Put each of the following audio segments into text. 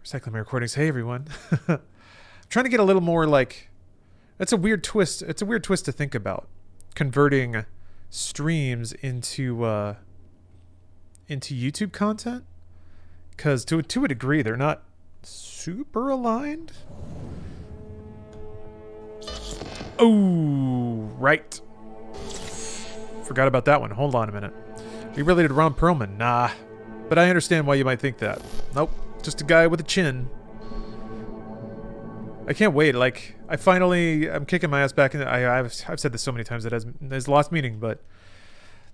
Recycling my recordings. Hey everyone. I'm trying to get a little more like, it's a weird twist. It's a weird twist to think about, converting streams into YouTube content, because to a degree they're not super aligned. Oh, right. Forgot about that one. Hold on a minute. Are you related to Ron Perlman? Nah, but I understand why you might think that. Nope. Just a guy with a chin. I can't wait. Like, I'm kicking my ass back in. I've said this so many times that has lost meaning, but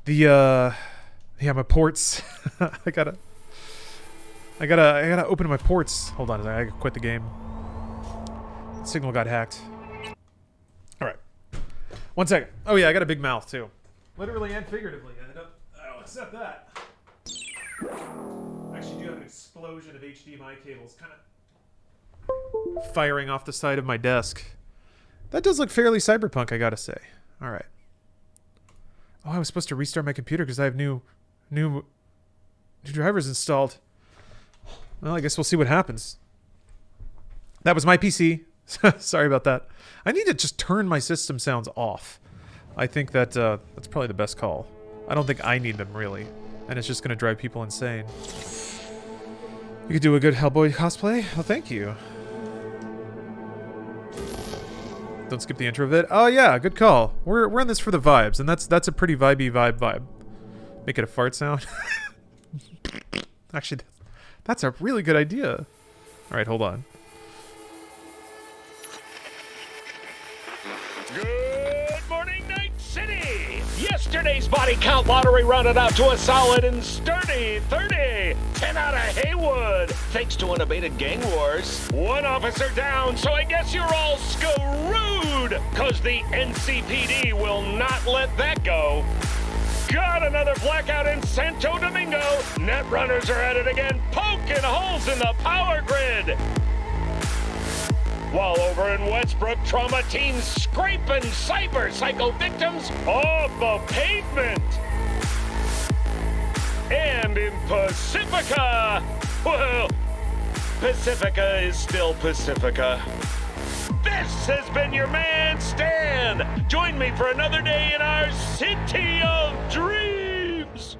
yeah, my ports. I gotta open my ports. Hold on, I gotta quit the game. Signal got hacked. All right, 1 second. Oh yeah, I got a big mouth too, literally and figuratively. I'll accept that. I actually do have an explosion of HDMI cables kind of firing off the side of my desk. That does look fairly cyberpunk, I gotta say. All right. Oh, I was supposed to restart my computer because I have new drivers installed. Well, I guess we'll see what happens. That was my PC. Sorry about that. I need to just turn my system sounds off. I think that that's probably the best call. I don't think I need them really, and it's just gonna drive people insane. You could do a good Hellboy cosplay? Oh, thank you. Don't skip the intro of it. Oh yeah, good call. We're in this for the vibes, and that's a pretty vibey vibe. Make it a fart sound. Actually, that's a really good idea. All right, hold on. Good morning, Night City! Yesterday's body count lottery rounded out to a solid and sturdy 30. 10 out of Haywood, thanks to unabated gang wars. One officer down, so I guess you're all screwed, cause the NCPD will not let that go. Got another blackout in Santo Domingo. Net runners are at it again, poking holes in the power grid. While over in Westbrook, trauma teams scraping cyber psycho victims off the pavement. And in Pacifica, well, Pacifica is still Pacifica. This has been your man, Stan. Join me for another day in our city of dreams.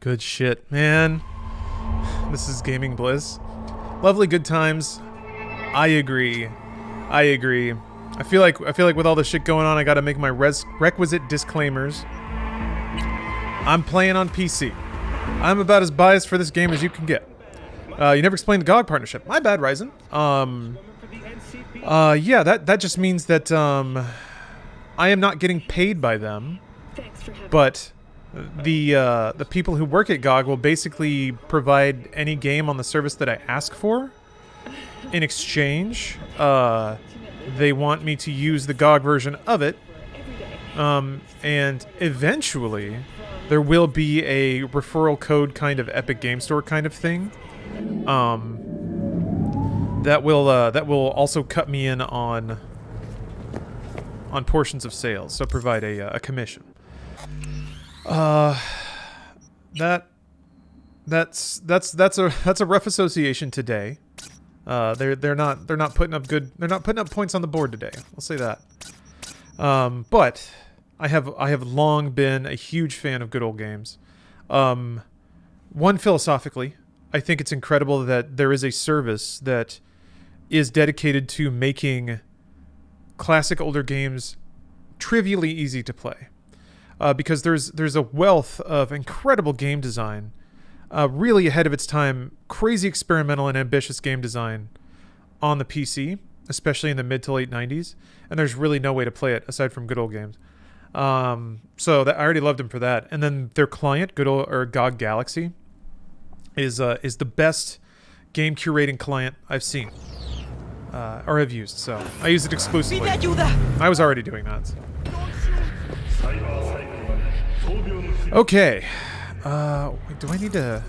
Good shit, man. This is gaming bliss. Lovely good times. I agree. I feel like with all this shit going on, I gotta make my requisite disclaimers. I'm playing on PC. I'm about as biased for this game as you can get. You never explained the GOG partnership. My bad, Ryzen. Yeah, that just means that I am not getting paid by them, but the people who work at GOG will basically provide any game on the service that I ask for. In exchange, they want me to use the GOG version of it, and eventually there will be a referral code kind of Epic Game Store kind of thing. That will also cut me in on portions of sales, so provide a commission. That's a rough association today. They're not putting up points on the board today. I'll say that. But I have long been a huge fan of good old games. One, philosophically, I think it's incredible that there is a service that is dedicated to making classic older games trivially easy to play. Because there's a wealth of incredible game design, really ahead of its time, crazy experimental and ambitious game design on the PC, especially in the mid to late 90s, and there's really no way to play it aside from good old games. So I already loved them for that. And then their client, GOG Galaxy, is the best game curating client I've seen or have used. So I use it exclusively. I was already doing that. So. Okay. Wait, do I need to?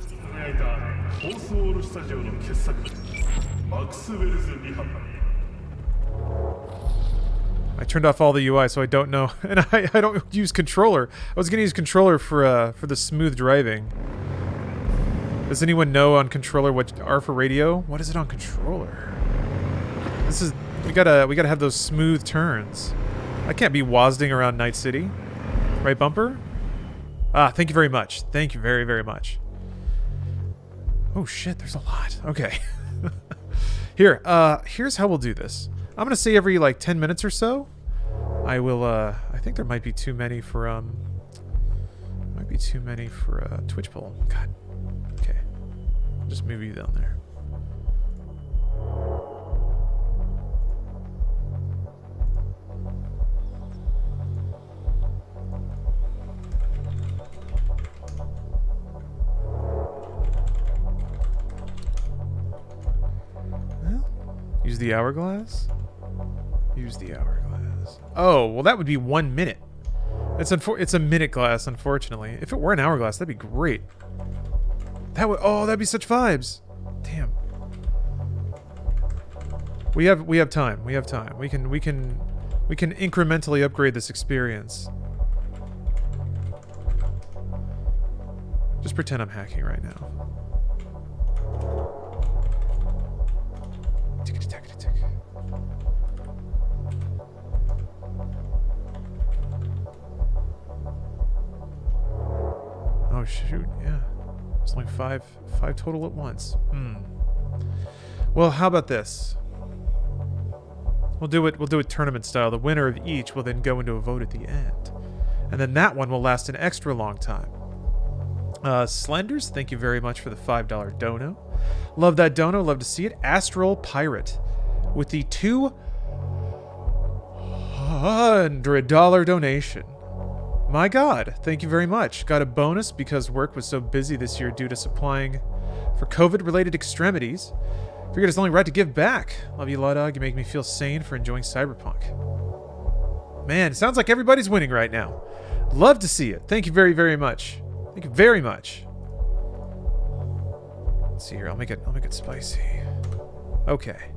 I turned off all the UI, so I don't know, and I don't use controller. I was gonna use controller for the smooth driving. Does anyone know on controller what R for radio? What is it on controller? This is we gotta have those smooth turns. I can't be wazding around Night City. Right bumper? Ah, thank you very much. Thank you very, very much. Oh shit, there's a lot. Okay. Here's how we'll do this. I'm gonna say every like 10 minutes or so. I will I think there might be too many for Twitch poll. God. Okay. I'll just move you down there. Use the hourglass? Use the hourglass. Oh, well that would be 1 minute. It's a minute glass, unfortunately. If it were an hourglass, that'd be great. That'd be such vibes. Damn. We have time. We have time. We can incrementally upgrade this experience. Just pretend I'm hacking right now. Tickety-tackety-tick. Oh shoot, yeah. It's only five total at once. Well, how about this? We'll do it tournament style. The winner of each will then go into a vote at the end. And then that one will last an extra long time. Slenders, thank you very much for the $5 dono. Love that dono, love to see it. Astral Pirate with the $200 donation. My God, thank you very much. Got a bonus because work was so busy this year due to supplying for COVID-related extremities. Figured it's only right to give back. Love you, Lawdog. You make me feel sane for enjoying Cyberpunk. Man, it sounds like everybody's winning right now. Love to see it. Thank you very, very much. Thank you very much. Let's see here. I'll make it spicy. Okay.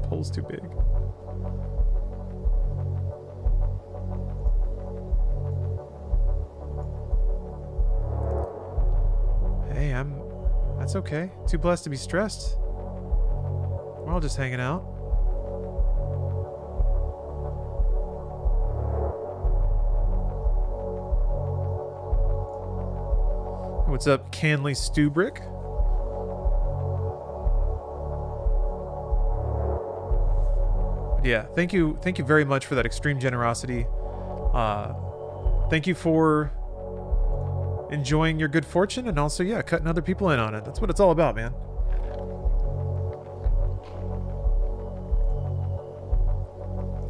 Pole's too big. Hey, that's okay. Too blessed to be stressed. We're all just hanging out. What's up, Canley Stubrick? Yeah, thank you very much for that extreme generosity. Thank you for enjoying your good fortune and also, yeah, cutting other people in on it. That's what it's all about, man.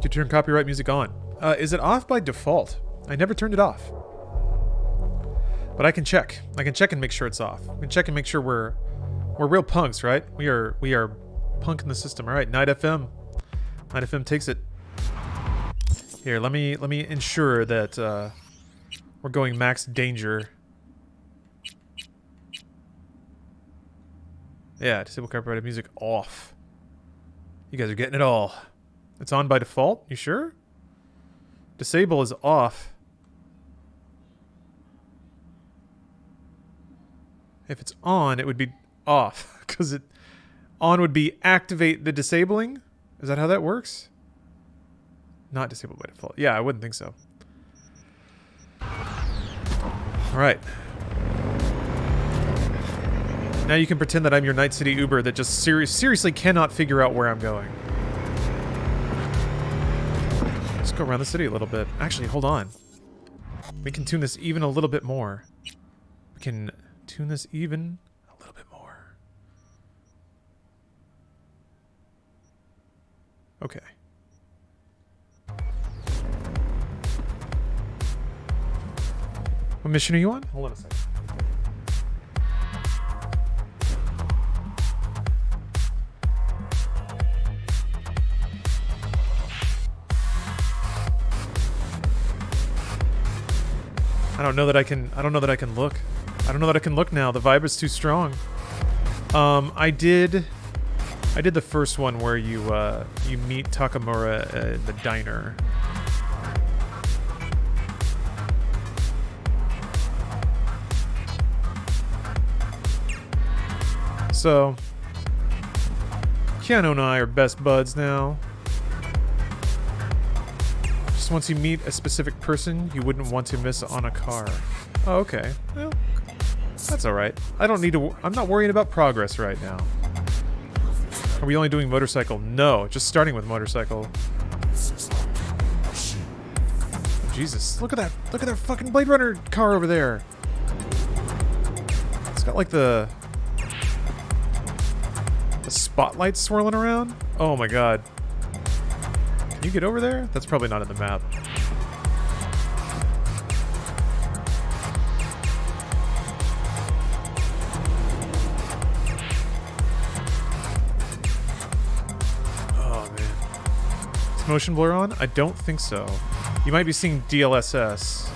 Did you turn copyright music on? Is it off by default? I never turned it off. But I can check. I can check and make sure it's off. I can check and make sure we're real punks, right? We are punking the system. All right, Night FM. Night FM takes it. Here, let me ensure that we're going max danger. Yeah, disable copyrighted music off. You guys are getting it all. It's on by default? You sure? Disable is off. If it's on, it would be off. Because on would be activate the disabling. Is that how that works? Not disabled by default. Yeah, I wouldn't think so. Alright. Now you can pretend that I'm your Night City Uber that just seriously cannot figure out where I'm going. Let's go around the city a little bit. Actually, hold on. We can tune this even a little bit more. We can tune this even a little bit more. Okay. What mission are you on? Hold on a second. I don't know that I can look. I don't know that I can look now. The vibe is too strong. I did the first one where you meet Takamura at the diner. So, Keanu and I are best buds now. Just once you meet a specific person, you wouldn't want to miss on a car. Oh, okay. Well, that's alright. I don't need to... I'm not worrying about progress right now. Are we only doing motorcycle? No, just starting with motorcycle. Oh, Jesus, look at that. Look at that fucking Blade Runner car over there. It's got like the spotlights swirling around. Oh my god. Can you get over there? That's probably not in the map. Oh man. Is motion blur on? I don't think so. You might be seeing DLSS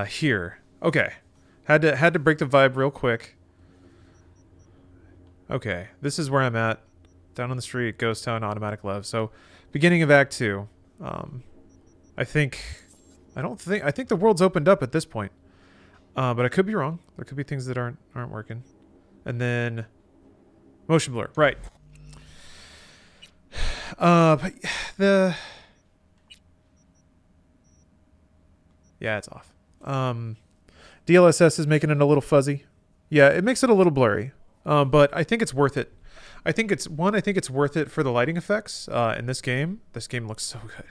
here. Okay. Had to break the vibe real quick. Okay, this is where I'm at. Down on the street, Ghost Town, Automatic Love. So, beginning of Act 2. I think the world's opened up at this point. But I could be wrong. There could be things that aren't working. And then motion blur, right. But yeah, it's off. DLSS is making it a little fuzzy. Yeah, it makes it a little blurry. But I think it's worth it. I think it's worth it for the lighting effects in this game. This game looks so good.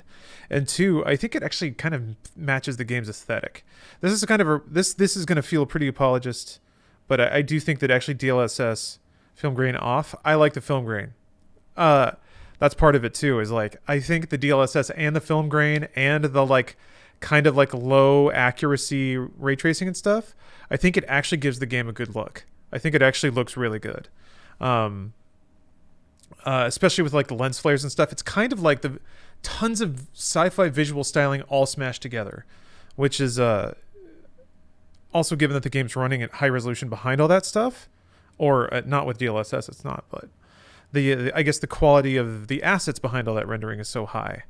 And two, I think it actually kind of matches the game's aesthetic. This is kind of this is going to feel pretty apologist, but I do think that actually DLSS film grain off. I like the film grain. That's part of it too. Is like I think the DLSS and the film grain and the like kind of like low accuracy ray tracing and stuff. I think it actually gives the game a good look. I think it actually looks really good. Especially with like the lens flares and stuff. It's kind of like the tons of sci-fi visual styling all smashed together, which is also given that the game's running at high resolution behind all that stuff, or not with DLSS, it's not, but I guess the quality of the assets behind all that rendering is so high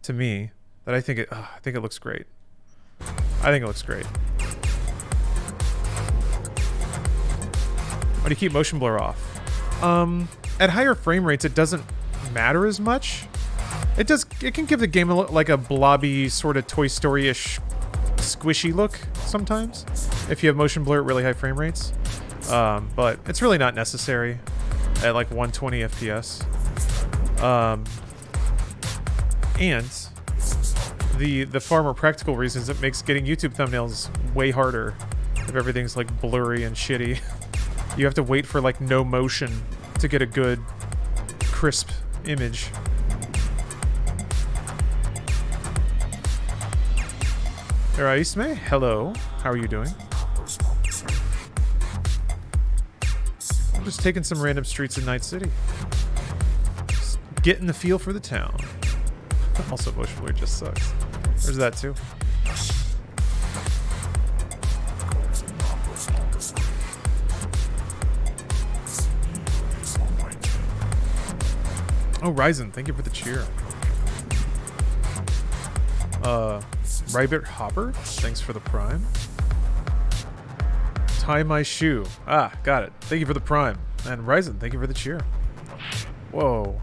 to me that I think it looks great. I think it looks great. Why do you keep motion blur off? At higher frame rates, it doesn't matter as much. It can give the game like a blobby sort of Toy Story-ish squishy look sometimes if you have motion blur at really high frame rates. But it's really not necessary at like 120 FPS. And the far more practical reasons it makes getting YouTube thumbnails way harder if everything's like blurry and shitty. You have to wait for like no motion to get a good crisp image. Eraisme, hello. How are you doing? I'm just taking some random streets in Night City. Just getting the feel for the town. Also, motion blur just sucks. There's that too. Oh, Ryzen, thank you for the cheer. Rybert Hopper, thanks for the prime. Tie my shoe. Ah, got it. Thank you for the prime. And Ryzen, thank you for the cheer. Whoa.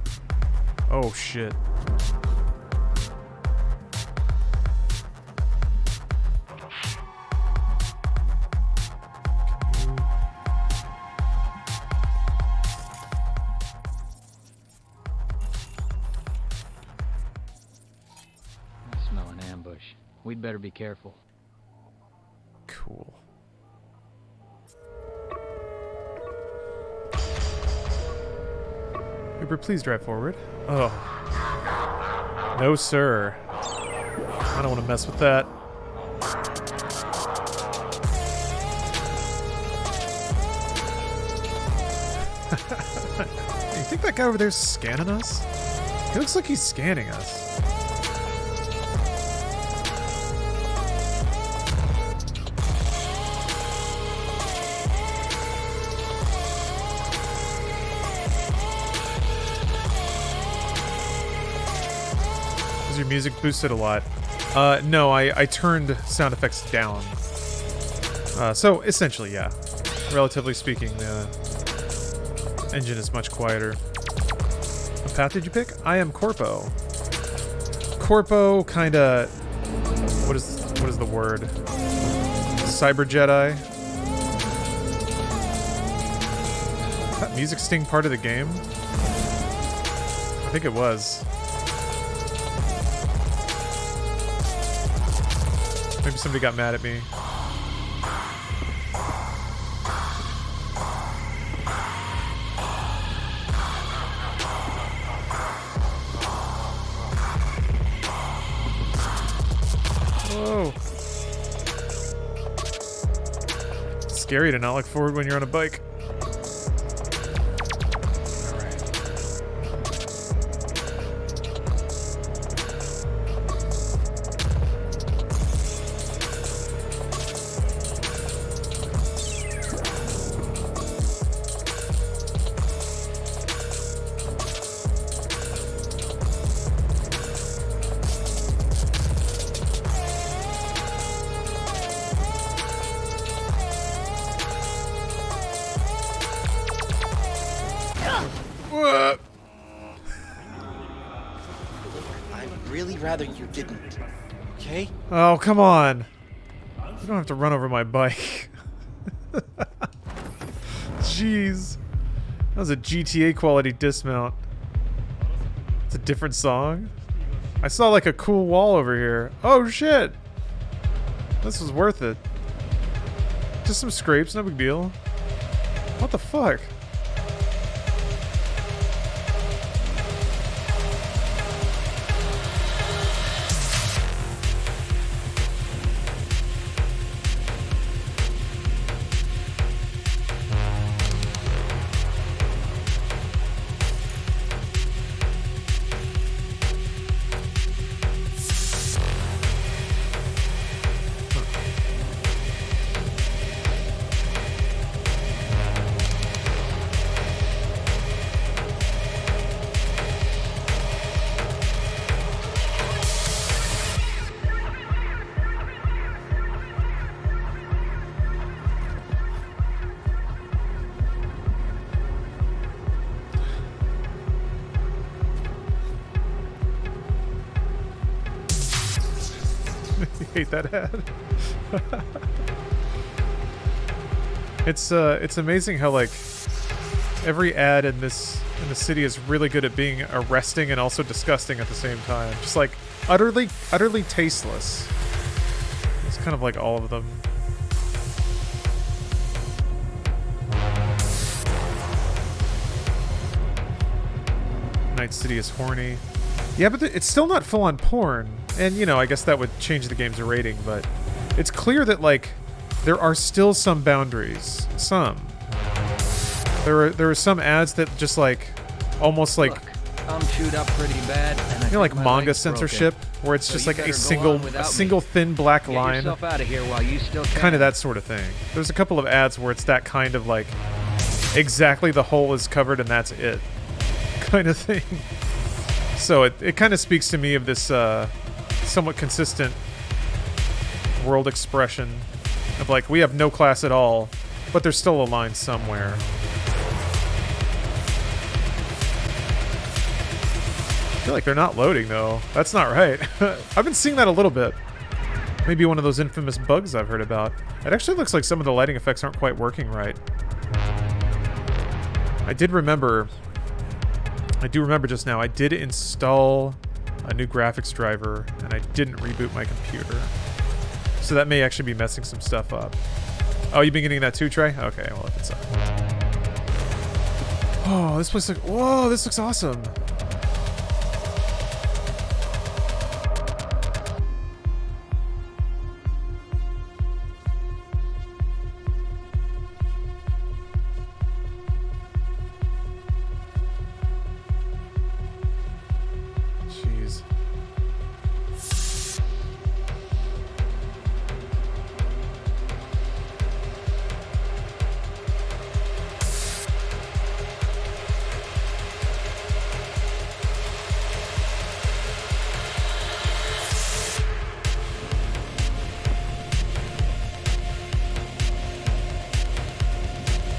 Oh, shit. We'd better be careful. Cool. Uber, please drive forward. Oh. No, sir. I don't want to mess with that. You think that guy over there's scanning us? He looks like he's scanning us. Your music boosted a lot. No, I turned sound effects down. So essentially, yeah. Relatively speaking, Engine is much quieter. What path did you pick? I am Corpo. Corpo kinda... What is the word? Cyber Jedi? Is that music sting part of the game? I think it was. Maybe somebody got mad at me. Whoa. It's scary to not look forward when you're on a bike. Rather you didn't. Okay? Oh, come on. You don't have to run over my bike. Jeez. That was a GTA quality dismount. It's a different song. I saw like a cool wall over here. Oh shit. This was worth it. Just some scrapes, no big deal. What the fuck? Hate that ad. It's amazing how like every ad in the city is really good at being arresting and also disgusting at the same time. Just like utterly tasteless. It's kind of like all of them. Night City is horny. Yeah, but it's still not full-on porn. And, you know, I guess that would change the game's rating, but it's clear that, like, there are still some boundaries. Some. There are some ads that just, like, almost like... Look, I'm chewed up pretty bad, and you know, like manga censorship, where it's just like a single thin black line. Get yourself out of here while you still can. Kind of that sort of thing. There's a couple of ads where it's that kind of, like, exactly the hole is covered and that's it kind of thing. So it kind of speaks to me of this somewhat consistent world expression of like, we have no class at all, but there's still a line somewhere. I feel like they're not loading though. That's not right. I've been seeing that a little bit. Maybe one of those infamous bugs I've heard about. It actually looks like some of the lighting effects aren't quite working right. I do remember just now, I did install a new graphics driver, and I didn't reboot my computer. So that may actually be messing some stuff up. Oh, you've been getting that too, Trey? Okay, well, if it's up. Oh, this place looks... Whoa, this looks awesome.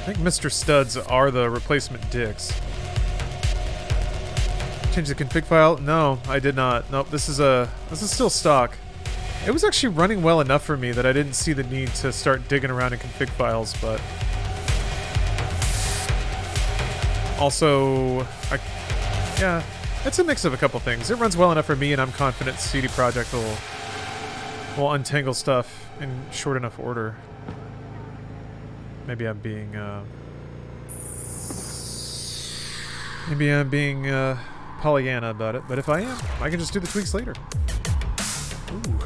I think Mr. Studs are the replacement dicks. Change the config file? No, I did not. Nope, this is still stock. It was actually running well enough for me that I didn't see the need to start digging around in config files, but also, yeah, it's a mix of a couple things. It runs well enough for me, and I'm confident CD Projekt will untangle stuff in short enough order. Maybe I'm being Pollyanna about it, but if I am, I can just do the tweaks later. Ooh.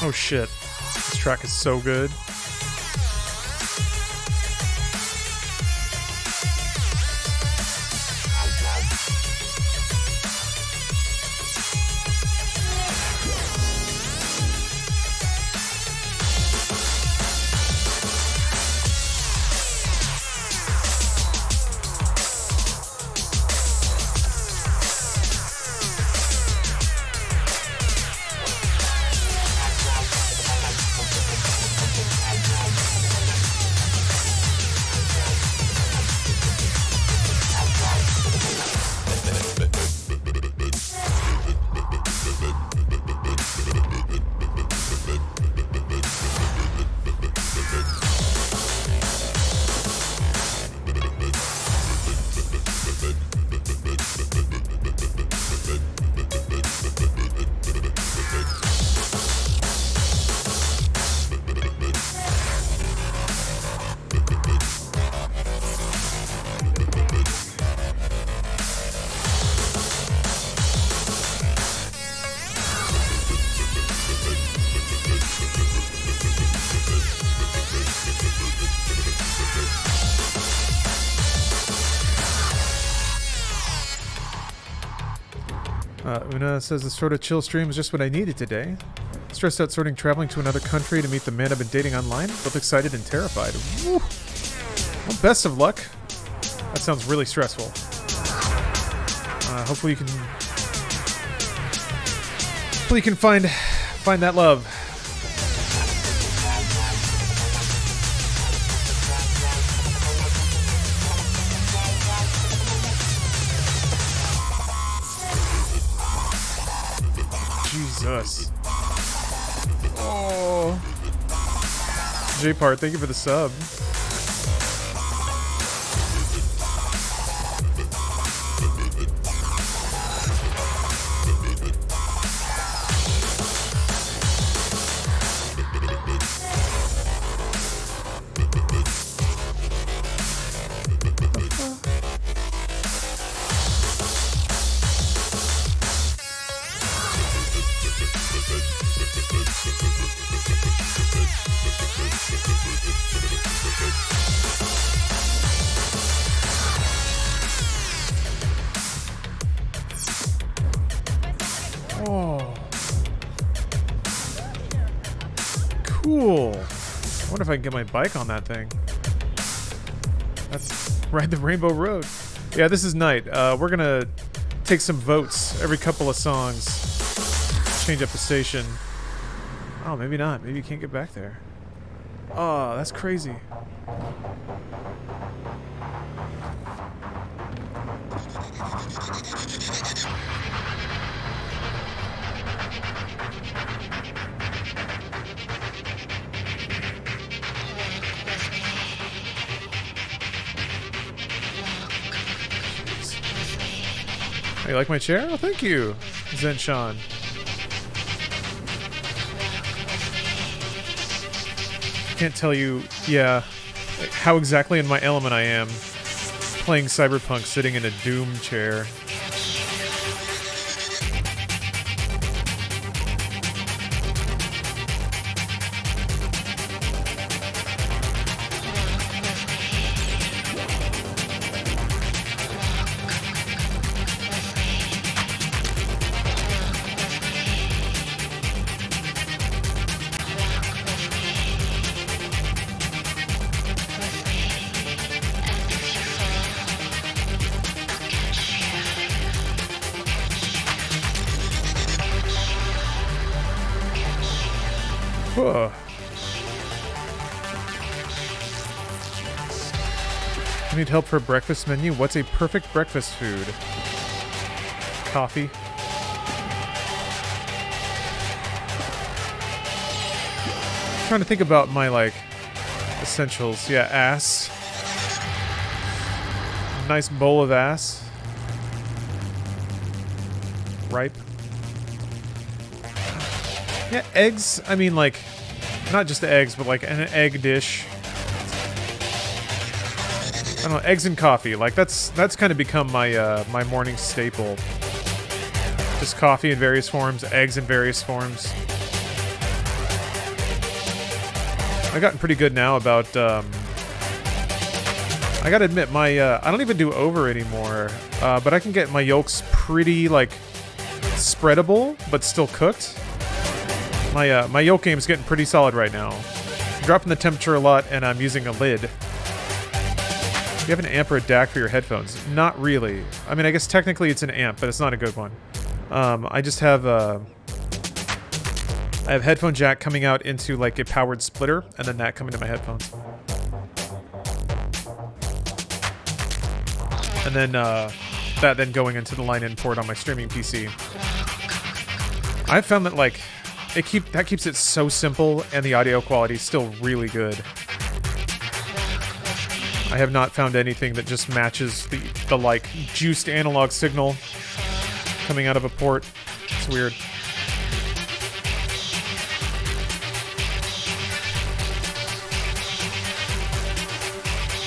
Oh shit. This track is so good. Una says the sort of chill stream is just what I needed today. Stressed out sorting traveling to another country to meet the man I've been dating online. Both excited and terrified. Woo. Well, best of luck. That sounds really stressful. Hopefully you can find that love. Jesus. Oh. J-Part, thank you for the sub. Cool. I wonder if I can get my bike on that thing. That's Ride the Rainbow Road. Yeah, this is night. We're gonna take some votes every couple of songs. Change up the station. Oh, maybe not. Maybe you can't get back there. Oh, that's crazy. Oh, you like my chair? Oh, thank you, Zen Sean. Can't tell you, yeah, how exactly in my element I am playing Cyberpunk sitting in a Doom chair. Whoa. I need help for a breakfast menu. What's a perfect breakfast food? Coffee. I'm trying to think about my, like, essentials. Yeah, ass. Nice bowl of ass. Ripe. Yeah, eggs. I mean, like, not just the eggs, but like an egg dish. I don't know, eggs and coffee. Like that's kind of become my my morning staple. Just coffee in various forms, eggs in various forms. I've gotten pretty good now about. I gotta admit, my I don't even do over anymore, but I can get my yolks pretty like spreadable, but still cooked. My yolk game is getting pretty solid right now. I'm dropping the temperature a lot, and I'm using a lid. Do you have an amp or a DAC for your headphones? Not really. I mean, I guess technically it's an amp, but it's not a good one. I just have I have headphone jack coming out into like a powered splitter, and then that coming to my headphones. And then that then going into the line-in port on my streaming PC. I've found that like that keeps it so simple, and the audio quality is still really good. I have not found anything that just matches the like juiced analog signal coming out of a port. It's weird.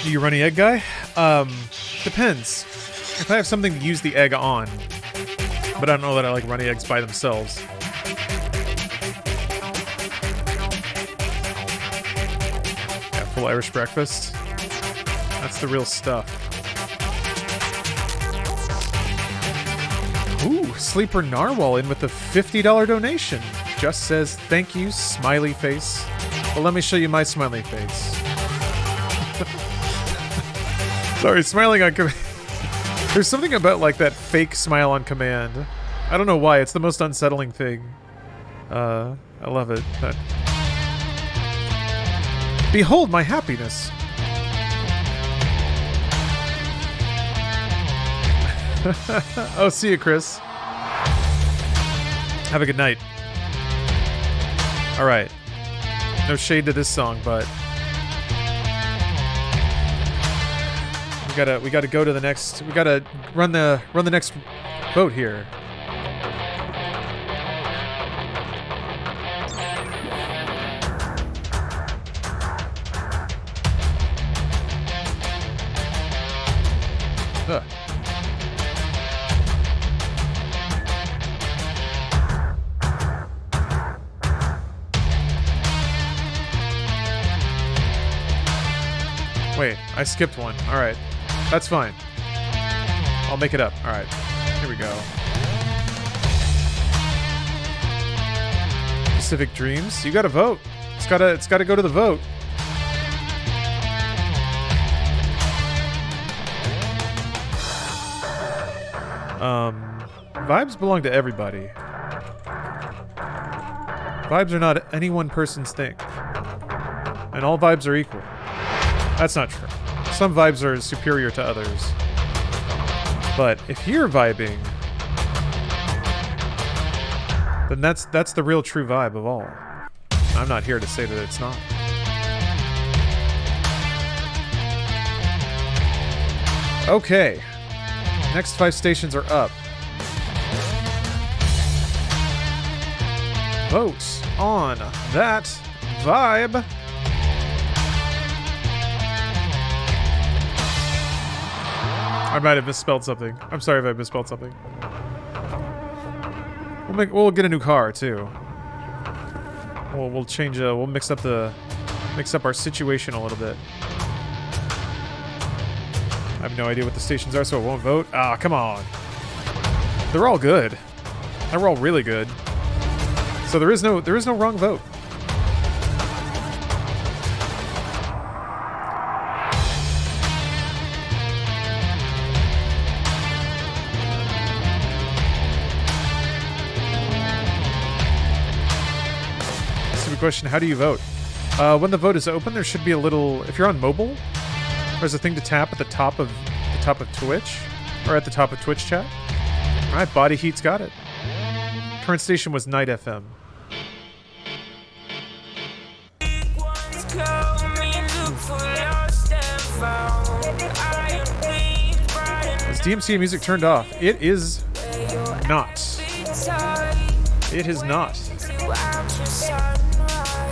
Do you run the egg guy? Depends. If I have something to use the egg on, but I don't know that I like runny eggs by themselves. Yeah, full Irish breakfast. That's the real stuff. Ooh, Sleeper Narwhal in with a $50 donation. Just says, thank you, smiley face. Well, let me show you my smiley face. Sorry, smiling on command. There's something about, like, that fake smile on command. I don't know why. It's the most unsettling thing. I love it. But... Behold my happiness. Oh, see you, Chris. Have a good night. All right. No shade to this song, but we gotta go to the next. We gotta run the next vote here. Ugh. Wait, I skipped one. All right. That's fine. I'll make it up. All right. Here we go. Pacific Dreams. You gotta vote. It's gotta go to the vote. Vibes belong to everybody. Vibes are not any one person's thing. And all vibes are equal. That's not true. Some vibes are superior to others. But if you're vibing, then that's the real true vibe of all. I'm not here to say that it's not. Okay. Next 5 stations are up. Vote on that vibe. I might have misspelled something. I'm sorry if I misspelled something. We'll get a new car too. We'll change. We'll mix up our situation a little bit. I have no idea what the stations are, so I won't vote. Ah, come on. They're all good. They were all really good. So there is no wrong vote. stupid question. How do you vote? When the vote is open, there should be a little. If you're on mobile, there's a thing to tap at the top of Twitch, or at the top of Twitch chat. All right, Body Heat's got it. Current station was Night FM. Is DMCA music turned off? It is not. It is not.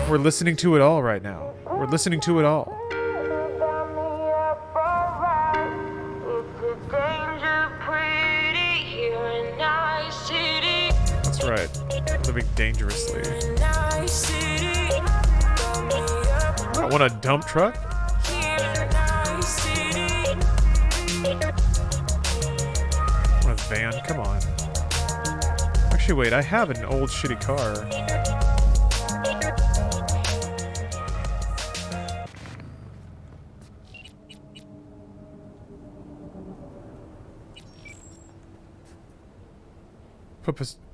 We're listening to it all right now. We're listening to it all. That's right. Living dangerously. I want a dump truck? I want a van? Come on. Actually, wait. I have an old shitty car.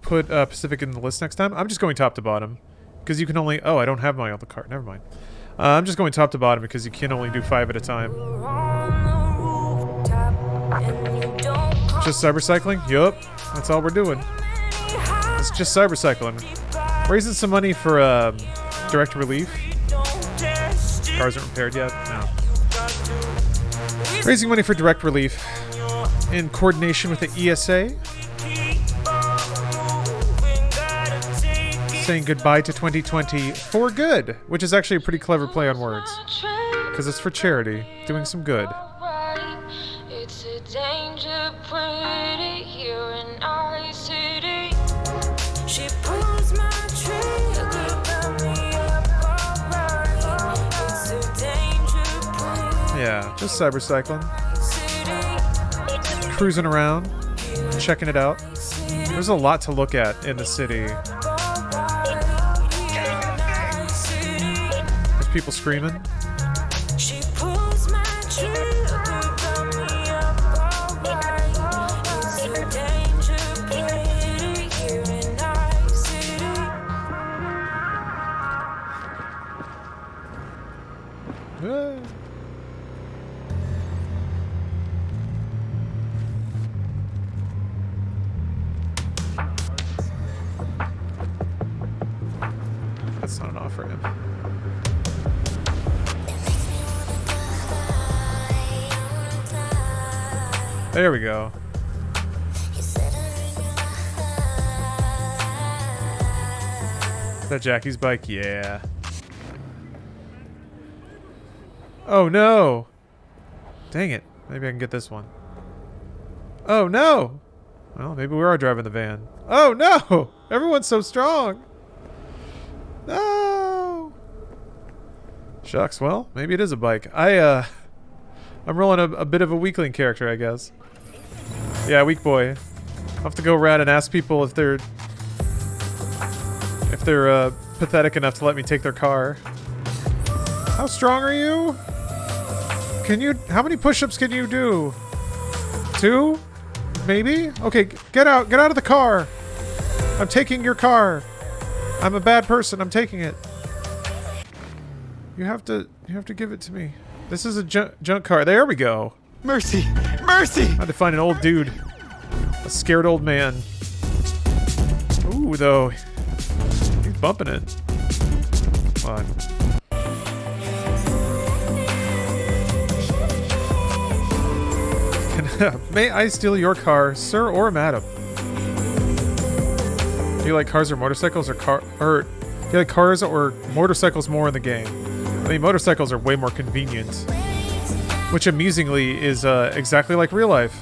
Put Pacific in the list next time. I'm just going top to bottom because you can only. Oh, I don't have my other card. Never mind. I'm just going top to bottom because you can only do 5 at a time. Just cybercycling? Yup. That's all we're doing. It's just cybercycling. Raising some money for direct relief. Cars aren't repaired yet. No. Raising money for direct relief in coordination with the ESA. Saying goodbye to 2020 for good, which is actually a pretty clever play on words. Because it's for charity, doing some good. It's a danger pretty here in our city. She pulls my trigger, got me up alright. It's a danger pretty. Yeah, just cybercycling. Cruising around, checking it out. There's a lot to look at in the city. People screaming. She pulls my trigger, got me up alright. It's a danger pretty here in our city. That's not an offer him. There we go. Is that Jackie's bike? Yeah. Oh no! Dang it. Maybe I can get this one. Oh no! Well, maybe we are driving the van. Oh no! Everyone's so strong! No! Shucks, well, maybe it is a bike. I'm rolling a bit of a weakling character, I guess. Yeah, weak boy. I'll have to go around and ask people if they're pathetic enough to let me take their car. How strong are you? How many push-ups can you do? 2? Maybe? Okay, get out of the car. I'm taking your car. I'm a bad person. I'm taking it. You have to give it to me. This is a junk car. There we go. Mercy! Mercy! I had to find an old dude. A scared old man. Ooh, though. He's bumping it. Come on. May I steal your car, sir or madam? Do you like cars or motorcycles do you like cars or motorcycles more in the game? I mean, motorcycles are way more convenient. Which amusingly is exactly like real life.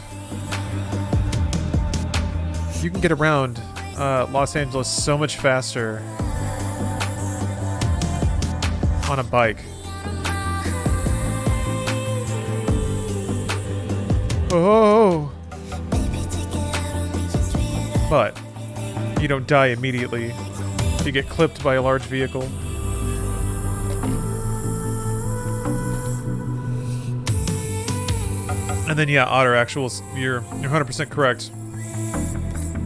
You can get around Los Angeles so much faster on a bike. Oh! But you don't die immediately if you get clipped by a large vehicle. And then yeah, auto actuals, you're 100% correct.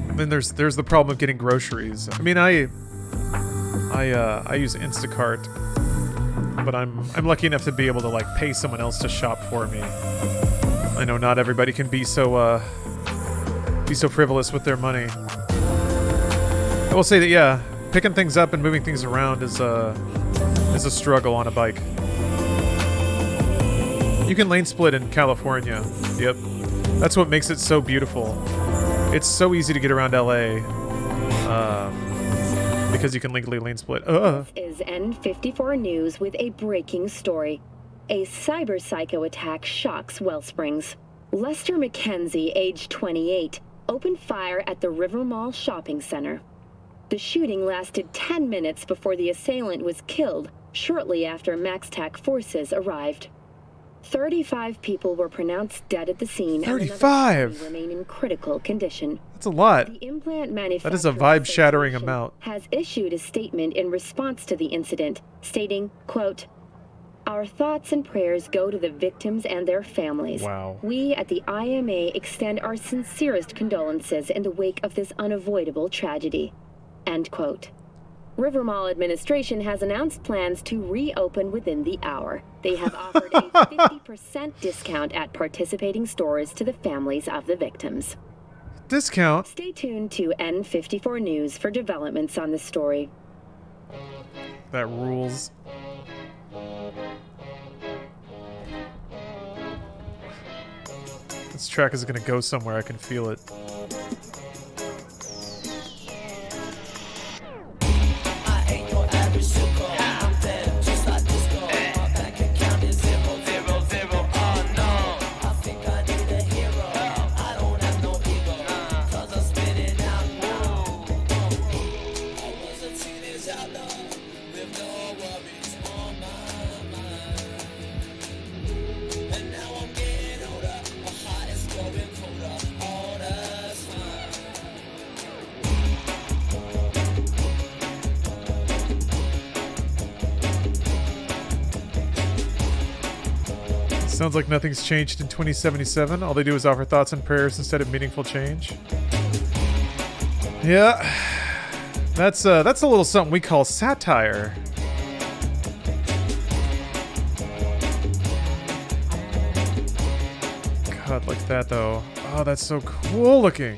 And then there's the problem of getting groceries. I mean, I I use Instacart, but I'm lucky enough to be able to like pay someone else to shop for me. I know not everybody can be so frivolous with their money. I will say that yeah, picking things up and moving things around is a struggle on a bike. You can lane split in California. Yep. That's what makes it so beautiful. It's so easy to get around LA because you can legally lane split. This is N54 News with a breaking story. A cyber psycho attack shocks Wellsprings. Lester McKenzie, age 28, opened fire at the River Mall shopping center. The shooting lasted 10 minutes before the assailant was killed shortly after MaxTac forces arrived. 35 people were pronounced dead at the scene. 35 and remain in critical condition. That's a lot. The implant manufacturer That is a vibe-shattering amount. Has issued a statement in response to the incident, stating, quote, "Our thoughts and prayers go to the victims and their families. Wow. We at the IMA extend our sincerest condolences in the wake of this unavoidable tragedy." End quote. River Mall administration has announced plans to reopen within the hour. They have offered a 50% discount at participating stores to the families of the victims. Discount? Stay tuned to N54 News for developments on this story. That rules. This track is gonna go somewhere, I can feel it. Sounds like nothing's changed in 2077. All they do is offer thoughts and prayers instead of meaningful change. Yeah, that's a little something we call satire. God, like that though. Oh, that's so cool looking.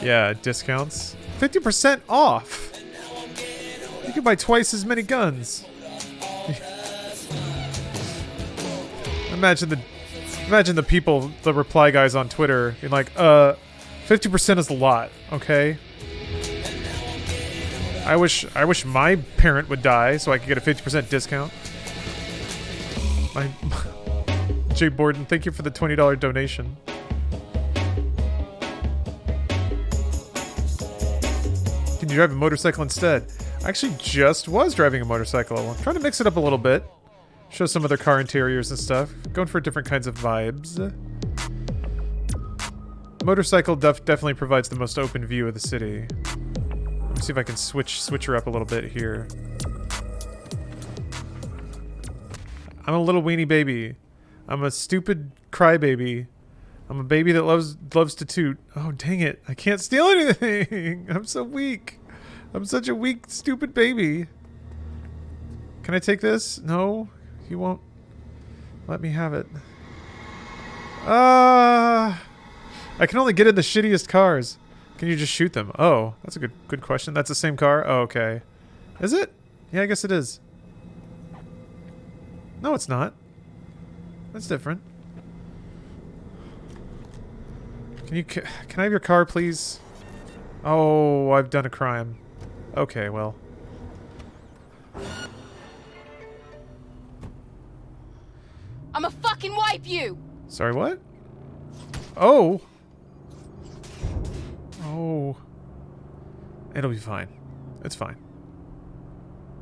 Yeah, discounts. 50% off. You can buy twice as many guns. Imagine the people, the reply guys on Twitter being like, 50% is a lot, okay? I wish my parent would die so I could get a 50% discount. Jay Borden, thank you for the $20 donation. Can you drive a motorcycle instead? I actually just was driving a motorcycle. I'm trying to mix it up a little bit. Show some other car interiors and stuff. Going for different kinds of vibes. Motorcycle definitely provides the most open view of the city. Let me see if I can switch her up a little bit here. I'm a little weenie baby. I'm a stupid crybaby. I'm a baby that loves to toot. Oh, dang it. I can't steal anything. I'm so weak. I'm such a weak, stupid baby. Can I take this? No, you won't let me have it. I can only get in the shittiest cars. Can you just shoot them? Oh, that's a good question. That's the same car? Oh, okay. Is it? Yeah, I guess it is. No, it's not. That's different. Can I have your car, please? Oh, I've done a crime. Okay, well. I'ma fucking wipe you! Sorry, what? Oh! Oh. It'll be fine. It's fine.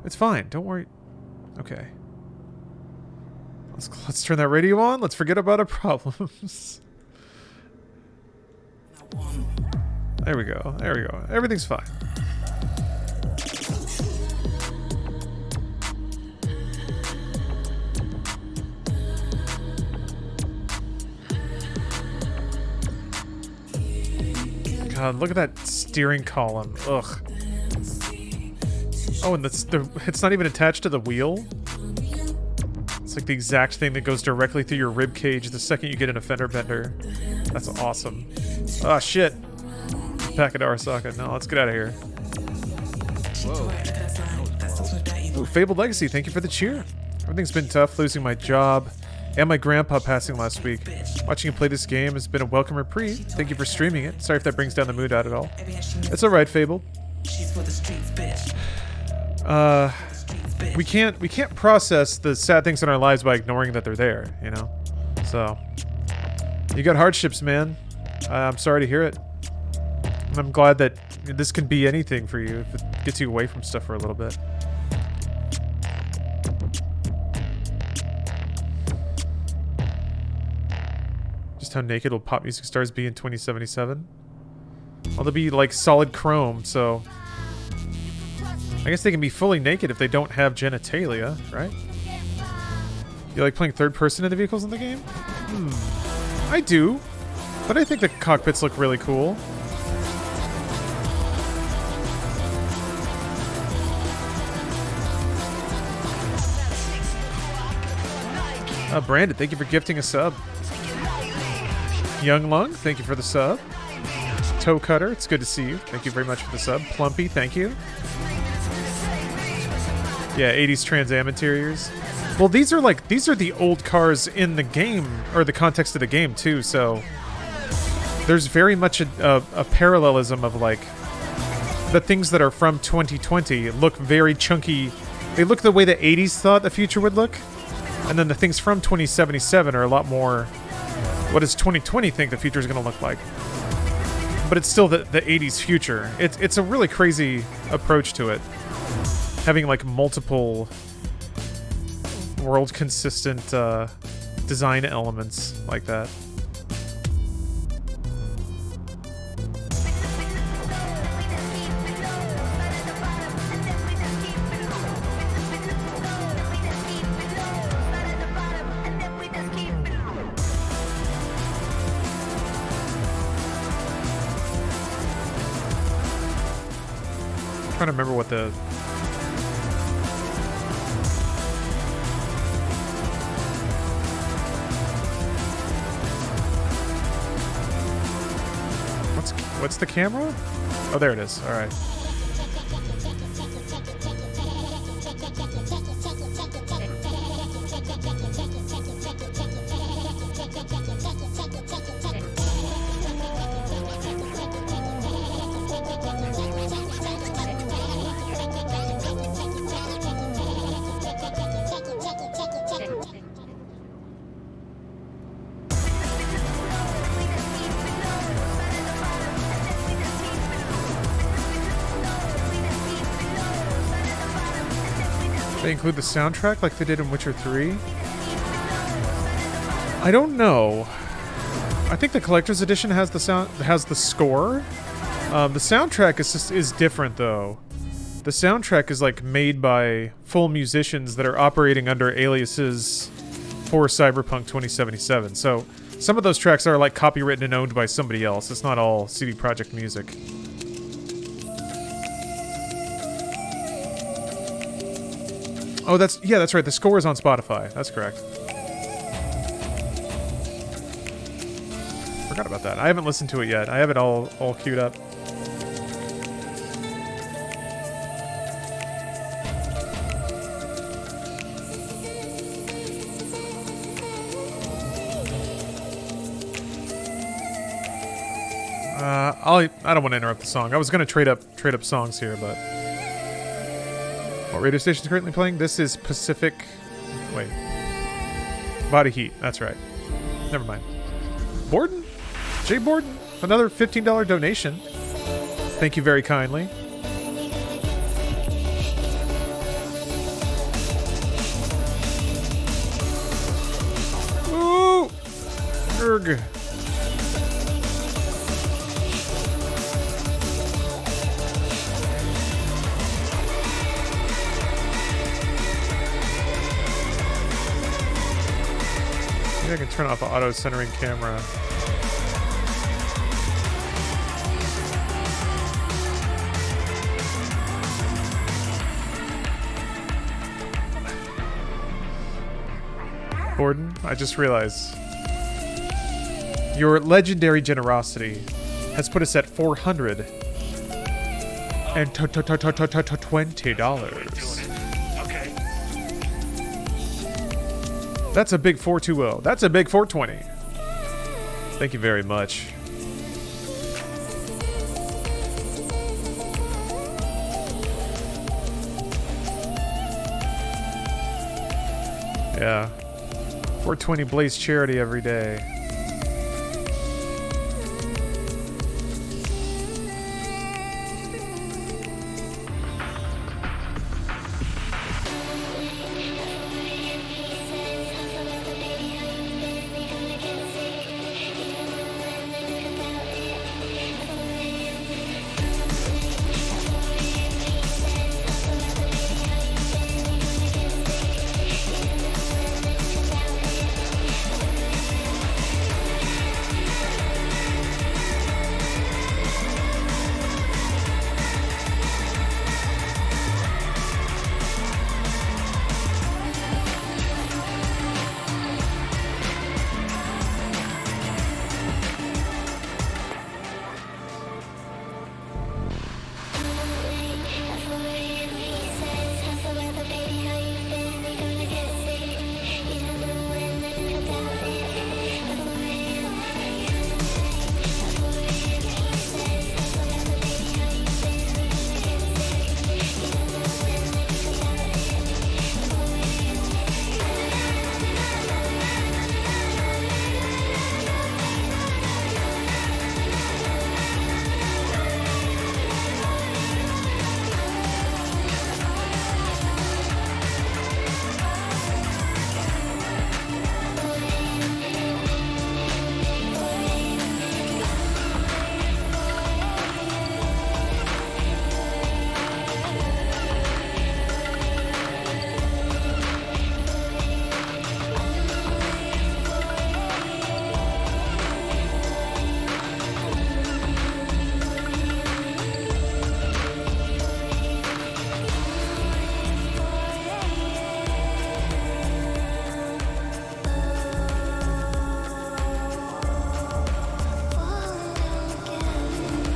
It's fine. Don't worry. Okay. Let's turn that radio on. Let's forget about our problems. There we go. There we go. Everything's fine. God, look at that steering column. Ugh. Oh, and it's not even attached to the wheel. It's like the exact thing that goes directly through your rib cage the second you get in a fender bender. That's awesome. Oh shit. Back at Arasaka. No, let's get out of here. Whoa. Ooh, Fabled Legacy, thank you for the cheer. Everything's been tough, losing my job and my grandpa passing last week. Watching you play this game has been a welcome reprieve. Thank you for streaming it. Sorry if that brings down the mood at all. It's alright, Fabled. We can't process the sad things in our lives by ignoring that they're there, you know? So, you got hardships, man. I'm sorry to hear it. I'm glad that this can be anything for you if it gets you away from stuff for a little bit. Just how naked will pop music stars be in 2077? Well, they'll be like solid chrome, so I guess they can be fully naked if they don't have genitalia, right? You like playing third person in the vehicles in the game? I do, but I think the cockpits look really cool. Brandon, thank you for gifting a sub. Young Lung, thank you for the sub. Toe Cutter, it's good to see you. Thank you very much for the sub. Plumpy, thank you. Yeah, 80s Trans Am interiors. Well, these are the old cars in the game, or the context of the game too, so there's very much a parallelism of like the things that are from 2020 look very chunky. They look the way the 80s thought the future would look. And then the things from 2077 are a lot more what does 2020 think the future is going to look like. But it's still the 80s future. It's a really crazy approach to it. Having like multiple world consistent design elements like that. I'm trying to remember what the what's the camera? Oh, there it is. All right. They include the soundtrack like they did in Witcher 3? I don't know. I think the collector's edition has the score. The soundtrack is different though. The soundtrack is like made by full musicians that are operating under aliases for Cyberpunk 2077. So some of those tracks are like copywritten and owned by somebody else. It's not all CD Projekt music. Oh, that's right. The score is on Spotify. That's correct. Forgot about that. I haven't listened to it yet. I have it all queued up. I don't want to interrupt the song. I was going to trade up songs here, but what radio station is currently playing? This is Pacific. Wait. Body Heat. That's right. Never mind. Borden? Jay Borden. Another $15 donation. Thank you very kindly. Ooh! Erg. I can turn off the auto-centering camera. Borden, I just realized your legendary generosity has put us at $420. Okay. That's a big 420. That's a big 420. Thank you very much. Yeah. 420 Blaze charity every day.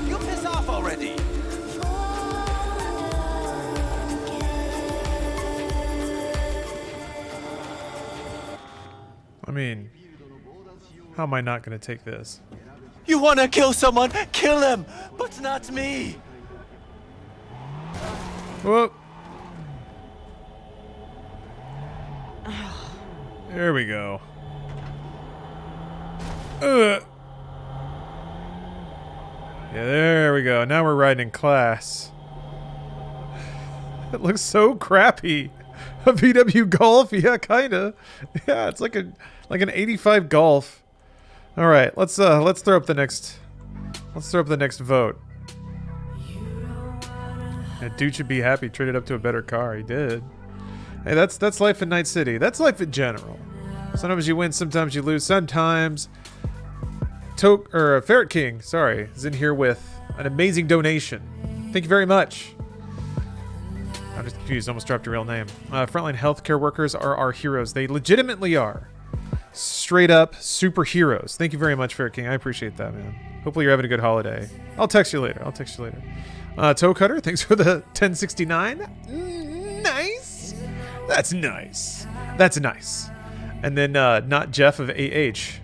You piss off already. I mean, how am I not going to take this? You wanna kill someone? Kill him, but not me. Whoop. There we go. Yeah, there we go. Now we're riding in class. It looks so crappy. A VW Golf? Yeah, kinda. Yeah, it's like an 85 Golf. All right, let's throw up the next vote. Yeah, dude should be happy. Traded up to a better car. He did. Hey, that's life in Night City. That's life in general. Sometimes you win, sometimes you lose. Sometimes Ferret King, sorry, is in here with an amazing donation. Thank you very much. I'm just confused. Almost dropped your real name. Frontline healthcare workers are our heroes. They legitimately are. Straight up superheroes. Thank you very much, Ferret King. I appreciate that, man. Hopefully you're having a good holiday. I'll text you later. Toe Cutter, thanks for the 1069. Nice. That's nice. That's nice. And then not Jeff of AH.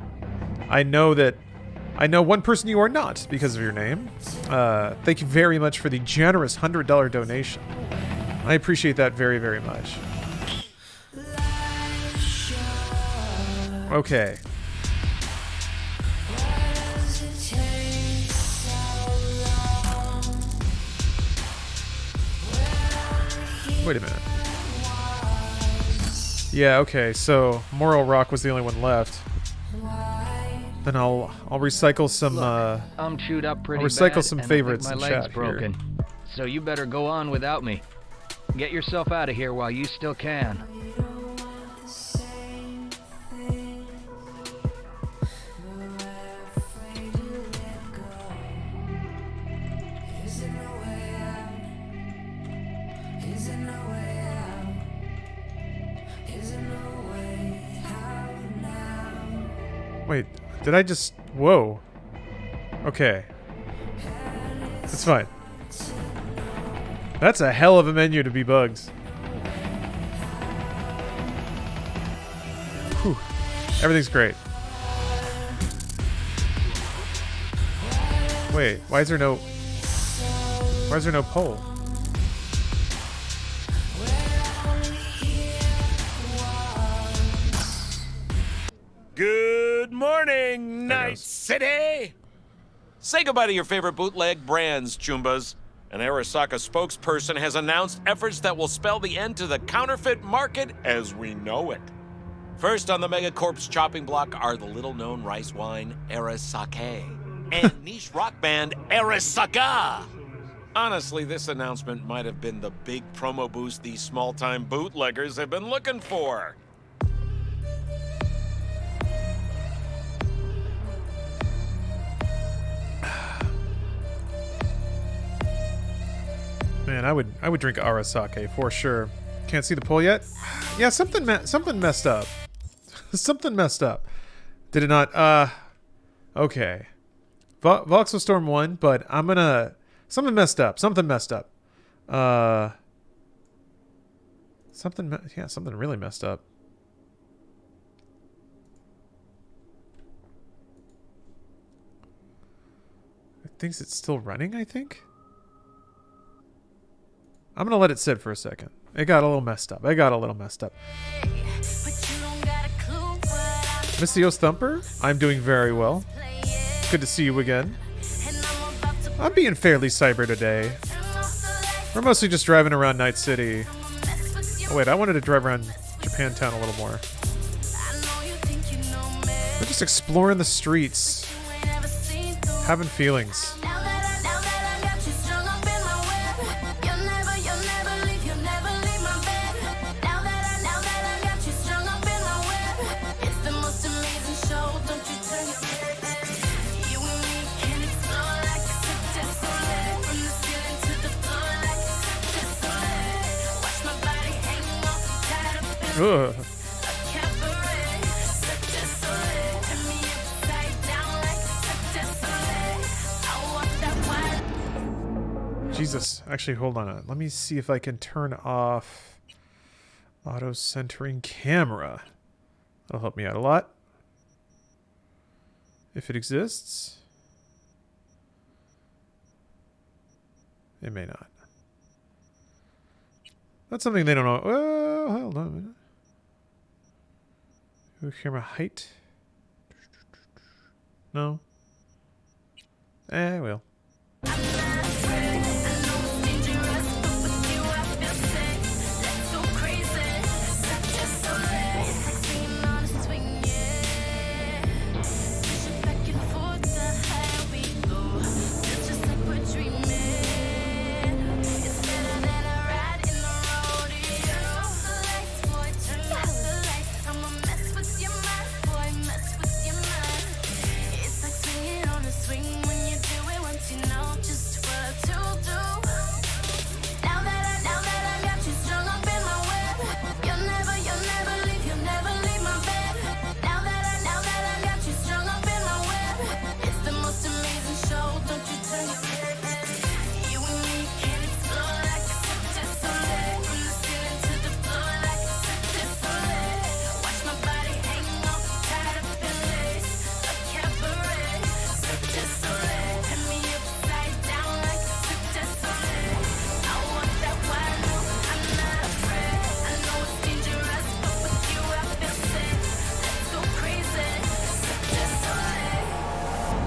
I know one person you are not because of your name. Thank you very much for the generous $100 donation. I appreciate that very, very much. Okay. Wait a minute. Yeah, okay, so Moral Rock was the only one left. Then I'll recycle some I'm chewed up pretty I'll recycle bad, some and favorites I in think my leg's chat broken. here. So you better go on without me. Get yourself out of here while you still can. Wait, did I just... Whoa. Okay. It's fine. That's a hell of a menu to be bugs. Whew. Everything's great. Wait, why is there no pole? Good morning, Night City! Say goodbye to your favorite bootleg brands, Chumbas. An Arasaka spokesperson has announced efforts that will spell the end to the counterfeit market as we know it. First on the Megacorp's chopping block are the little-known rice wine Arasake and niche rock band Arasaka. Honestly, this announcement might have been the big promo boost these small-time bootleggers have been looking for. Man, I would drink Arasake for sure. Can't see the poll yet? Yeah, something messed up. Something messed up. Did it not? Okay. Voxel Storm won, but I'm gonna... Something messed up. Something messed up. Something really messed up. It thinks it's still running, I think? I'm gonna let it sit for a second. It got a little messed up. Miss the Thumper, I'm doing very well. Good to see you again. I'm being fairly cyber today. We're mostly just driving around Night City. Oh wait, I wanted to drive around Japantown a little more. We're just exploring the streets. Having feelings. Ugh. Jesus. Actually, hold on. Let me see if I can turn off auto-centering camera. That'll help me out a lot. If it exists. It may not. That's something they don't know. Oh, hold on a minute. Camera height. No. Well.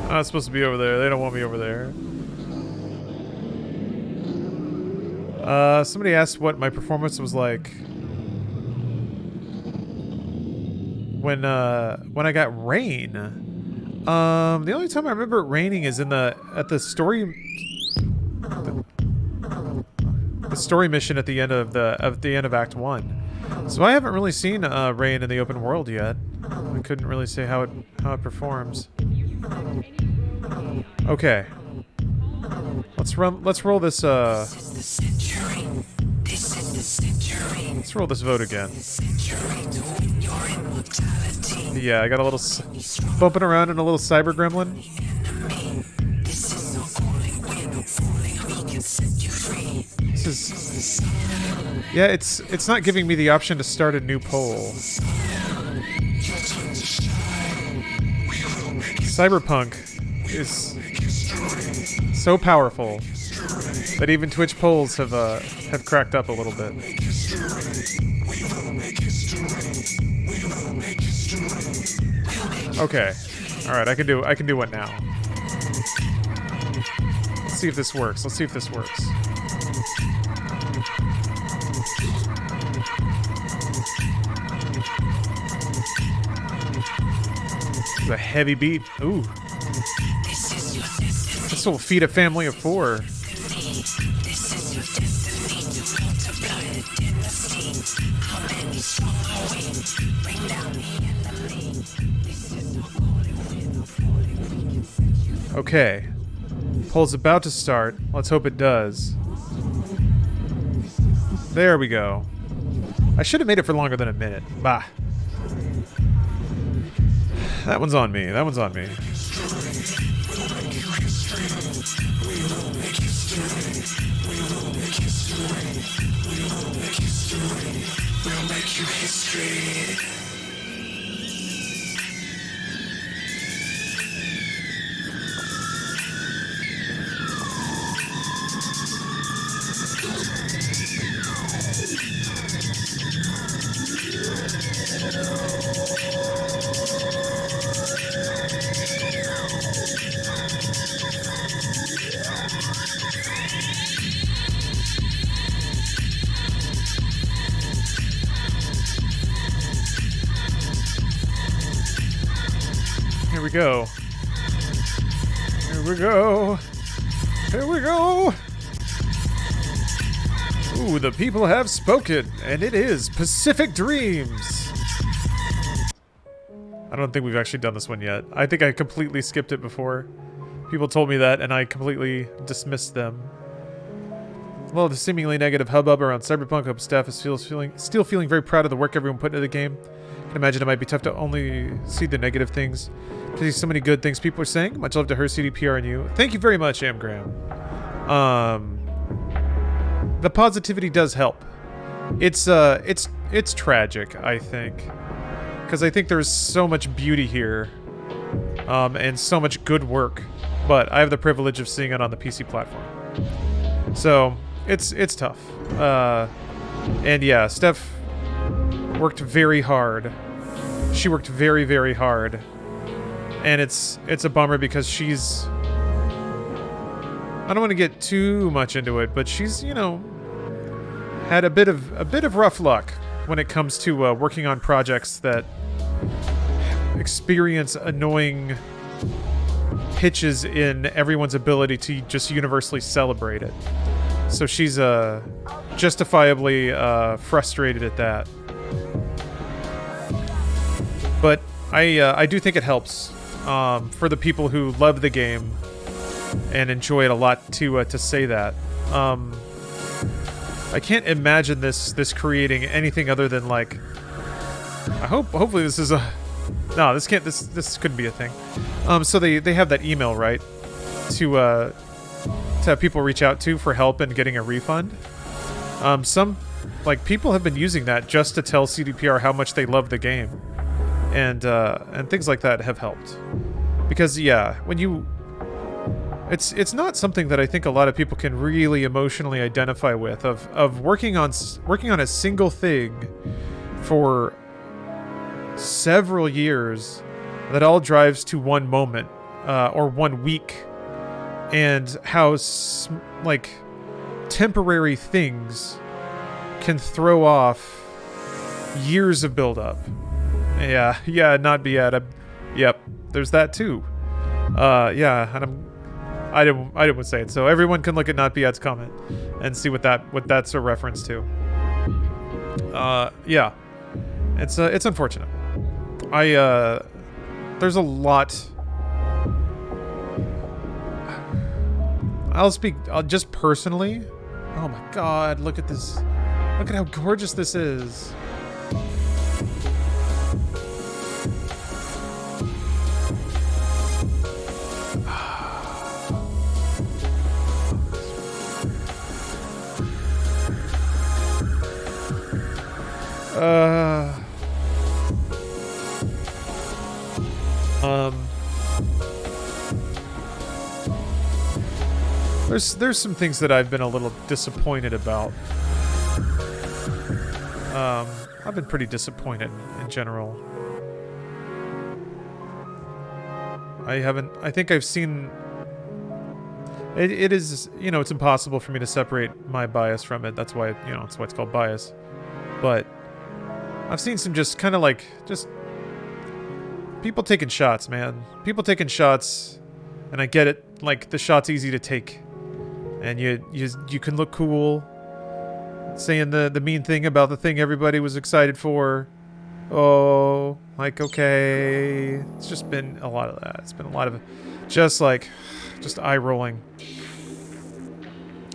I'm not supposed to be over there. They don't want me over there. Somebody asked what my performance was like when I got rain. The only time I remember it raining is at the story mission at the end of Act 1. So I haven't really seen rain in the open world yet. I couldn't really say how it performs. Okay. Let's roll this let's roll this vote again. Yeah, I got a little bumping around in a little cyber gremlin. This is... Yeah, it's not giving me the option to start a new poll. Cyberpunk is so powerful that even Twitch polls have cracked up a little bit. Okay. All right, I can do what now? Let's see if this works. Let's see if this works. This is a heavy beat. Ooh. This will feed a family of 4. Okay. Poll's about to start. Let's hope it does. There we go. I should have made it for longer than a minute. Bah. That one's on me. That one's on me. Here we go. Here we go. Here we go. Ooh, the people have spoken, and it is Pacific Dreams. I don't think we've actually done this one yet. I think I completely skipped it before. People told me that, and I completely dismissed them. Well, the seemingly negative hubbub around Cyberpunk, hope staff is still feeling very proud of the work everyone put into the game. I can imagine it might be tough to only see the negative things. To see so many good things people are saying. Much love to her, CDPR, and you. Thank you very much, Amgram. The positivity does help. It's tragic, I think, because I think there's so much beauty here, and so much good work. But I have the privilege of seeing it on the PC platform, so it's tough. And yeah, Steph worked very hard. She worked very, very hard, and it's a bummer because she's. I don't want to get too much into it, but she's, you know, had a bit of rough luck when it comes to working on projects that experience annoying hitches in everyone's ability to just universally celebrate it. So she's justifiably frustrated at that. But I do think it helps for the people who love the game and enjoy it a lot to say that. I can't imagine this creating anything other than, like, hopefully this is a no, this couldn't be a thing. So they have that email, right, to have people reach out to for help and getting a refund. Some, like, people have been using that just to tell CDPR how much they love the game, and things like that have helped. Because yeah, when you it's not something that I think a lot of people can really emotionally identify with, of working on a single thing for several years that all drives to one moment or 1 week, and how like temporary things can throw off years of build-up. Yeah, not be at. Yep, there's that too. Yeah, and I didn't want to say it, so everyone can look at Not Biat's comment and see what that's a reference to. Yeah, it's unfortunate. There's a lot. I'll speak just personally. Oh my God! Look at this. Look at how gorgeous this is. There's some things that I've been a little disappointed about. I've been pretty disappointed in general. I think I've seen... It is, you know, it's impossible for me to separate my bias from it. That's why, you know, that's why it's called bias. But I've seen some just kind of like, just people taking shots, man. People taking shots, and I get it. Like, the shot's easy to take. And you can look cool, saying the mean thing about the thing everybody was excited for. Oh, like, okay. It's just been a lot of that. It's been a lot of just like, just eye rolling.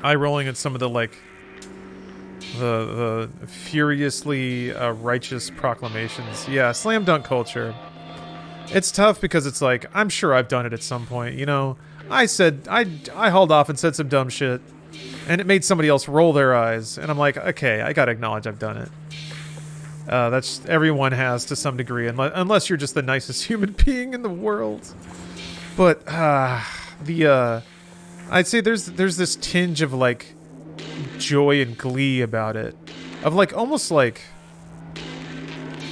Eye rolling at some of the, like, the furiously righteous proclamations. Yeah, slam dunk culture. It's tough because it's like, I'm sure I've done it at some point, you know? I hauled off and said some dumb shit, and it made somebody else roll their eyes, and I'm like, okay, I gotta acknowledge I've done it. That's everyone has to some degree, unless you're just the nicest human being in the world. But I'd say there's this tinge of like joy and glee about it, of like almost like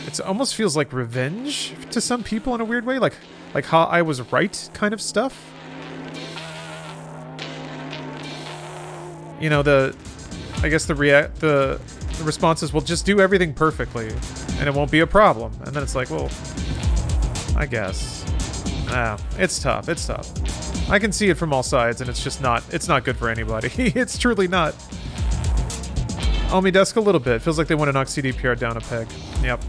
it almost feels like revenge to some people in a weird way, like how I was right kind of stuff. You know, I guess the response is, well, just do everything perfectly, and it won't be a problem. And then it's like, well, I guess. It's tough. It's tough. I can see it from all sides, and it's not good for anybody. It's truly not. Desk a little bit. Feels like they want to knock CDPR down a peg. Yep.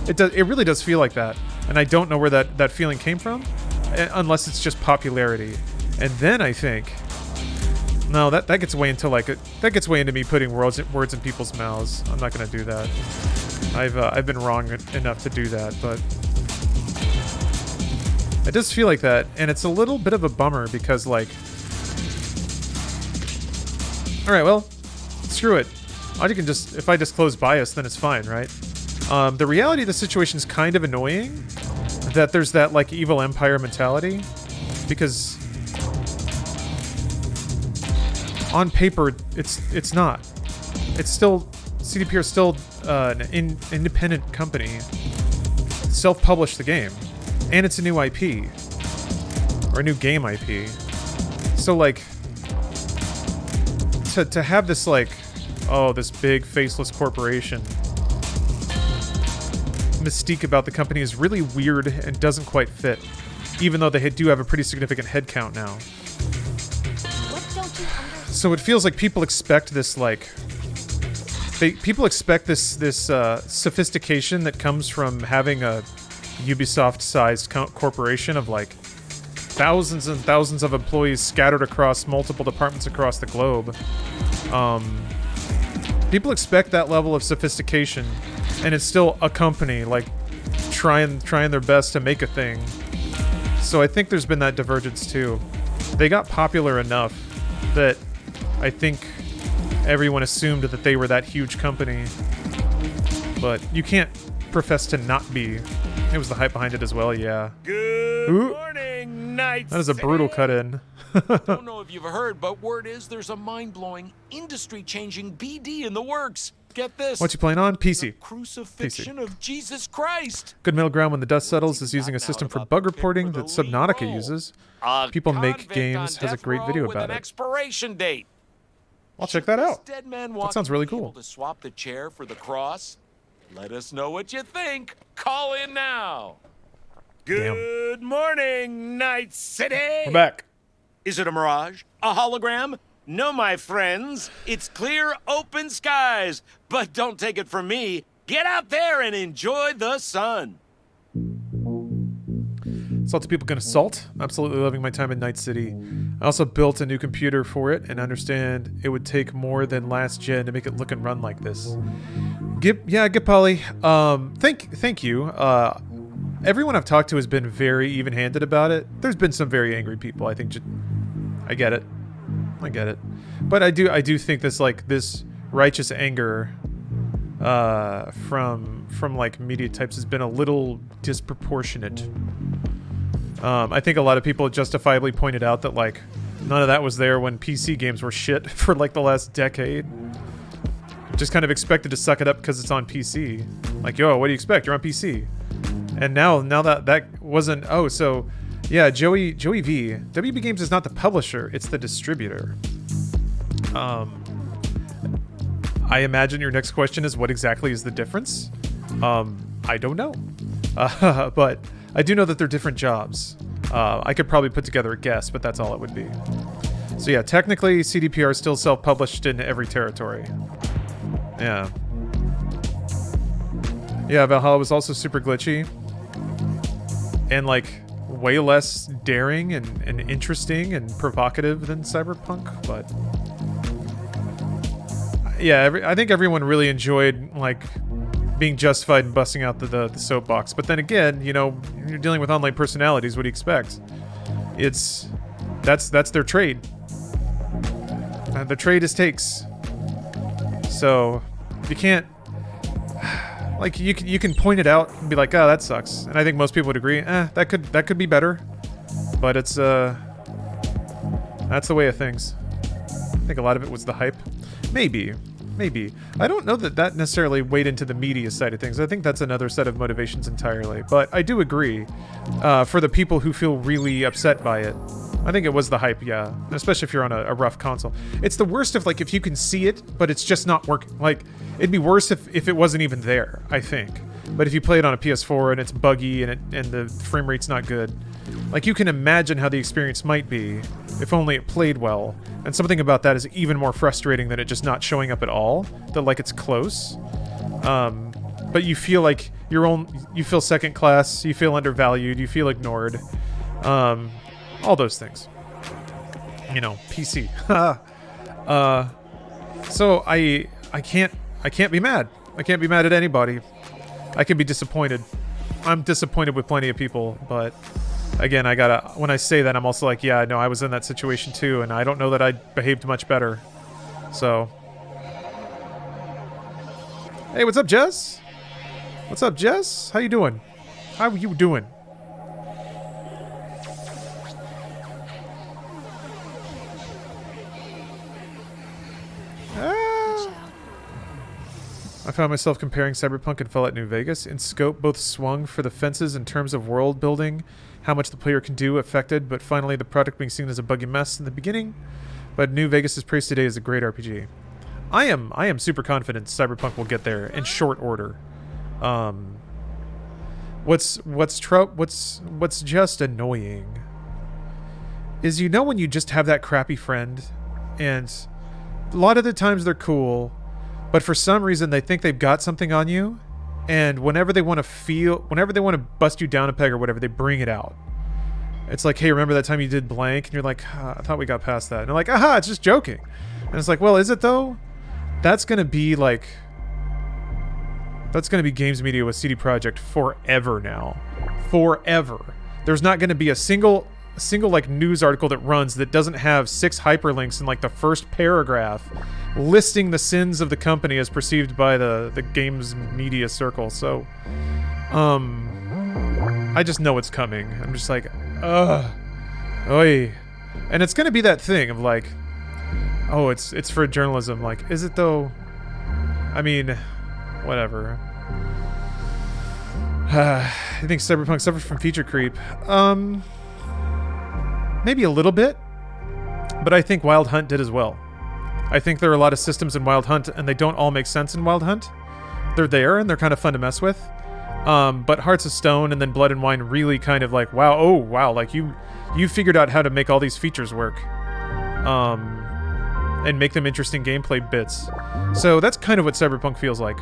It really does feel like that. And I don't know where that feeling came from, unless it's just popularity. And then I think... No, that gets way into that gets way into me putting words in people's mouths. I'm not gonna do that. I've been wrong enough to do that, but it does feel like that, and it's a little bit of a bummer because, like, all right, well, screw it. If I disclose bias, then it's fine, right? The reality of the situation is kind of annoying. That there's that like evil empire mentality, because. On paper, it's not. It's still... CDPR is still an independent company. Self-published the game. And it's a new IP. Or a new game IP. So, like... To have this, like... Oh, this big, faceless corporation... mystique about the company is really weird and doesn't quite fit. Even though they do have a pretty significant headcount now. So it feels like people expect this, like... People expect this sophistication that comes from having a Ubisoft-sized corporation of, like, thousands and thousands of employees scattered across multiple departments across the globe. People expect that level of sophistication, and it's still a company, like, trying their best to make a thing. So I think there's been that divergence, too. They got popular enough that... I think everyone assumed that they were that huge company, but you can't profess to not be. It was the hype behind it as well, yeah. Good morning, Night That is a brutal cut-in. Don't know if you've heard, but word is there's a mind-blowing, industry-changing BD in the works. Get this. What you playing on? PC. The crucifixion of Jesus Christ. Good middle ground when the dust settles is using a system for bug reporting that Subnautica uses. People Make Games has a great video about it. Expiration date. I'll check that out. That sounds really cool. To swap the chair for the cross? Let us know what you think. Call in now. Good morning, Night City. We're back. Is it a mirage? A hologram? No, my friends. It's clear, open skies. But don't take it from me. Get out there and enjoy the sun. Salty people can assault. Absolutely loving my time in Night City. I also built a new computer for it and understand it would take more than last gen to make it look and run like this. Get Polly. Thank you. Everyone I've talked to has been very even-handed about it. There's been some very angry people. I think. I get it. But I do think this righteous anger from like media types has been a little disproportionate. I think a lot of people justifiably pointed out that like none of that was there when PC games were shit for like the last decade. Just kind of expected to suck it up because it's on PC. Like, yo, what do you expect? You're on PC. And now that wasn't... Oh, so... Yeah, Joey V. WB Games is not the publisher, it's the distributor. I imagine your next question is what exactly is the difference? I don't know. But I do know that they're different jobs. I could probably put together a guess, but that's all it would be. So yeah, technically CDPR is still self-published in every territory. Yeah. Yeah, Valhalla was also super glitchy. And like way less daring and interesting and provocative than Cyberpunk, but yeah, I think everyone really enjoyed like being justified in busting out the soapbox. But then again, you know, you're dealing with online personalities, what do you expect? That's their trade. The trade is takes. So you can't like you can point it out and be like, oh, that sucks. And I think most people would agree, that could be better. But it's that's the way of things. I think a lot of it was the hype. Maybe. I don't know that necessarily weighed into the media side of things. I think that's another set of motivations entirely. But I do agree, for the people who feel really upset by it, I think it was the hype, yeah. Especially if you're on a rough console. It's the worst if you can see it, but it's just not working. Like, it'd be worse if it wasn't even there, I think. But if you play it on a PS4 and it's buggy and the frame rate's not good, like you can imagine how the experience might be if only it played well. And something about that is even more frustrating than it just not showing up at all. That like it's close, but you feel like you feel second class, you feel undervalued, you feel ignored, all those things. You know, PC. So I can't be mad. I can't be mad at anybody. I can be disappointed. I'm disappointed with plenty of people, but again, when I say that, I'm also like, yeah, no, I was in that situation too, and I don't know that I behaved much better. So, hey, what's up, Jess? What's up, Jess? How you doing? How are you doing? I found myself comparing Cyberpunk and Fallout New Vegas. In scope, both swung for the fences in terms of world building, how much the player can do affected, but finally the product being seen as a buggy mess in the beginning. But New Vegas is praised today as a great RPG. I am super confident Cyberpunk will get there in short order. What's just annoying is, you know, when you just have that crappy friend, and a lot of the times they're cool, but for some reason they think they've got something on you, and whenever they want to bust you down a peg or whatever, they bring it out. It's like, hey, remember that time you did blank? And you're like, I thought we got past that. And they're like, aha, it's just joking. And it's like, well, is it though? That's gonna be games media with CD Projekt forever now. Forever. There's not gonna be a single like news article that runs that doesn't have 6 hyperlinks in like the first paragraph listing the sins of the company as perceived by the games media circle. So I just know it's coming. I'm just like, oi. And it's gonna be that thing of like, oh, it's for journalism. Like, is it though? I mean, whatever. I think Cyberpunk suffered from feature creep. Maybe a little bit, but I think Wild Hunt did as well. I think there are a lot of systems in Wild Hunt, and they don't all make sense in Wild Hunt. They're there, and they're kind of fun to mess with. But Hearts of Stone and then Blood and Wine really kind of like, wow, like you figured out how to make all these features work. And make them interesting gameplay bits. So that's kind of what Cyberpunk feels like.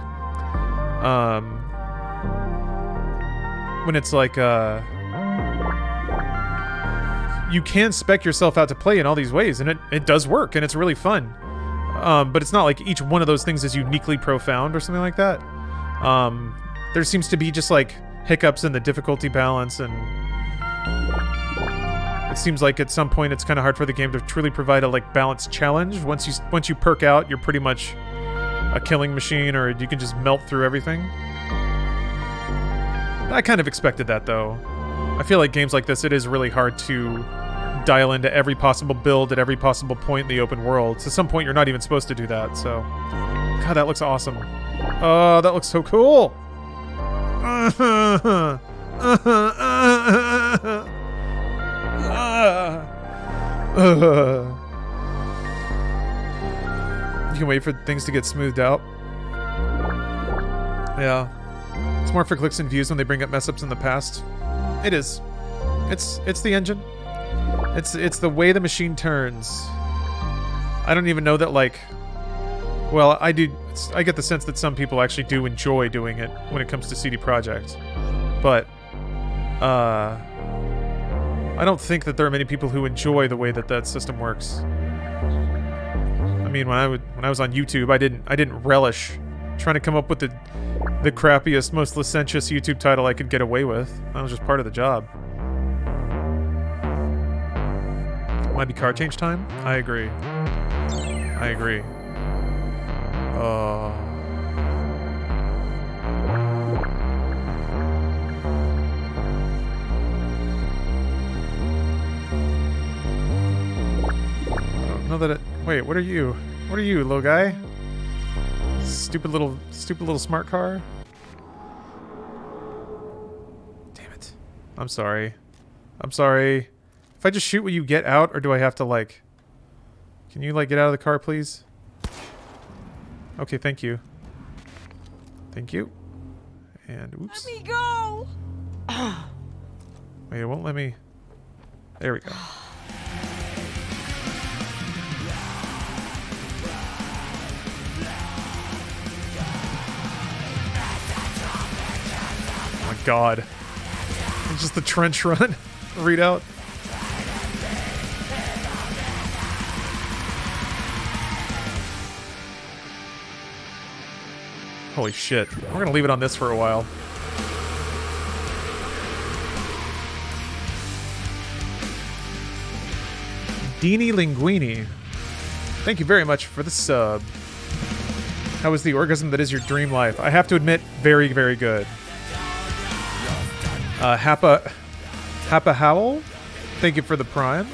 When it's like, you can spec yourself out to play in all these ways, and it does work, and it's really fun. But it's not like each one of those things is uniquely profound or something like that. There seems to be just like hiccups in the difficulty balance, and it seems like at some point it's kind of hard for the game to truly provide a like balanced challenge. Once you perk out, you're pretty much a killing machine, or you can just melt through everything. I kind of expected that, though. I feel like games like this, it is really hard to dial into every possible build at every possible point in the open world. To some point, you're not even supposed to do that, so... God, that looks awesome. Oh, that looks so cool! You can wait for things to get smoothed out. Yeah. It's more for clicks and views when they bring up mess-ups in the past. It is. It's the engine. It's the way the machine turns. I don't even know that, like... Well, I get the sense that some people actually do enjoy doing it when it comes to CD Projekt. But, I don't think that there are many people who enjoy the way that system works. I mean, when I was on YouTube, I didn't relish trying to come up with the crappiest, most licentious YouTube title I could get away with. That was just part of the job. Might be car change time? I agree. I agree. Know that it... Wait, what are you? What are you, little guy? Stupid little smart car? Damn it. I'm sorry. I'm sorry. If I just shoot, will you get out, or do I have to, like... Can you, like, get out of the car, please? Okay, thank you. Thank you. And, oops. Let me go! Wait, it won't let me... There we go. Oh my god. It's just the trench run readout. Holy shit. We're gonna leave it on this for a while. Dini Linguini. Thank you very much for the sub. How was the orgasm that is your dream life? I have to admit, very, very good. Happa Howl, thank you for the prime.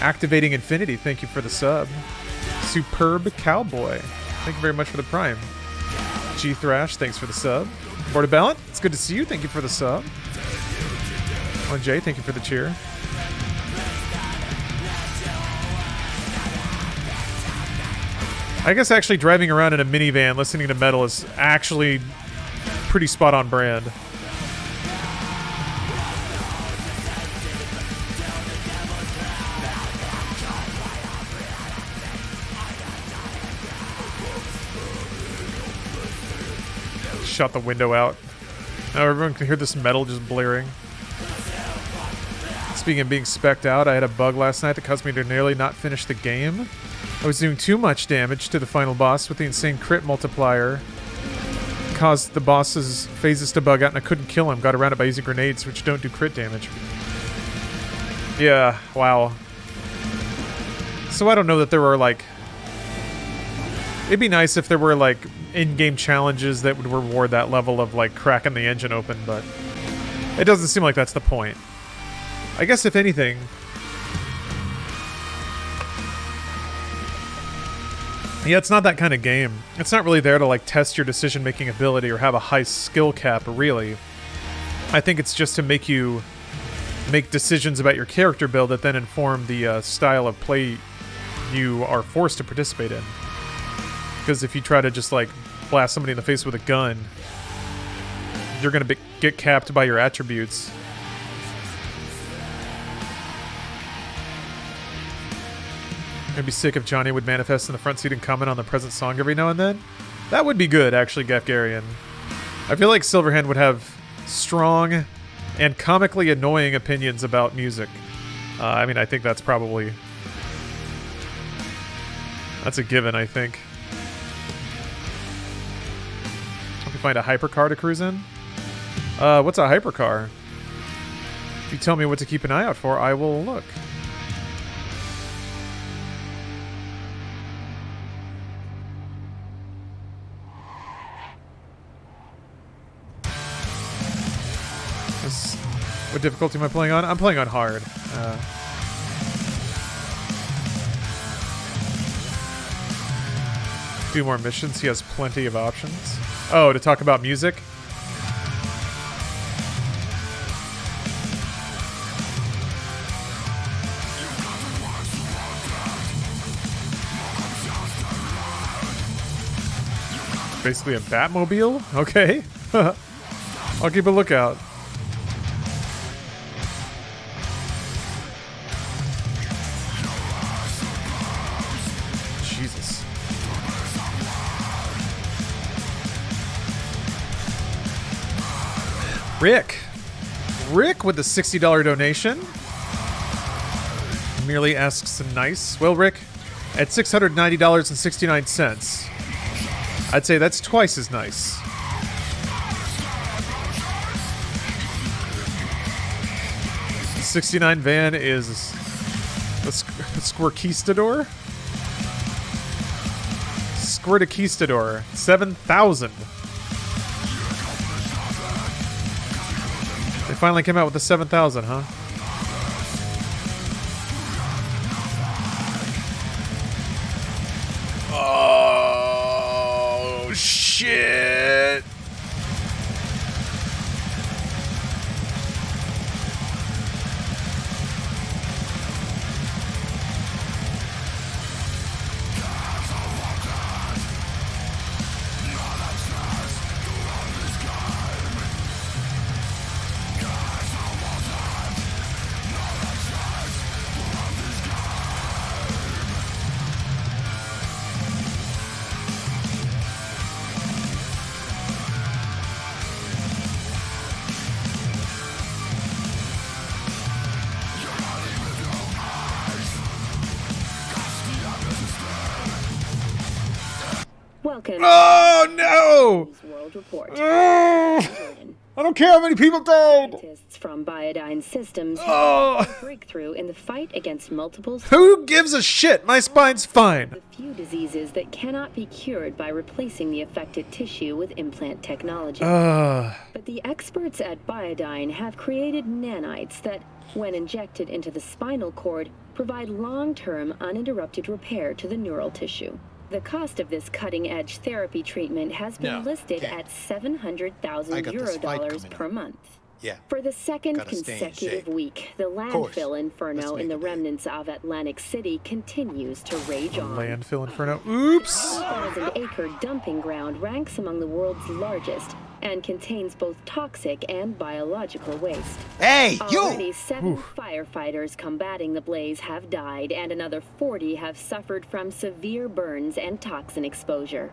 Activating Infinity, thank you for the sub. Superb Cowboy, thank you very much for the prime. G Thrash, thanks for the sub. Border Ballant, it's good to see you, thank you for the sub. On Jay, thank you for the cheer. I guess actually driving around in a minivan listening to metal is actually pretty spot on brand. Shut the window out. Now everyone can hear this metal just blaring. Speaking of being specced out, I had a bug last night that caused me to nearly not finish the game. I was doing too much damage to the final boss with the insane crit multiplier. Caused the boss's phases to bug out and I couldn't kill him. Got around it by using grenades, which don't do crit damage. Yeah, wow. So I don't know that there were, like... It'd be nice if there were, like, in-game challenges that would reward that level of, like, cracking the engine open, but... It doesn't seem like that's the point. I guess if anything... Yeah, it's not that kind of game. It's not really there to, like, test your decision-making ability or have a high skill cap, really. I think it's just to make you make decisions about your character build that then inform the style of play you are forced to participate in. Because if you try to just, like, blast somebody in the face with a gun, you're going to get capped by your attributes. I'd be sick if Johnny would manifest in the front seat and comment on the present song every now and then. That would be good, actually, Gafgarian. I feel like Silverhand would have strong and comically annoying opinions about music. I mean, I think that's probably... That's a given, I think. Hope you find a hypercar to cruise in. What's a hypercar? If you tell me what to keep an eye out for, I will look. What difficulty am I playing on? I'm playing on hard. Do more missions. He has plenty of options. Oh, to talk about music? Basically a Batmobile? Okay. I'll keep a lookout. Jesus. Rick. Rick with the $60 donation. Merely asks nice. Well, Rick, at $690.69. I'd say that's twice as nice. The 69 van is the Squirkistador? Squirtikistador. 7,000. They finally came out with the 7,000, huh? Oh, shit. Welcome. Oh, no! World Report. Oh, I don't care how many people died. Scientists from Biodyne Systems Oh. have made a breakthrough in the fight against multiple Who gives a shit? My spine's fine. the few diseases that cannot be cured by replacing the affected tissue with implant technology. But the experts at Biodyne have created nanites that, when injected into the spinal cord, provide long-term uninterrupted repair to the neural tissue. The cost of this cutting-edge therapy treatment has been listed at 700,000 euro dollars per month. Yeah. For the second Gotta stay in consecutive shape. week, the course. landfill inferno Let's in the make it big. remnants of Atlantic City continues to rage on. Landfill Inferno. Oops. The 1,000-acre dumping ground ranks among the world's largest and contains both toxic and biological waste. Hey, Already 7 firefighters combating the blaze have died, and another 40 have suffered from severe burns and toxin exposure.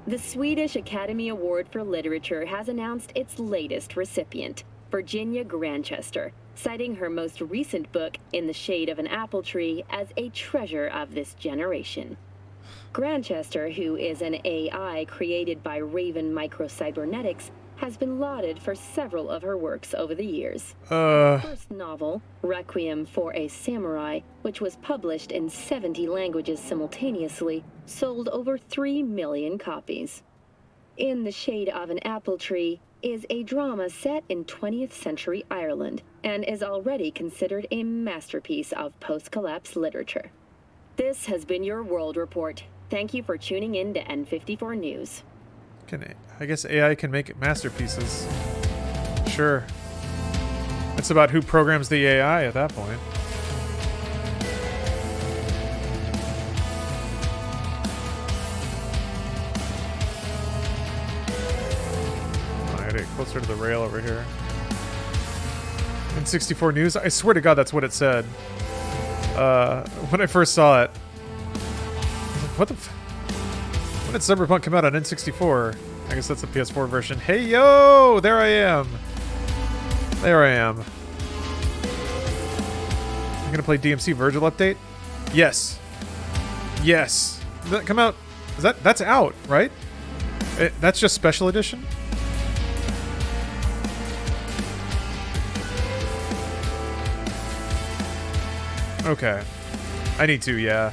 The Swedish Academy Award for Literature has announced its latest recipient, Virginia Grantchester, citing her most recent book, In the Shade of an Apple Tree, as a treasure of this generation. Grantchester, who is an AI created by Raven Microcybernetics, has been lauded for several of her works over the years. Her first novel, Requiem for a Samurai, which was published in 70 languages simultaneously, sold over 3 million copies. In the Shade of an Apple Tree is a drama set in 20th century Ireland and is already considered a masterpiece of post-collapse literature. This has been your World Report. Thank you for tuning in to N54 News. I guess AI can make masterpieces. Sure. It's about who programs the AI at that point. Oh, I gotta get closer to the rail over here. N64 News? I swear to God that's what it said. When I first saw it. What the When did Cyberpunk come out on N64? I guess that's the PS4 version. Hey, yo! There I am. There I am. I'm gonna play DMC Virgil update? Yes. Yes. Did that come out? That's out, right? That's just special edition? Okay. I need to, yeah.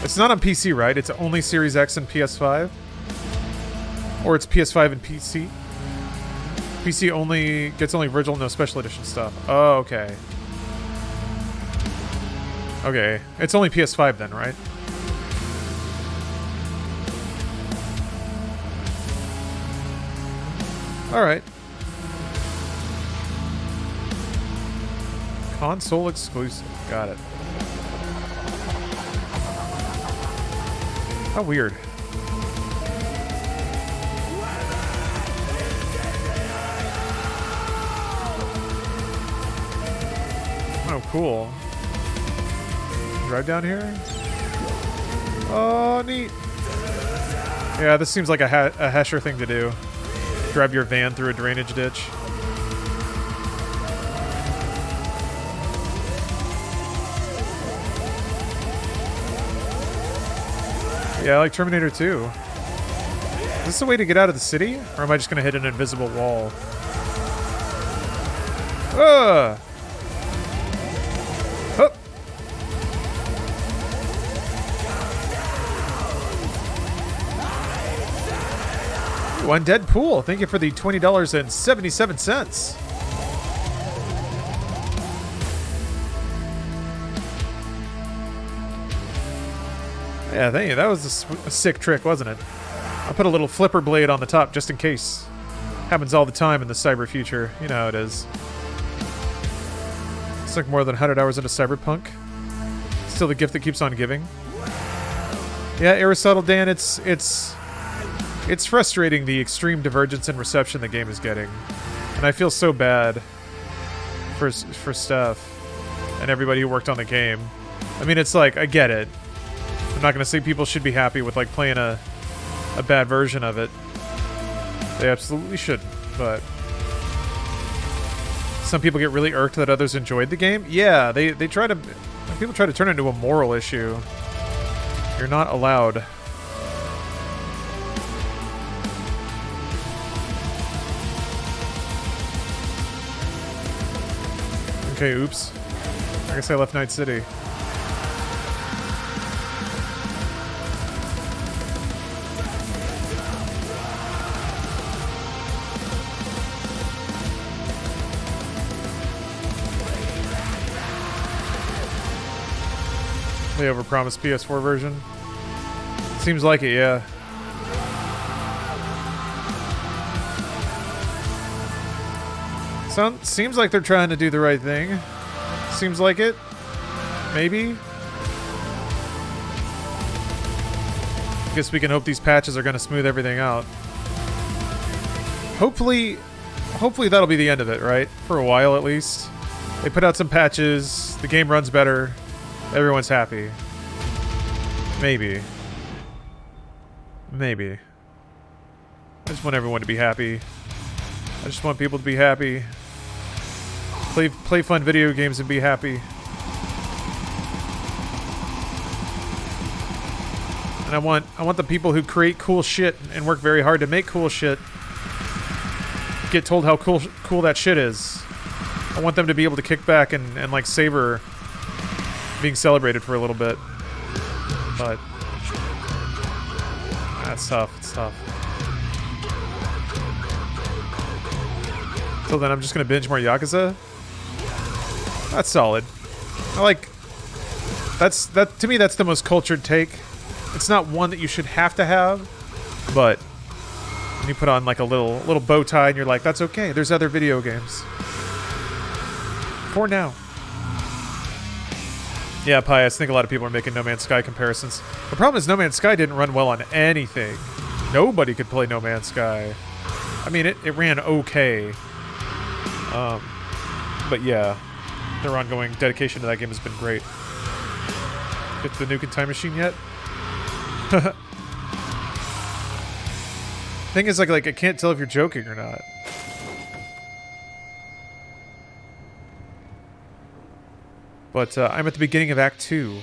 It's not on PC, right? It's only Series X and PS5? Or it's PS5 and PC? PC only gets only original, no special edition stuff. Oh, okay. Okay, it's only PS5 then, right? All right. Console exclusive. Got it. How weird. Oh, cool. Drive down here? Oh, neat. Yeah, this seems like a Hesher thing to do. Drive your van through a drainage ditch. Yeah, I like Terminator 2. Is this a way to get out of the city? Or am I just going to hit an invisible wall? Ugh! Hup! One Deadpool. Thank you for the $20.77. Yeah, thank you. That was a sick trick, wasn't it? I put a little flipper blade on the top just in case. Happens all the time in the cyber future. You know how it is. It's like more than 100 hours into Cyberpunk. Still the gift that keeps on giving. Yeah, Aristotle Dan, it's frustrating the extreme divergence in reception the game is getting. And I feel so bad for Steph and everybody who worked on the game. I mean, it's like, I get it. I'm not going to say people should be happy with like playing a bad version of it. They absolutely shouldn't, but some people get really irked that others enjoyed the game. Yeah, they try to, people try to turn it into a moral issue. You're not allowed. Okay, oops. I guess I left Night City. They overpromised PS4 version. Seems like it, yeah. Seems like they're trying to do the right thing. Seems like it. Maybe. Guess we can hope these patches are going to smooth everything out. Hopefully that'll be the end of it, right? For a while at least. They put out some patches. The game runs better. Everyone's happy. Maybe. Maybe. I just want everyone to be happy. I just want people to be happy. Play fun video games and be happy. And I want the people who create cool shit and work very hard to make cool shit get told how cool that shit is. I want them to be able to kick back and like savor being celebrated for a little bit. But that's tough. It's tough. Till then, I'm just gonna binge more Yakuza. That's solid. I like. That to me. That's the most cultured take. It's not one that you should have to have, but when you put on like a little bow tie and you're like, that's okay. There's other video games. For now. Yeah, Pius, I think a lot of people are making No Man's Sky comparisons. The problem is No Man's Sky didn't run well on anything. Nobody could play No Man's Sky. I mean, it ran okay. But yeah, their ongoing dedication to that game has been great. Get to the Nuke and Time Machine yet? Thing is, like I can't tell if you're joking or not. But I'm at the beginning of Act 2.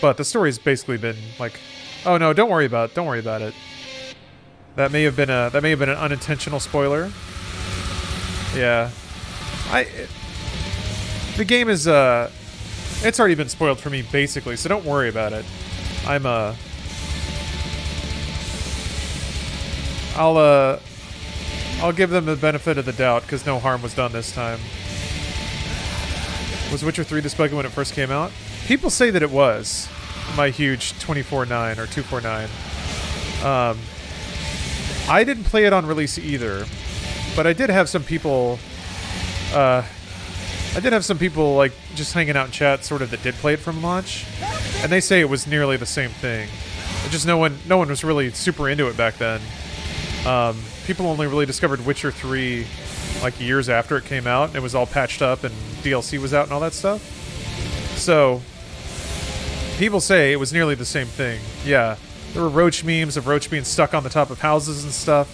But the story's basically been like, oh no, don't worry about it. That may have been an unintentional spoiler. Yeah. The game is it's already been spoiled for me basically, so don't worry about it. I'll give them the benefit of the doubt because no harm was done this time. Was Witcher 3 this buggy when it first came out? People say that it was. My huge 24/9 or 249. I didn't play it on release either, but I did have some people. Like just hanging out in chat, sort of, that did play it from launch, and they say it was nearly the same thing. It just no one was really super into it back then. People only really discovered Witcher 3 like years after it came out, and it was all patched up and DLC was out and all that stuff. So people say it was nearly the same thing. Yeah, there were roach memes of roach being stuck on the top of houses and stuff.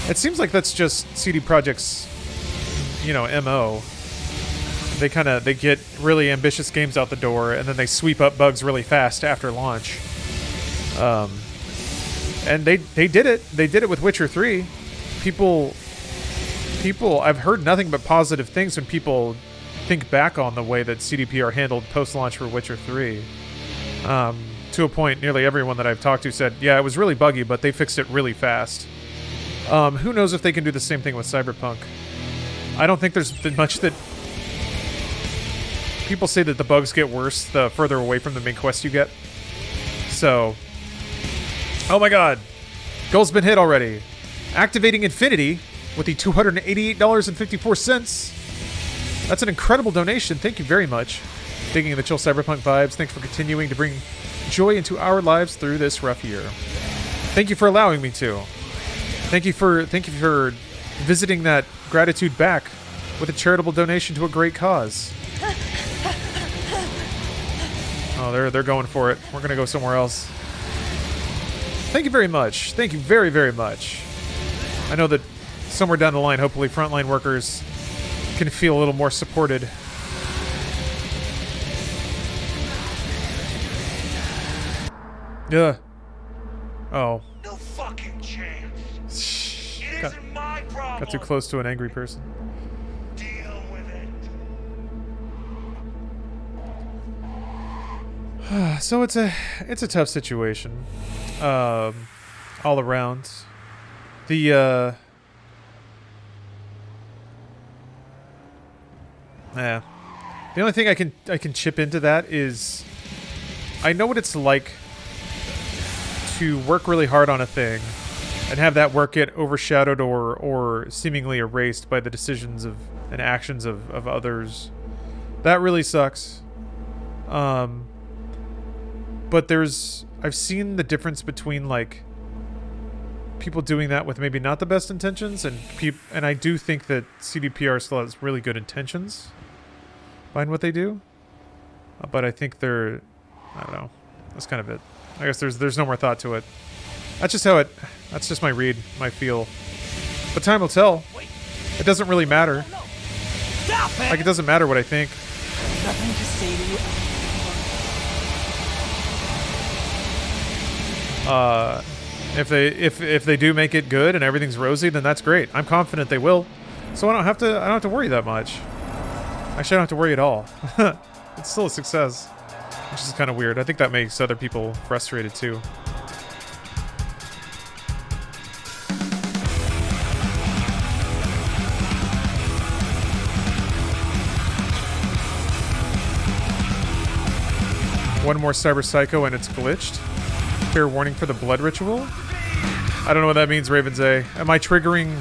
It seems like that's just CD Projekt's, MO. They get really ambitious games out the door, and then they sweep up bugs really fast after launch. And they did it. They did it with Witcher 3. People, I've heard nothing but positive things when people think back on the way that CDPR handled post-launch for Witcher 3. To a point, nearly everyone that I've talked to said, yeah, it was really buggy, but they fixed it really fast. Who knows if they can do the same thing with Cyberpunk? I don't think there's been much that... People say that the bugs get worse the further away from the main quest you get. So... Oh my god! Goal's been hit already. Activating Infinity with the $288.54. That's an incredible donation. Thank you very much. Digging the chill Cyberpunk vibes. Thanks for continuing to bring joy into our lives through this rough year. Thank you for allowing me to. Thank you for visiting that gratitude back with a charitable donation to a great cause. Oh, they're going for it. We're gonna go somewhere else. Thank you very much. Thank you very, very much. I know that somewhere down the line, hopefully, frontline workers can feel a little more supported. Yeah. Oh. No fucking chance. It isn't my problem. Got too close to an angry person. Deal with it. So it's a tough situation. All around. The only thing I can chip into that is I know what it's like to work really hard on a thing and have that work get overshadowed or seemingly erased by the decisions of and actions of others. That really sucks. But I've seen the difference between like people doing that with maybe not the best intentions and I do think that CDPR still has really good intentions behind what they do. But I think I don't know. That's kind of it. I guess there's no more thought to it. That's just my read, my feel. But time will tell. It doesn't really matter. Like, it doesn't matter what I think. Nothing to say to you. If they do make it good and everything's rosy, then that's great. I'm confident they will. So I don't have to worry that much. Actually, I don't have to worry at all. It's still a success, which is kind of weird. I think that makes other people frustrated too. One more Cyber Psycho and it's glitched. Fair warning for the blood ritual. I don't know what that means, Raven's A. Am I triggering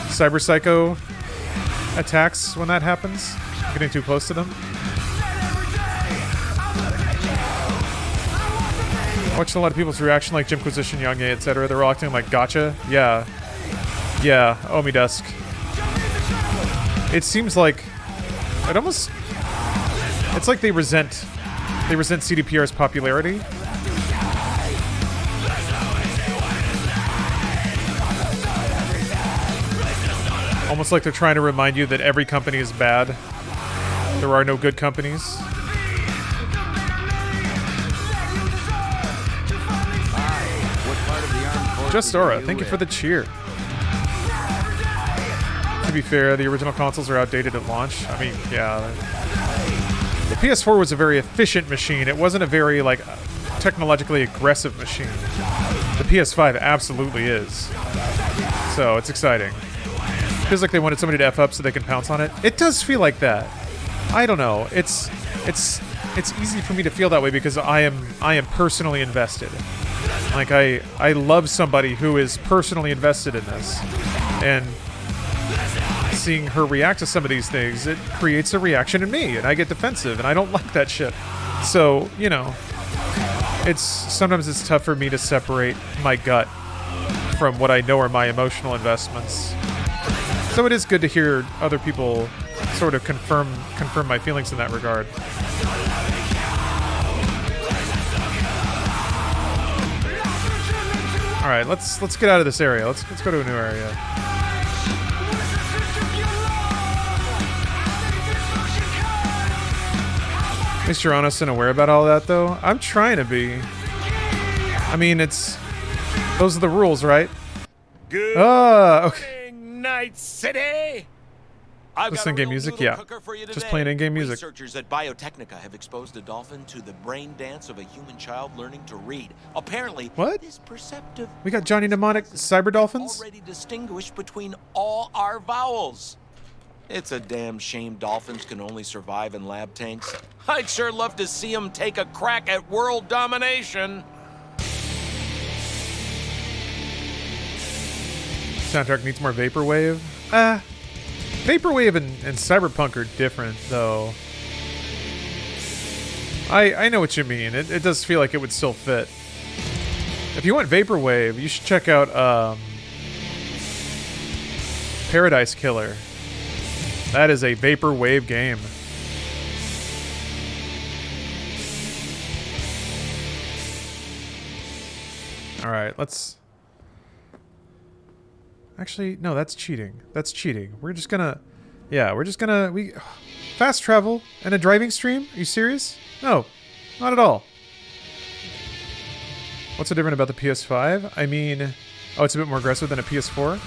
Cyber Psycho attacks when that happens? Getting too close to them? I watched a lot of people's reaction, like Jimquisition, Young A, etc. They're all acting like gotcha. Yeah. Yeah, Omi Dusk. It seems like it's like they resent CDPR's popularity. Almost like they're trying to remind you that every company is bad. There are no good companies. Just Aura, thank you for the cheer. To be fair, the original consoles are outdated at launch. I mean, yeah. The PS4 was a very efficient machine. It wasn't a very, like, technologically aggressive machine. The PS5 absolutely is. So it's exciting. Feels like they wanted somebody to F up so they can pounce on it. It does feel like that. I don't know. It's easy for me to feel that way because I am personally invested. Like I love somebody who is personally invested in this. And seeing her react to some of these things, it creates a reaction in me, and I get defensive, and I don't like that shit. So, you know, sometimes it's tough for me to separate my gut from what I know are my emotional investments. So it is good to hear other people sort of confirm my feelings in that regard. All right, let's get out of this area. Let's go to a new area. At least you're honest and aware about all that, though. I'm trying to be. I mean, those are the rules, right? Good Okay. morning, Night City. I've This got a in-game real music? noodle Yeah. cooker for you Just today. playing in-game music. Researchers at Biotechnica have exposed a dolphin to the brain dance of a human child learning to read. Apparently, What? this perceptive We got Johnny Mnemonic cyber dolphins? already distinguished between all our vowels. It's a damn shame dolphins can only survive in lab tanks. I'd sure love to see them take a crack at world domination. Soundtrack needs more Vaporwave. Vaporwave and Cyberpunk are different, though. I know what you mean. It does feel like it would still fit. If you want Vaporwave, you should check out Paradise Killer. That is a Vaporwave game. Alright, let's... Actually, no, that's cheating. That's cheating. We're just gonna... Yeah, we're just gonna... Fast travel and a driving stream? Are you serious? No, not at all. What's so different about the PS5? I mean... Oh, it's a bit more aggressive than a PS4?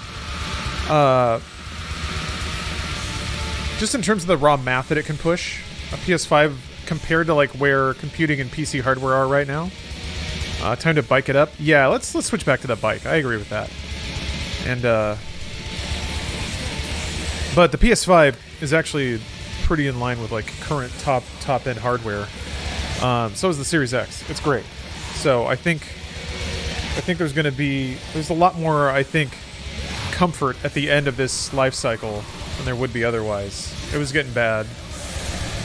Just in terms of the raw math that it can push, a PS5 compared to like where computing and PC hardware are right now. Time to bike it up. Yeah, let's switch back to the bike. I agree with that. And but the PS5 is actually pretty in line with like current top end hardware. So is the Series X. It's great. So I think there's a lot more, I think, comfort at the end of this life cycle than there would be otherwise. It was getting bad.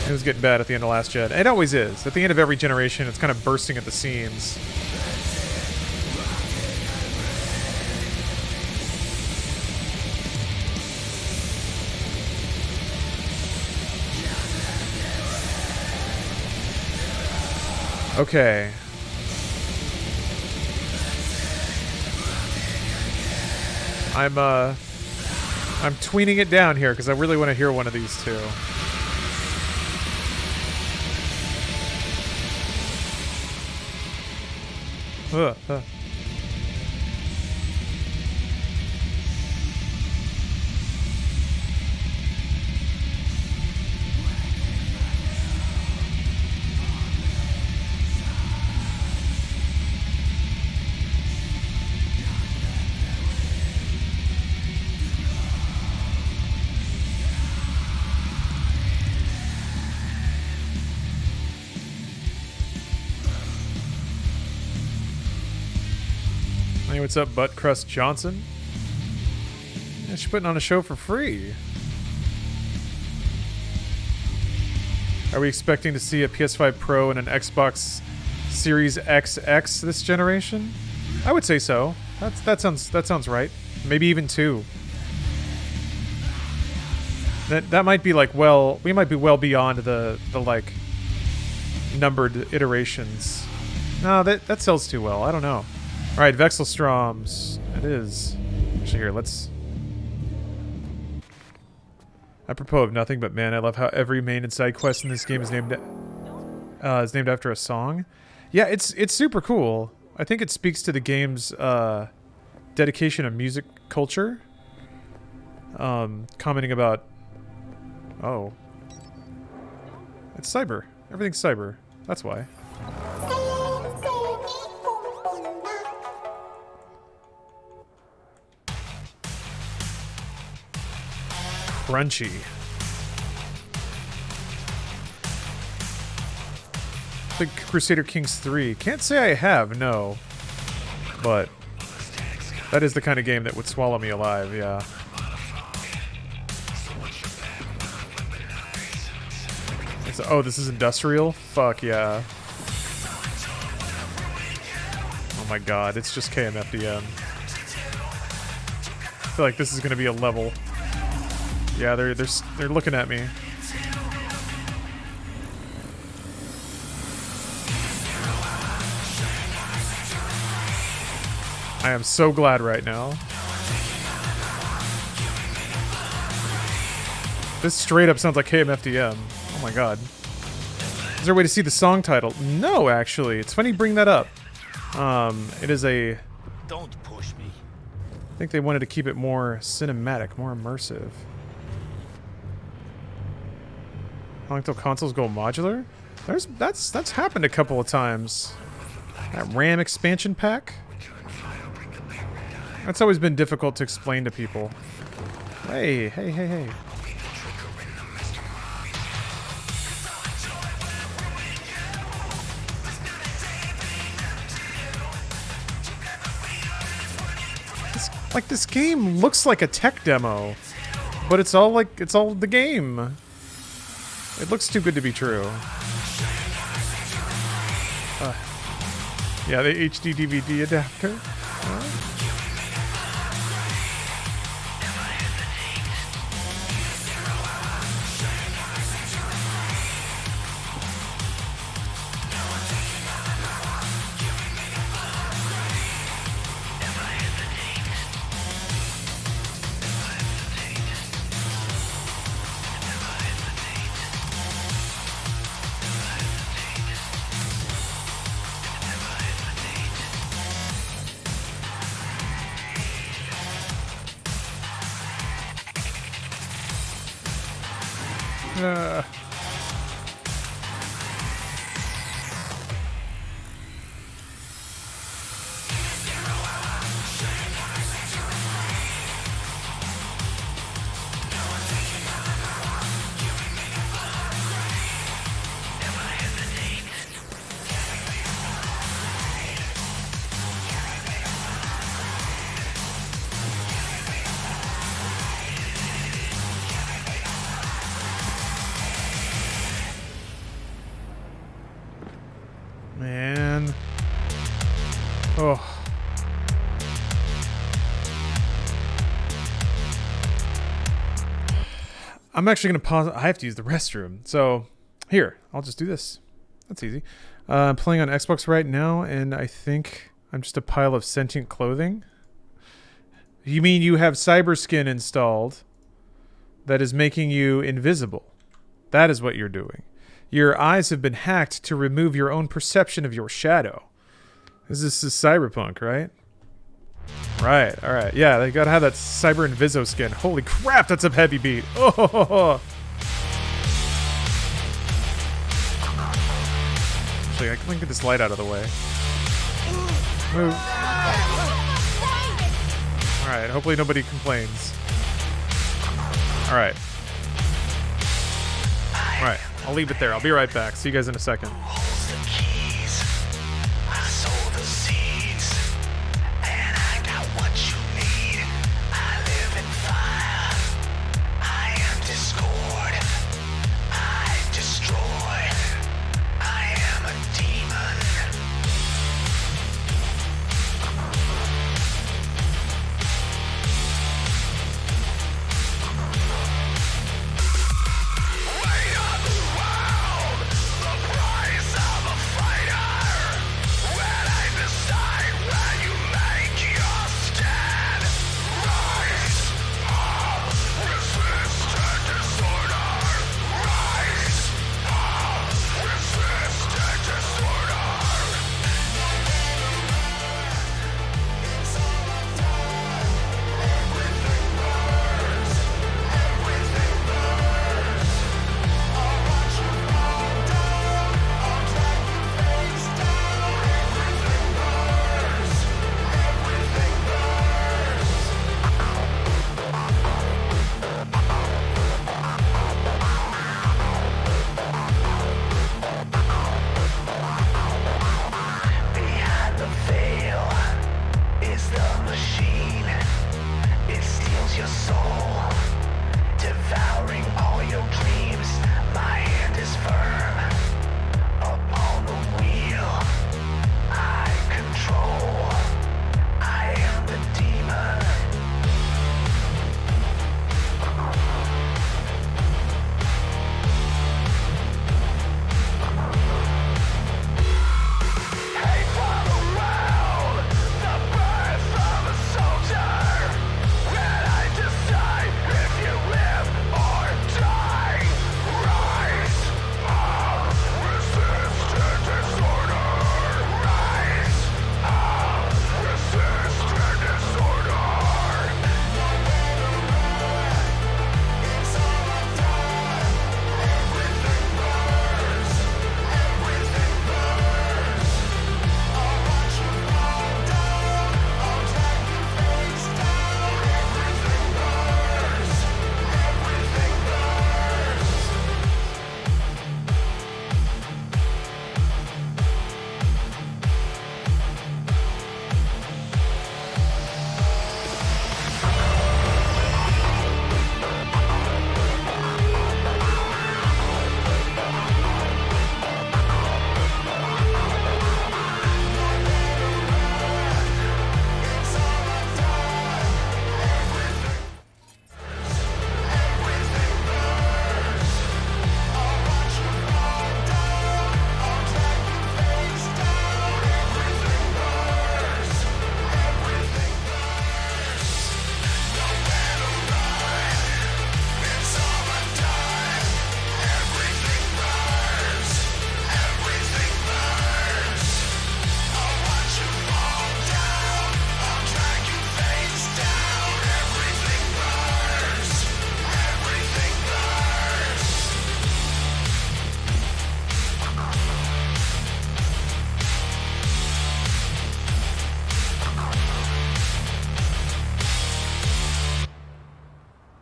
It was getting bad at the end of last gen. It always is. At the end of every generation, it's kind of bursting at the seams. Okay. I'm tweening it down here because I really want to hear one of these two. Huh. Hey, what's up, Butt Crust Johnson? Yeah, she's putting on a show for free. Are we expecting to see a PS5 Pro and an Xbox Series XX this generation? I would say so. That sounds right. Maybe even two. That might be like, well, we might be well beyond the like numbered iterations. No, that sells too well. I don't know. All right, Vexelstroms. It is. Actually, here, let's... Apropos of nothing, but man, I love how every main and side quest in this game is named after a song. Yeah, it's super cool. I think it speaks to the game's dedication of music culture. Commenting about... Oh. It's cyber. Everything's cyber. That's why. crunchy. Big Crusader Kings 3. Can't say I have, no. But that is the kind of game that would swallow me alive, yeah. Oh, this is industrial? Fuck yeah. Oh my god, it's just KMFDM. I feel like this is gonna be a level. Yeah, they're looking at me. I am so glad right now. This straight up sounds like KMFDM. Oh my god. Is there a way to see the song title? No, actually. It's funny you bring that up. It is a... Don't push me. I think they wanted to keep it more cinematic, more immersive. How long till consoles go modular? That's happened a couple of times. That RAM expansion pack? That's always been difficult to explain to people. Hey. This game looks like a tech demo, but it's all the game. It looks too good to be true. Yeah, the HD DVD adapter. Man. Oh. I'm actually going to pause. I have to use the restroom. So, here. I'll just do this. That's easy. I'm playing on Xbox right now, and I think I'm just a pile of sentient clothing. You mean you have Cyberskin installed that is making you invisible? That is what you're doing. Your eyes have been hacked to remove your own perception of your shadow. This is Cyberpunk, right? Right, alright. Yeah, they gotta have that Cyber Inviso skin. Holy crap, that's a heavy beat. Oh! Actually, I can get this light out of the way. Move. Alright, hopefully nobody complains. Alright. Alright, I'll leave it there. I'll be right back. See you guys in a second. Surprise!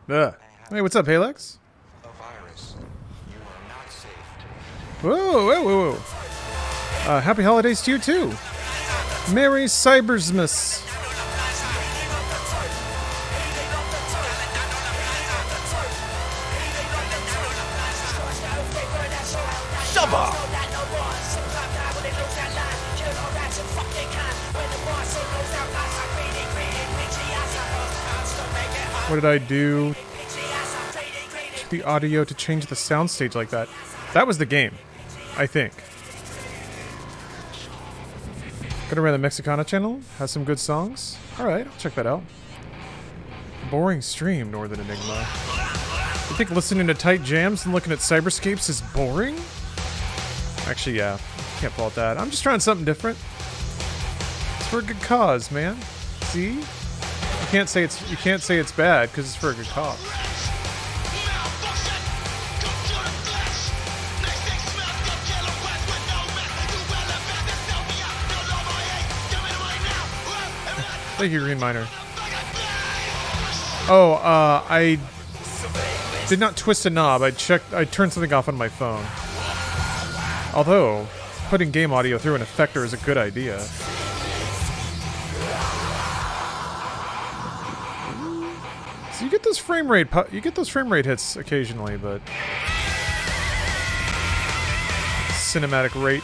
Ugh. Hey, what's up, Halex? A virus. You are not safe. Whoa, whoa, whoa, whoa. Happy holidays to you, too. Merry Cybersmas. Shabba! What did I do to the audio to change the soundstage like that? That was the game, I think. Gonna run the Mexicana channel. Has some good songs. Alright, I'll check that out. Boring stream, Northern Enigma. You think listening to tight jams and looking at cyberscapes is boring? Actually, yeah. Can't fault that. I'm just trying something different. It's for a good cause, man. See? You can't say it's bad because it's for a good cause. Thank you, Green Miner. Oh, I did not twist a knob. I turned something off on my phone. Although, putting game audio through an effector is a good idea. So you get those frame rate hits occasionally, but cinematic rate.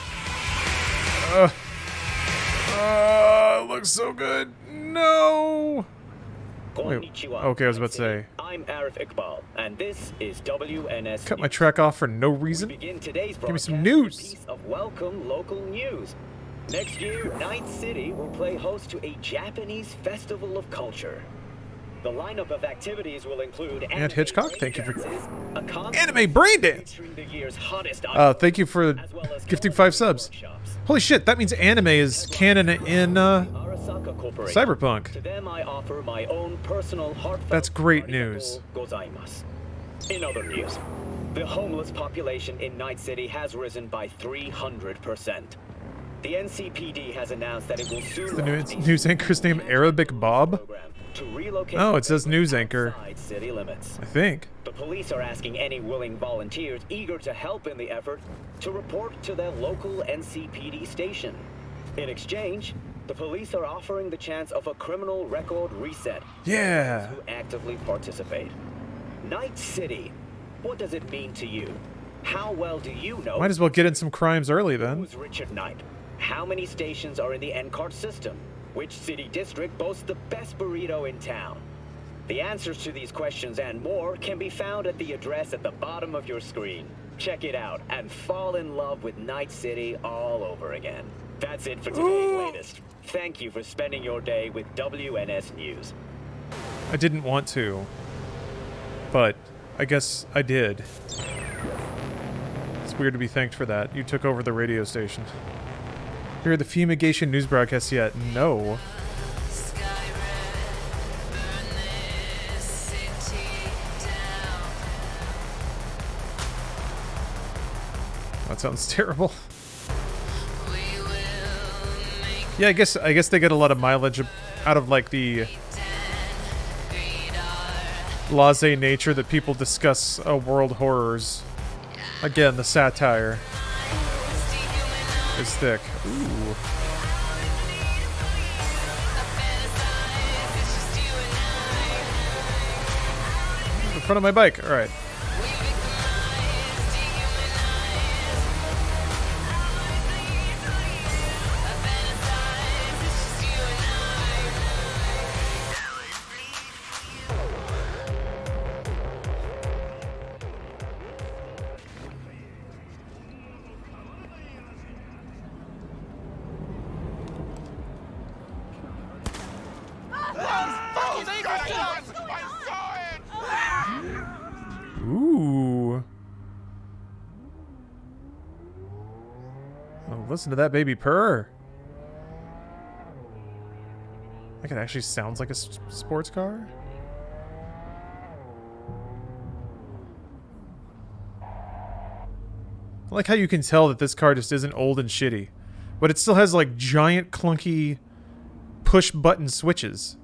It looks so good. No. Wait, okay, I was about to say. I'm Arif Iqbal, and this is WNS. Cut my track off for no reason. Give me some news. Piece of welcome local news. Next year, Night City will play host to a Japanese festival of culture. The lineup of activities will include and Hitchcock, thank you for a anime brain dance. Thank you for gifting 5 subs. Holy shit, that means anime is canon in Cyberpunk. To them, I offer my own personal heartfelt. That's great news. Gozaimasu. In other news, the homeless population in Night City has risen by 300%. The NCPD has announced that it will soon. The news anchor's name Arabic Bob. Oh, it says news anchor. City limits. I think. The police are asking any willing volunteers eager to help in the effort to report to their local NCPD station. In exchange, the police are offering the chance of a criminal record reset. Yeah. Who actively participate. Night City. What does it mean to you? How well do you know? Might as well get in some crimes early then. Who's Richard Knight? How many stations are in the NCART system? Which city district boasts the best burrito in town? The answers to these questions and more can be found at the address at the bottom of your screen. Check it out and fall in love with Night City all over again. That's it for today's latest. Thank you for spending your day with WNS News. I didn't want to, but I guess I did. It's weird to be thanked for that. You took over the radio station. Hear the fumigation news broadcast yet? No. That sounds terrible. Yeah, I guess they get a lot of mileage out of like the blasé nature that people discuss world horrors. Again, the satire is thick. Ooh. In front of my bike. All right. Ooh. Oh, listen to that baby purr. Like it actually sounds like a sports car. I like how you can tell that this car just isn't old and shitty, but it still has like giant clunky push button switches.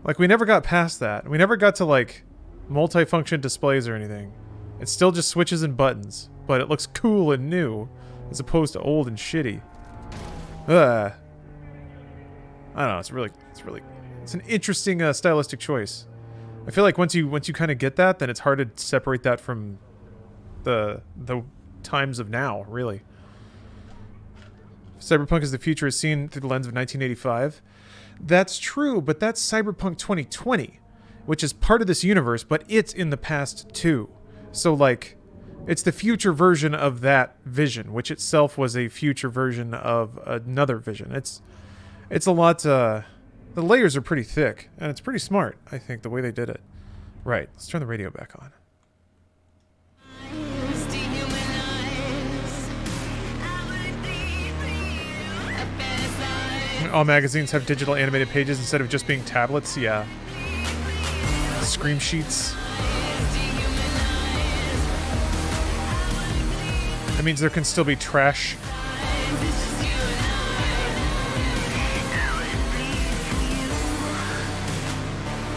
Like, we never got past that. We never got to, like, multifunction displays or anything. It's still just switches and buttons, but it looks cool and new, as opposed to old and shitty. I don't know, it's an interesting stylistic choice. I feel like once you kind of get that, then it's hard to separate that from the times of now, really. Cyberpunk is the future as seen through the lens of 1985. That's true, but that's Cyberpunk 2020, which is part of this universe, but it's in the past too. So, like, it's the future version of that vision, which itself was a future version of another vision. It's a lot, the layers are pretty thick, and it's pretty smart, I think, the way they did it. Right, let's turn the radio back on. All magazines have digital animated pages instead of just being tablets, yeah. Scream sheets. That means there can still be trash.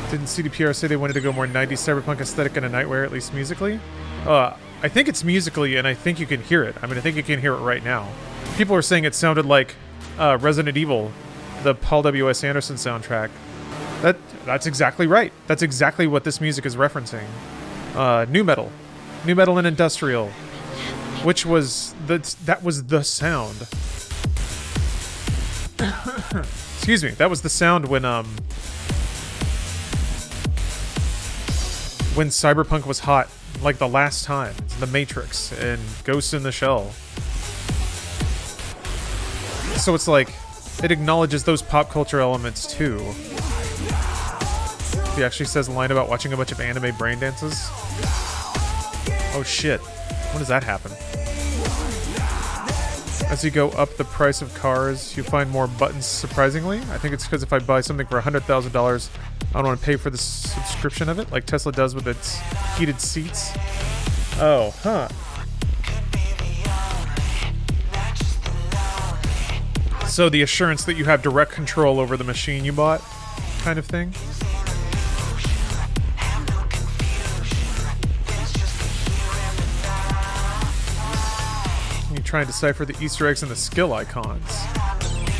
Didn't CDPR say they wanted to go more 90s cyberpunk aesthetic in a nightwear, at least musically? I think it's musically, and I think you can hear it. I mean, I think you can hear it right now. People are saying it sounded like Resident Evil, the Paul W.S. Anderson soundtrack. That's exactly right. That's exactly what this music is referencing. New metal and industrial, which was that was the sound. Excuse me. That was the sound when Cyberpunk was hot, like the last time. It's The Matrix and Ghost in the Shell. So it's like it acknowledges those pop culture elements too. He actually says a line about watching a bunch of anime brain dances. Oh shit. When does that happen? As you go up the price of cars, you find more buttons, surprisingly. I think it's because if I buy something for $100,000, I don't want to pay for the subscription of it, like Tesla does with its heated seats. Oh, huh. So the assurance that you have direct control over the machine you bought, kind of thing. You try and decipher the Easter eggs and the skill icons.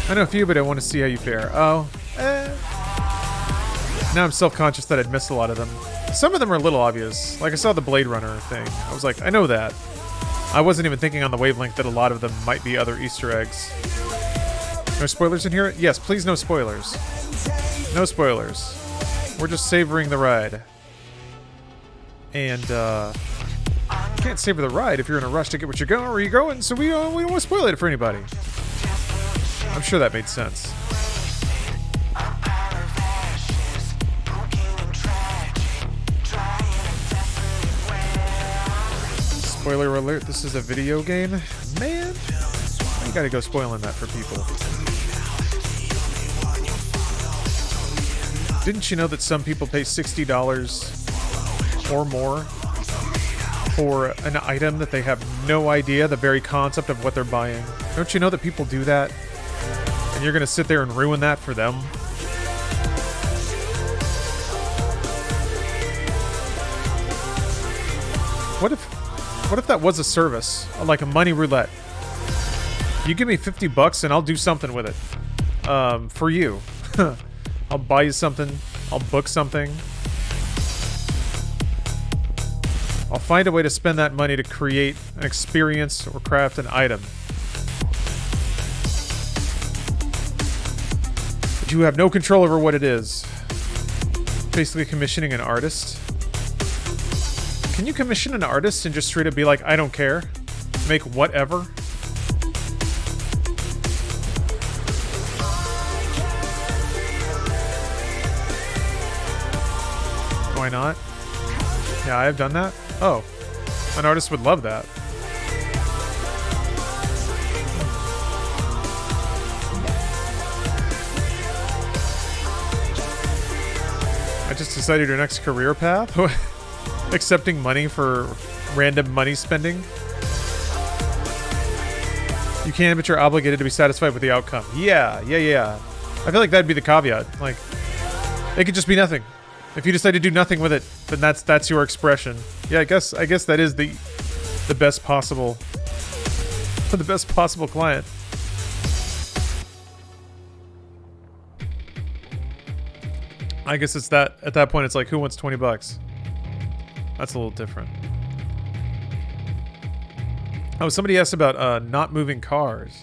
I know a few, but I want to see how you fare. Oh, Now I'm self-conscious that I'd missed a lot of them. Some of them are a little obvious. Like I saw the Blade Runner thing. I was like, I know that. I wasn't even thinking on the wavelength that a lot of them might be other Easter eggs. No spoilers in here? Yes, please no spoilers. No spoilers. We're just savoring the ride. And, you can't savor the ride if you're in a rush to get where you're going, so we don't want to spoil it for anybody. I'm sure that made sense. Spoiler alert, this is a video game? Man, you gotta go spoiling that for people. Didn't you know that some people pay $60 or more for an item that they have no idea the very concept of what they're buying? Don't you know that people do that? And you're gonna sit there and ruin that for them? What if that was a service, like a money roulette? You give me $50 and I'll do something with it. For you. I'll buy you something. I'll book something. I'll find a way to spend that money to create an experience or craft an item. But you have no control over what it is. Basically commissioning an artist. Can you commission an artist and just straight up be like, I don't care? Make whatever? Why not? Yeah, I have done that. Oh, an artist would love that. I just decided your next career path? Accepting money for random money spending? You can, but you're obligated to be satisfied with the outcome. Yeah. I feel like that'd be the caveat. Like, It could just be nothing. If you decide to do nothing with it, then that's your expression. Yeah, I guess that is the best possible client. I guess it's that at that point it's like, who wants $20? That's a little different. Oh, somebody asked about not moving cars.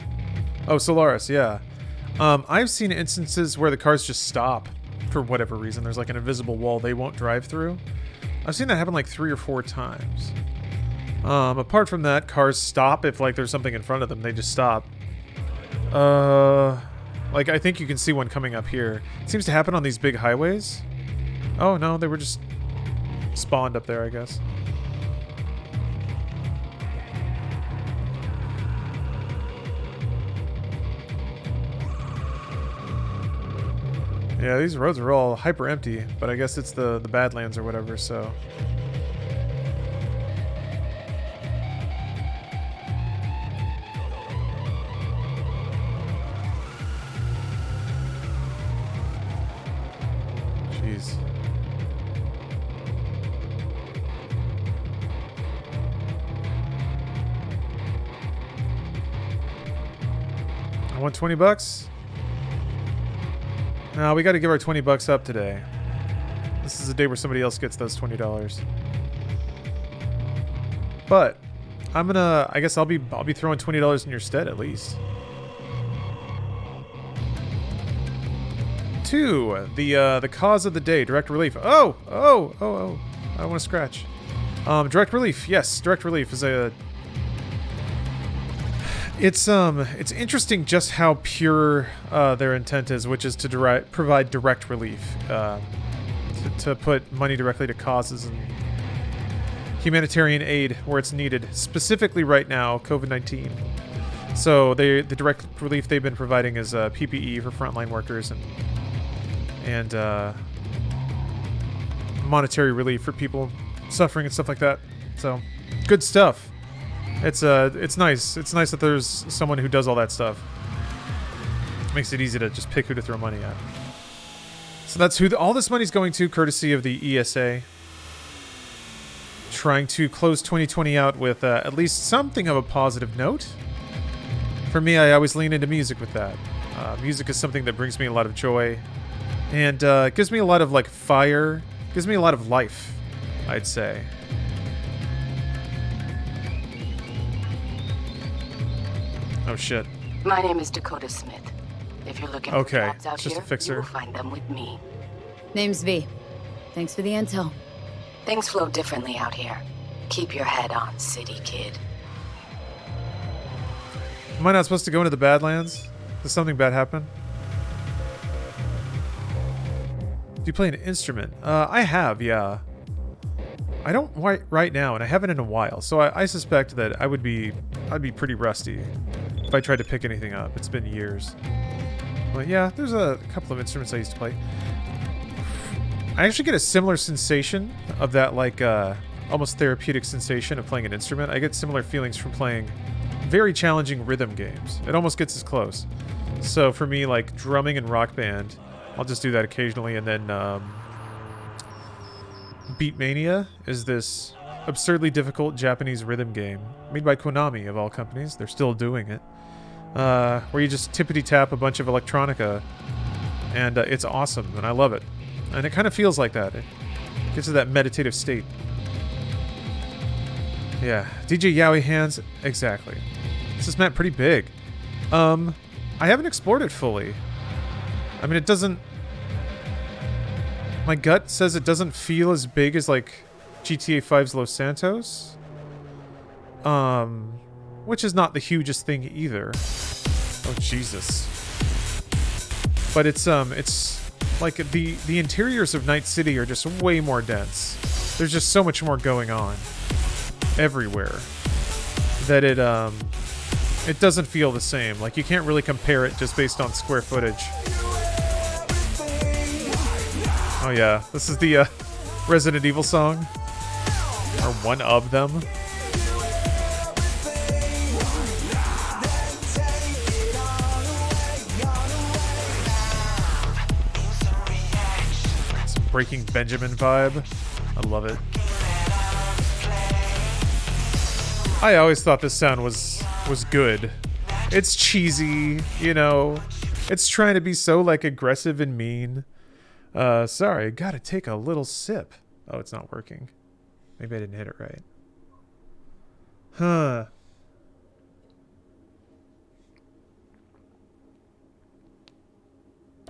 Oh, Solaris, yeah. I've seen instances where the cars just stop for whatever reason. There's like an invisible wall they won't drive through. I've seen that happen like 3 or 4 times. Apart from that, cars stop if like there's something in front of them. They just stop. Like I think you can see one coming up here. It seems to happen on these big highways. Oh no, they were just spawned up there, I guess. Yeah, these roads are all hyper empty, but I guess it's the Badlands or whatever, so. Jeez. I want $20. No, we got to give our $20 up today. This is a day where somebody else gets those $20. But I guess I'll be throwing $20 in your stead at least. 2, the cause of the day, direct relief. Oh! I want to scratch. Direct relief. Yes, direct relief is a. It's interesting just how pure their intent is, which is to provide direct relief, to put money directly to causes and humanitarian aid where it's needed, specifically right now, COVID-19. So the direct relief they've been providing is PPE for frontline workers and monetary relief for people suffering and stuff like that. So good stuff. It's nice. It's nice that there's someone who does all that stuff. Makes it easy to just pick who to throw money at. So that's who all this money's going to, courtesy of the ESA. Trying to close 2020 out with at least something of a positive note. For me, I always lean into music with that. Music is something that brings me a lot of joy. And it gives me a lot of like fire. Gives me a lot of life, I'd say. Oh shit. My name is Dakota Smith. If you're looking for jobs out just here, a fixer. you will find them with me. Name's V. Thanks for the intel. Things flow differently out here. Keep your head on, city kid. Am I not supposed to go into the Badlands? Does something bad happen? Do you play an instrument? I have, yeah. I don't right now, and I haven't in a while, so I suspect that I'd be pretty rusty if I tried to pick anything up. It's been years. But yeah, there's a couple of instruments I used to play. I actually get a similar sensation of that, like, almost therapeutic sensation of playing an instrument. I get similar feelings from playing very challenging rhythm games. It almost gets as close. So for me, like, drumming and Rock Band, I'll just do that occasionally, and then, Beatmania is this absurdly difficult Japanese rhythm game made by Konami, of all companies. They're still doing it. Where you just tippity-tap a bunch of electronica, and it's awesome, and I love it. And it kind of feels like that. It gets to that meditative state. Yeah, DJ Yowie hands, exactly. This is meant pretty big. I haven't explored it fully. I mean, it doesn't... My gut says it doesn't feel as big as, like, GTA 5's Los Santos. Which is not the hugest thing either. Oh, Jesus. But it's like, the interiors of Night City are just way more dense. There's just so much more going on everywhere that it doesn't feel the same. Like, you can't really compare it just based on square footage. Oh yeah, this is the Resident Evil song, or one of them. Breaking Benjamin vibe. I love it. I always thought this sound was good. It's cheesy, you know. It's trying to be so like aggressive and mean. Sorry, gotta take a little sip. Oh, it's not working. Maybe I didn't hit it right. Huh.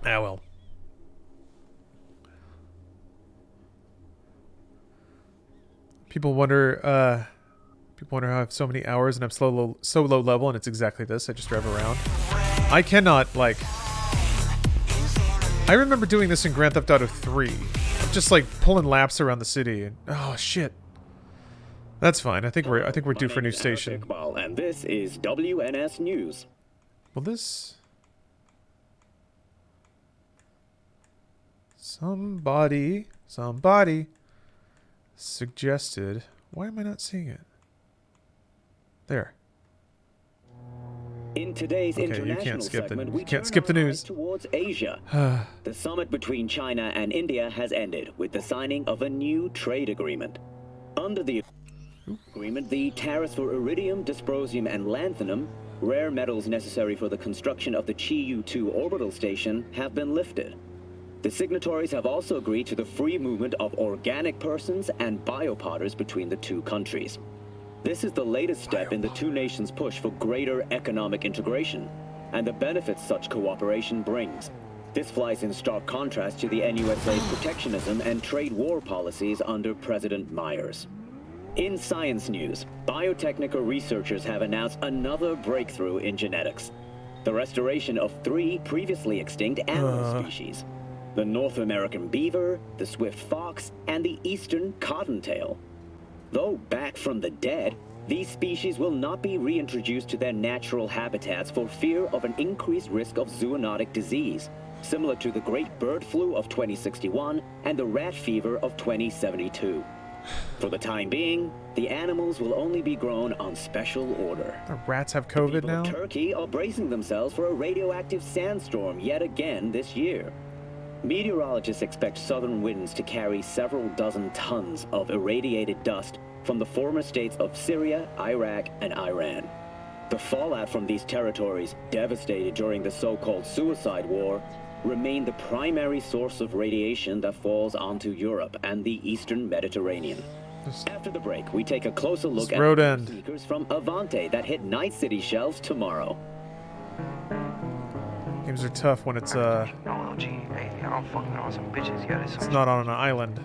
Ah, well. People wonder how I have so many hours and I'm so low level, and it's exactly this. I just drive around. I cannot, like... I remember doing this in Grand Theft Auto 3. Just like pulling laps around the city and oh shit. That's fine. I think we're due for a new station. And this is WNS News. Well, this somebody suggested. Why am I not seeing it? There. In today's international segment, we turn our eyes towards Asia. The summit between China and India has ended with the signing of a new trade agreement. Under the agreement, the tariffs for iridium, dysprosium, and lanthanum, rare metals necessary for the construction of the Chi-Yu-2 orbital station, have been lifted. The signatories have also agreed to the free movement of organic persons and biopodders between the two countries. This is the latest step in the two nations' push for greater economic integration, and the benefits such cooperation brings. This flies in stark contrast to the NUSA's protectionism and trade war policies under President Myers. In science news, biotechnical researchers have announced another breakthrough in genetics: the restoration of 3 previously extinct animal species: the North American beaver, the swift fox, and the eastern cottontail. Though back from the dead, these species will not be reintroduced to their natural habitats for fear of an increased risk of zoonotic disease, similar to the great bird flu of 2061 and the rat fever of 2072. For the time being, the animals will only be grown on special order. The rats have COVID now? Turkey are bracing themselves for a radioactive sandstorm yet again this year. Meteorologists expect southern winds to carry several dozen tons of irradiated dust from the former states of Syria, Iraq, and Iran. The fallout from these territories, devastated during the so-called suicide war, remain the primary source of radiation that falls onto Europe and the eastern Mediterranean. After the break, we take a closer look at sneakers from Avante that hit Night City shelves tomorrow. Games are tough when it's not on an island.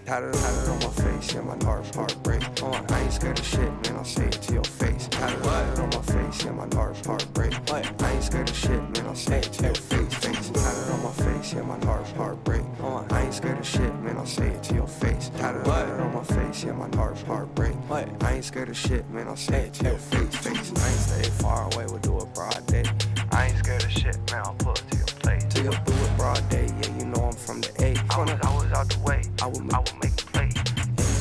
Had it on my face, yeah, my heart break. I ain't scared of shit, man, I'll say it to your face. Had it on my face, yeah, my heart break. I ain't scared of shit, man, I'll say it to your face. Had it on my face, yeah, my heart break. I ain't scared of shit, man, I'll say it to your face. Had it on my face, yeah, my heart break. I ain't scared of shit, man, I'll say it to your face. I ain't stay far away, we'll do it broad day. I ain't scared of shit, man, I'll pull it to your place. Till you do it broad day, yeah, you know I'm from the A. I was out the way, I will make the play.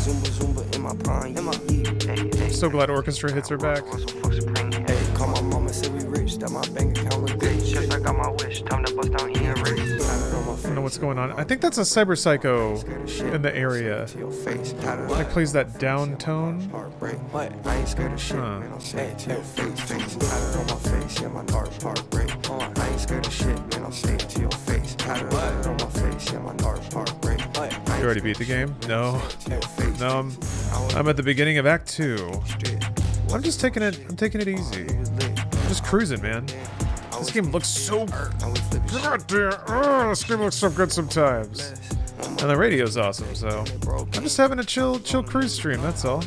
Zumba in my prime, I'm so glad Orchestra hits her back. Hey, call my mama, say we rich, that my bank account look good. Just I got my wish, time to bust down here race. I don't know what's going on. I think that's a cyber psycho in the area. Like plays that down tone. I ain't scared of shit, man, I'll say it to your face. Had it on my face, yeah, my heart break. I ain't scared of shit, man, I'll say it to your face. Had it on my face, yeah, my heart break. You already beat the game? No. No, I'm at the beginning of Act 2. I'm just taking it easy. I'm just cruising, man. This game looks so goddamn. Oh, this game looks so good sometimes. And the radio's awesome, so I'm just having a chill cruise stream, that's all.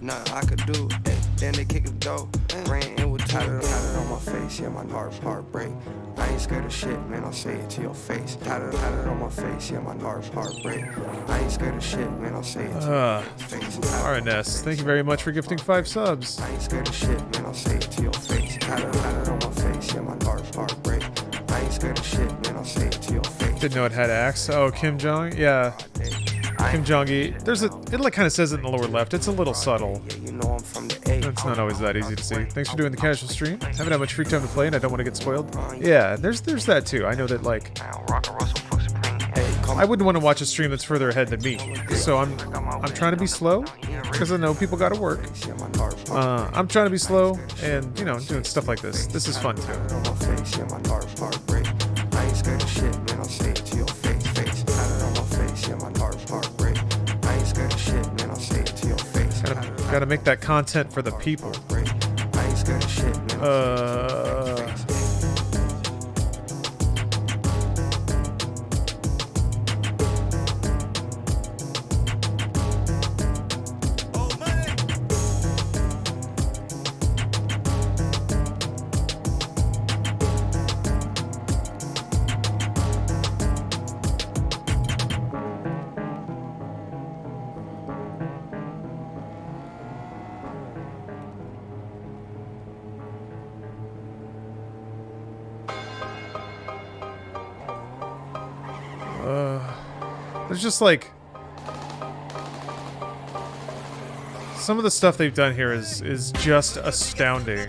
Nothing I could do. Then they kick a door. Ran in with had it on my face, yeah, my heart break. I ain't scared of shit, man, I'll say it to your face. Had it on my face, yeah, my heart break. I ain't scared of shit, man, I'll say it to your face. RNS, thank you very much for gifting 5 subs. I ain't scared of shit, man, I'll say it to your face. Had it on my face, yeah, my heart break. I ain't scared of shit, man, I'll say it to your face. Didn't know it had axe. Oh, Kim Jong? Yeah. Kim Jong-gi. It like kind of says it in the lower left. It's a little subtle. Yeah, you know I'm from the A. It's not always that easy to see. Thanks for doing the casual stream. Haven't had much free time to play, and I don't want to get spoiled. Yeah, there's that too. I know that, like, I wouldn't want to watch a stream that's further ahead than me. So I'm trying to be slow because I know people got to work. I'm trying to be slow and, you know, doing stuff like this. This is fun too. Gotta make that content for the people. There's just like some of the stuff they've done here is just astounding.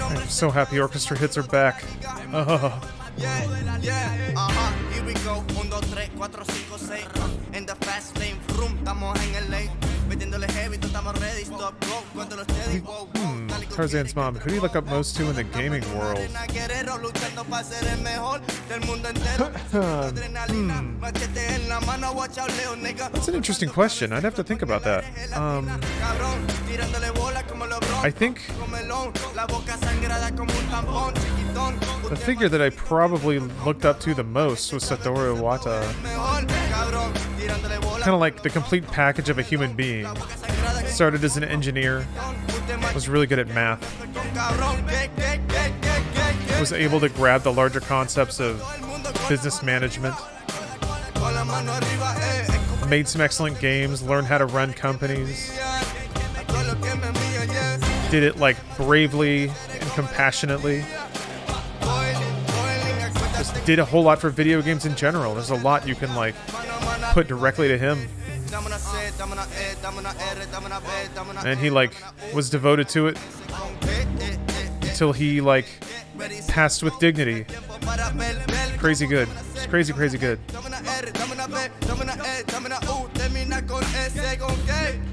I'm so happy orchestra hits are back. Here we go. 1, 2, 3, 4, 5, 6. In the fast lane, vroom, estamos en el lane. Metiéndole heavy, tú estamos ready, stop, go. Cuando los steady, wow. Tarzan's mom, who do you look up most to in the gaming world? That's an interesting question. I'd have to think about that. I think the figure that I probably looked up to the most was Satoru Iwata. Kind of like the complete package of a human being. Started as an engineer, was really good at math, was able to grab the larger concepts of business management, made some excellent games, learned how to run companies, did it like bravely and compassionately. Just did a whole lot for video games in general. There's a lot you can like put directly to him. And he like was devoted to it until he like passed with dignity. Crazy good. It's crazy, crazy good.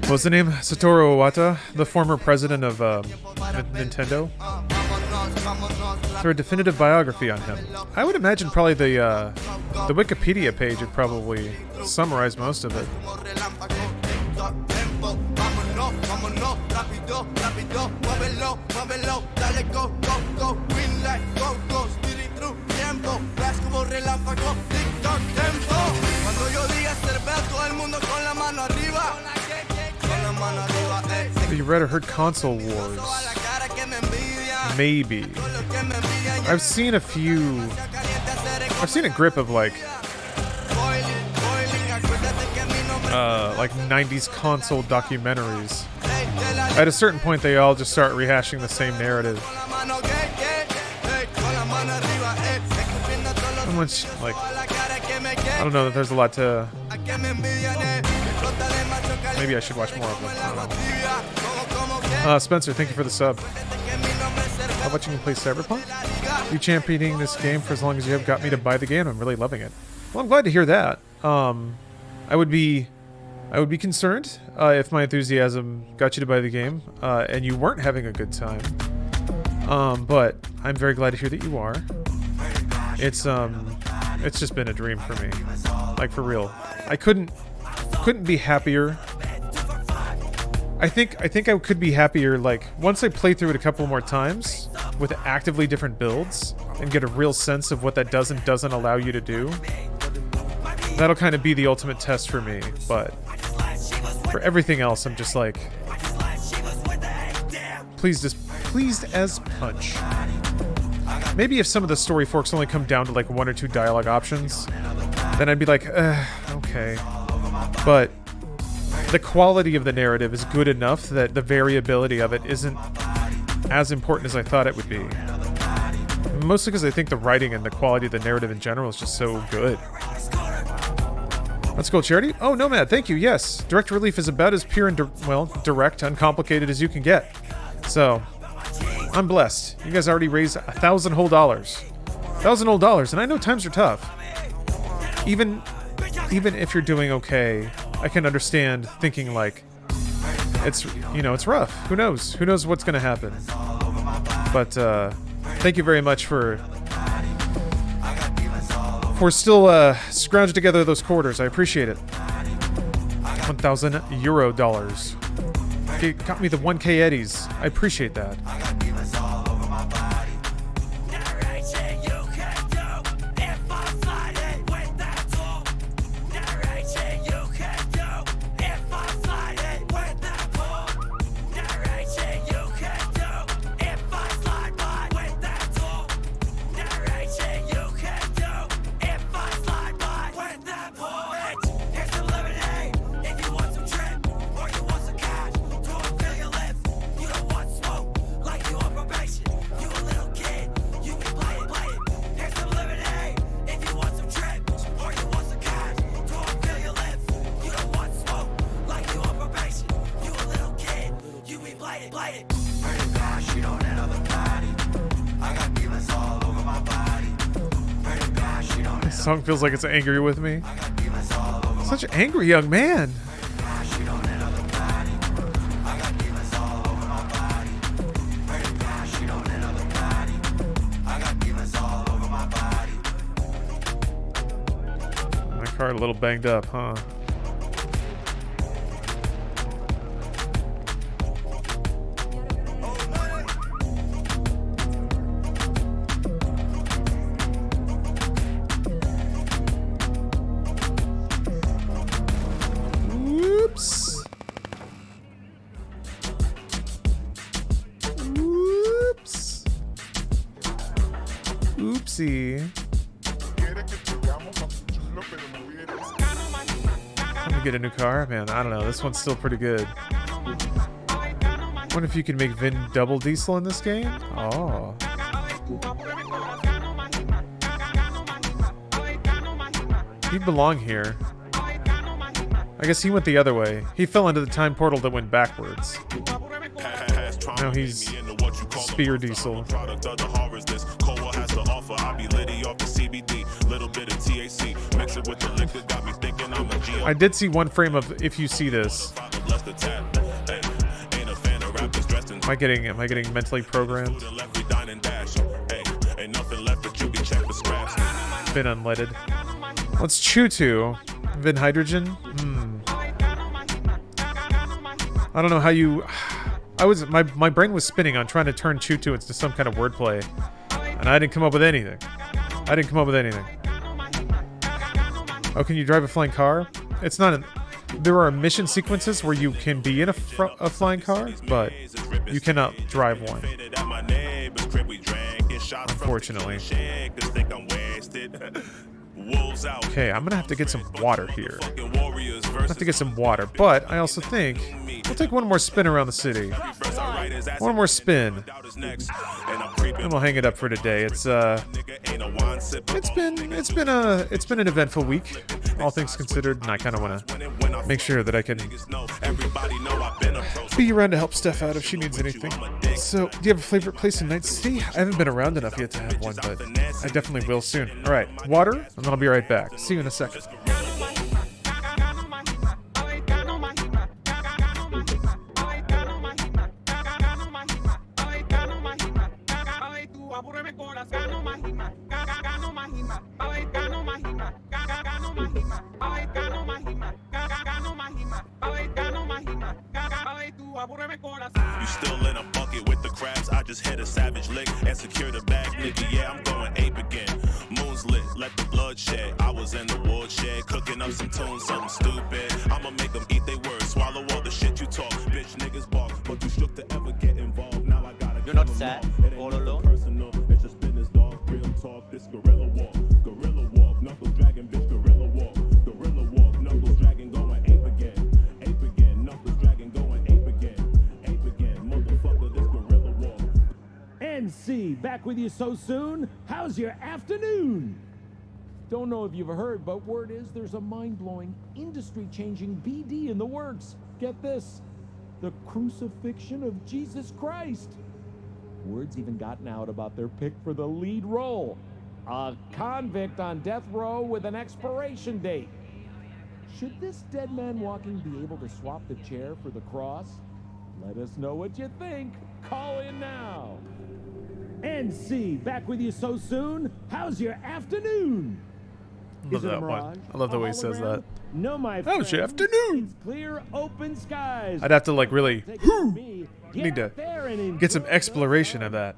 What was the name? Satoru Iwata, the former president of Nintendo. For a definitive biography on him, I would imagine probably the Wikipedia page would probably summarize most of it. Have you read or heard Console Wars? Maybe. I've seen a grip of like 90s console documentaries. At a certain point, they all just start rehashing the same narrative. Much, like, I don't know that there's a lot to. Maybe I should watch more of them. I don't know. Spencer, thank you for the sub. How about you can play Cyberpunk? You championing this game for as long as you have got me to buy the game. I'm really loving it. Well, I'm glad to hear that. I would be concerned if my enthusiasm got you to buy the game and you weren't having a good time. But I'm very glad to hear that you are. It's just been a dream for me, like for real. I couldn't be happier. I think I could be happier like once I play through it a couple more times with actively different builds and get a real sense of what that does and doesn't allow you to do. That'll kind of be the ultimate test for me, but for everything else, I'm just like pleased as punch. Maybe if some of the story forks only come down to like 1 or 2 dialogue options, then I'd be like, okay. But the quality of the narrative is good enough that the variability of it isn't as important as I thought it would be. Mostly because I think the writing and the quality of the narrative in general is just so good. Let's go, Charity. Oh, Nomad, thank you. Yes, Direct Relief is about as pure and, direct, uncomplicated as you can get. So, I'm blessed. You guys already raised $1,000 whole dollars. $1,000 whole dollars, and I know times are tough. Even if you're doing okay, I can understand thinking like, it's rough. Who knows? Who knows what's going to happen? But, thank you very much for still scrounging together those quarters. I appreciate it. 1,000 euro dollars. Got me the 1K eddies. I appreciate that. Song feels like it's angry with me. Such an angry young man. My car a little banged up, huh? Oopsie. Let me get a new car. Man, I don't know. This one's still pretty good. Wonder if you can make Vin double diesel in this game? Oh. He'd belong here. I guess he went the other way. He fell into the time portal that went backwards. Now he's Spear Diesel. I did see one frame of If You See This. Am I getting mentally programmed? Been unleaded. Let's chew to Vin Hydrogen. I don't know how you. My brain was spinning on trying to turn Choo-Choo into some kind of wordplay, and I didn't come up with anything. Oh, can you drive a flying car? It's not there are mission sequences where you can be in a flying car, but you cannot drive one. Unfortunately. Okay, I'm gonna have to get some water here. But I also think we'll take one more spin around the city. One more spin. And we'll hang it up for today. It's been an eventful week, all things considered, and I kind of want to make sure that I can be around to help Steph out if she needs anything. So, do you have a favorite place in Night City? I haven't been around enough yet to have one, but I definitely will soon. All right, water, and then I'll be right back. See you in a second. You still in a bucket with the crabs? I just hit a savage lick and secure the bag, nigga. Yeah, I'm going ape again. Moon's lit, let the blood shed. I was in the woodshed, cooking up some tunes, something stupid. I'ma make them eat they words, swallow all the shit you talk. Bitch, niggas balk, but you shook to ever get involved. Now I gotta. You're not sad, all alone. Personal, it's just business, dog. Real talk, this gorilla walk, knuckles dragging, bitch, gorilla walk, knuckles dragging, going ape again, back with you so soon. How's your afternoon? Don't know if you've heard, but word is there's a mind-blowing, industry-changing BD in the works. Get this, the crucifixion of Jesus Christ. Word's even gotten out about their pick for the lead role. A convict on death row with an expiration date. Should this dead man walking be able to swap the chair for the cross? Let us know what you think. Call in now. NC, back with you so soon. How's your afternoon? Love that one. I love the way he says that. No, my friend. How's your afternoon? It's clear, open skies. I'd have to like really need to get some exploration of that.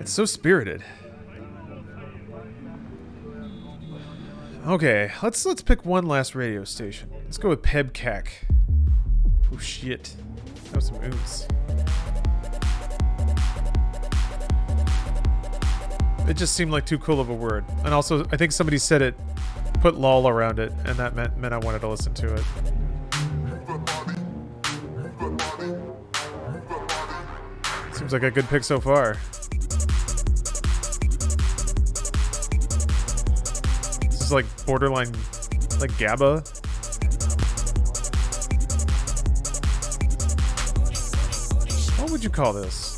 It's so spirited. Okay, let's pick one last radio station. Let's go with Pebcac. Oh shit. That was some oops. It just seemed like too cool of a word. And also, I think somebody said it, put lol around it, and that meant I wanted to listen to it. Seems like a good pick so far. This is like borderline, like GABA. What would you call this?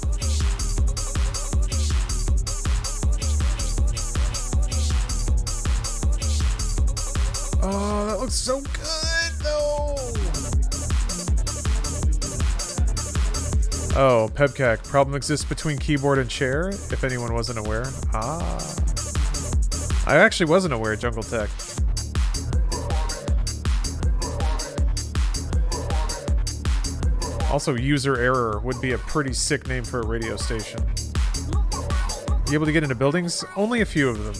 Oh, that looks so good, though. Oh, Pebcac. Problem exists between keyboard and chair, if anyone wasn't aware. Ah. I actually wasn't aware, Jungle Tech. Also, user error would be a pretty sick name for a radio station. You able to get into buildings? Only a few of them.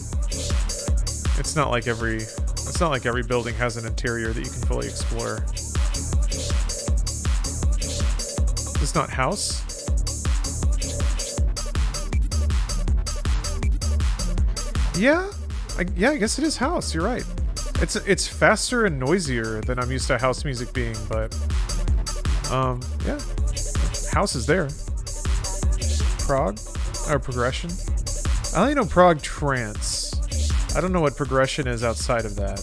It's not like every building has an interior that you can fully explore. It's not house? Yeah, I guess it is house. You're right. It's faster and noisier than I'm used to house music being, but yeah, house is there. Prog or progression? I only know prog trance. I don't know what progression is outside of that.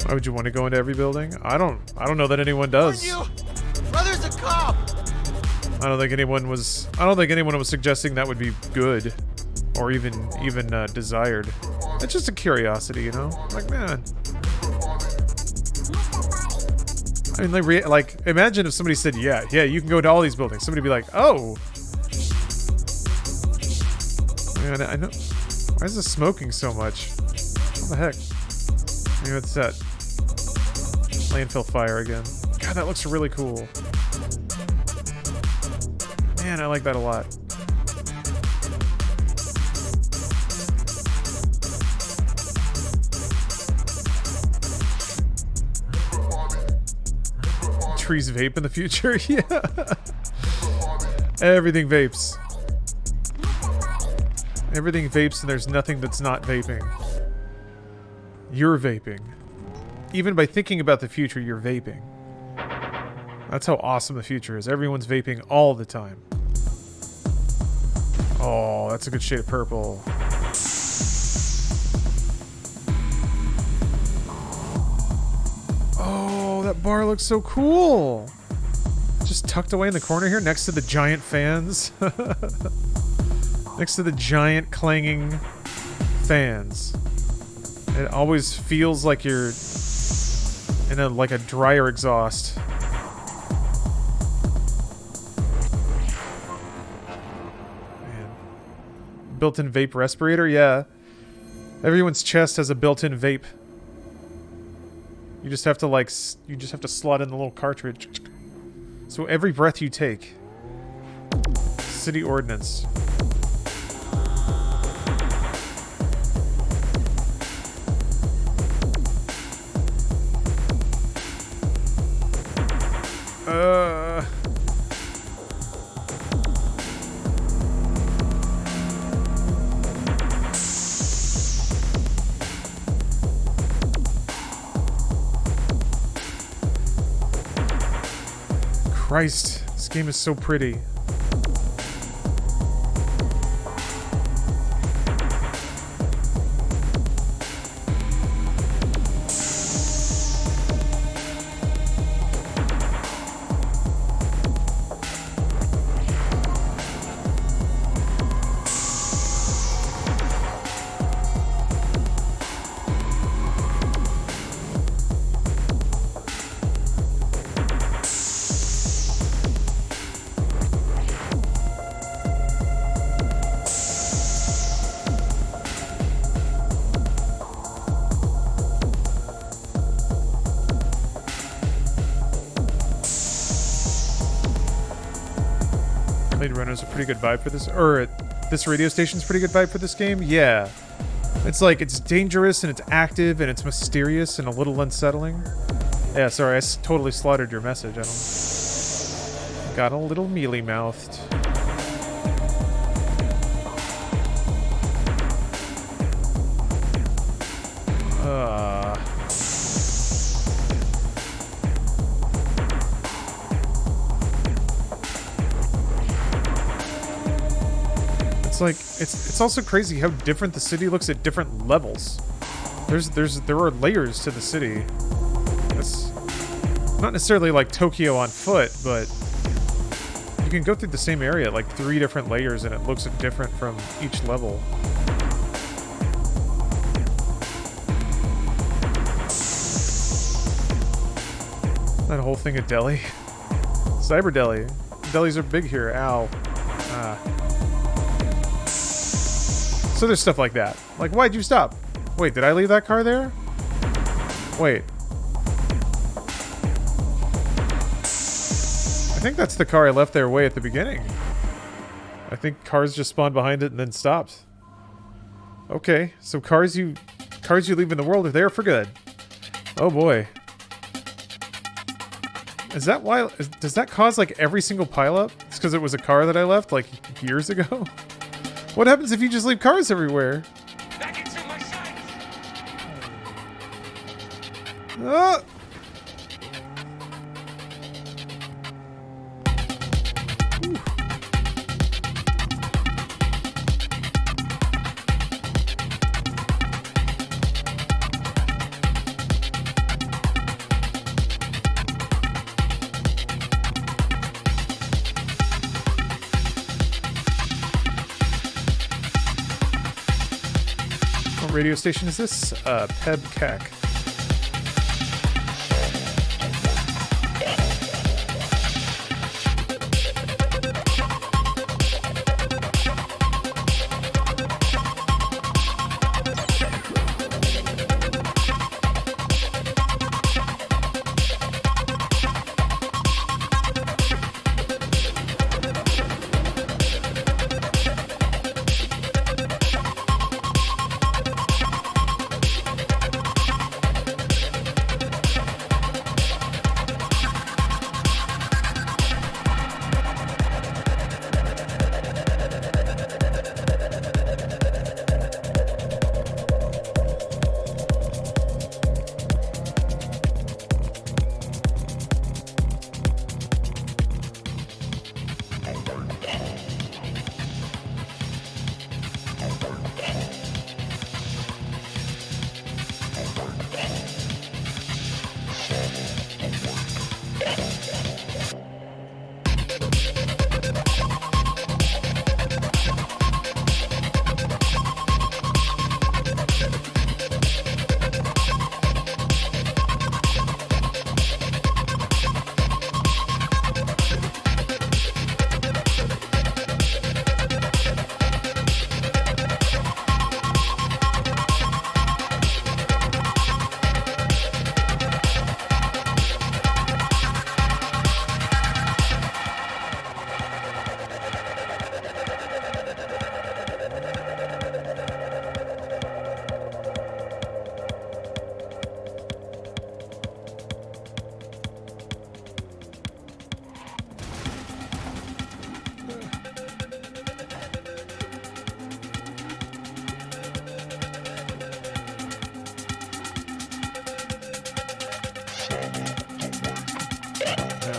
Why would you want to go into every building? I don't know that anyone does. Brother's a cop. I don't think anyone was suggesting that would be good or even desired. It's just a curiosity, you know? Like, man. I mean, like imagine if somebody said, yeah, you can go to all these buildings. Somebody would be like, oh. Man, I know. Why is this smoking so much? What the heck? Maybe it's that landfill fire again. God, that looks really cool. Man, I like that a lot. Trees vape in the future? Yeah. Everything vapes. Everything vapes and there's nothing that's not vaping. You're vaping. Even by thinking about the future, you're vaping. That's how awesome the future is. Everyone's vaping all the time. Oh, that's a good shade of purple. Oh, that bar looks so cool. Just tucked away in the corner here next to the giant fans. Next to the giant clanging fans. It always feels like you're in like a dryer exhaust. Man. Built-in vape respirator, yeah. Everyone's chest has a built-in vape. You just have to slot in the little cartridge. So every breath you take. City ordinance. Christ. This game is so pretty. Blade Runner's a pretty good vibe for this, or this radio station's pretty good vibe for this game. Yeah, it's like it's dangerous and it's active and it's mysterious and a little unsettling. Yeah, sorry, I totally slaughtered your message. I don't. Got a little mealy mouthed. It's like it's also crazy how different the city looks at different levels. There are layers to the city. It's not necessarily like Tokyo on foot, but you can go through the same area at like 3 different layers and it looks different from each level. That whole thing at Delhi. Cyber Delhi. Delis are big here. Ow. So there's stuff like that. Like, why'd you stop? Wait, did I leave that car there? Wait. I think that's the car I left there way at the beginning. I think cars just spawned behind it and then stopped. Okay, so cars you leave in the world are there for good. Oh boy. Is that why? Does that cause like every single pileup? It's because it was a car that I left like years ago? What happens if you just leave cars everywhere? Back into my sights. Ah! What radio station is this? PebCac.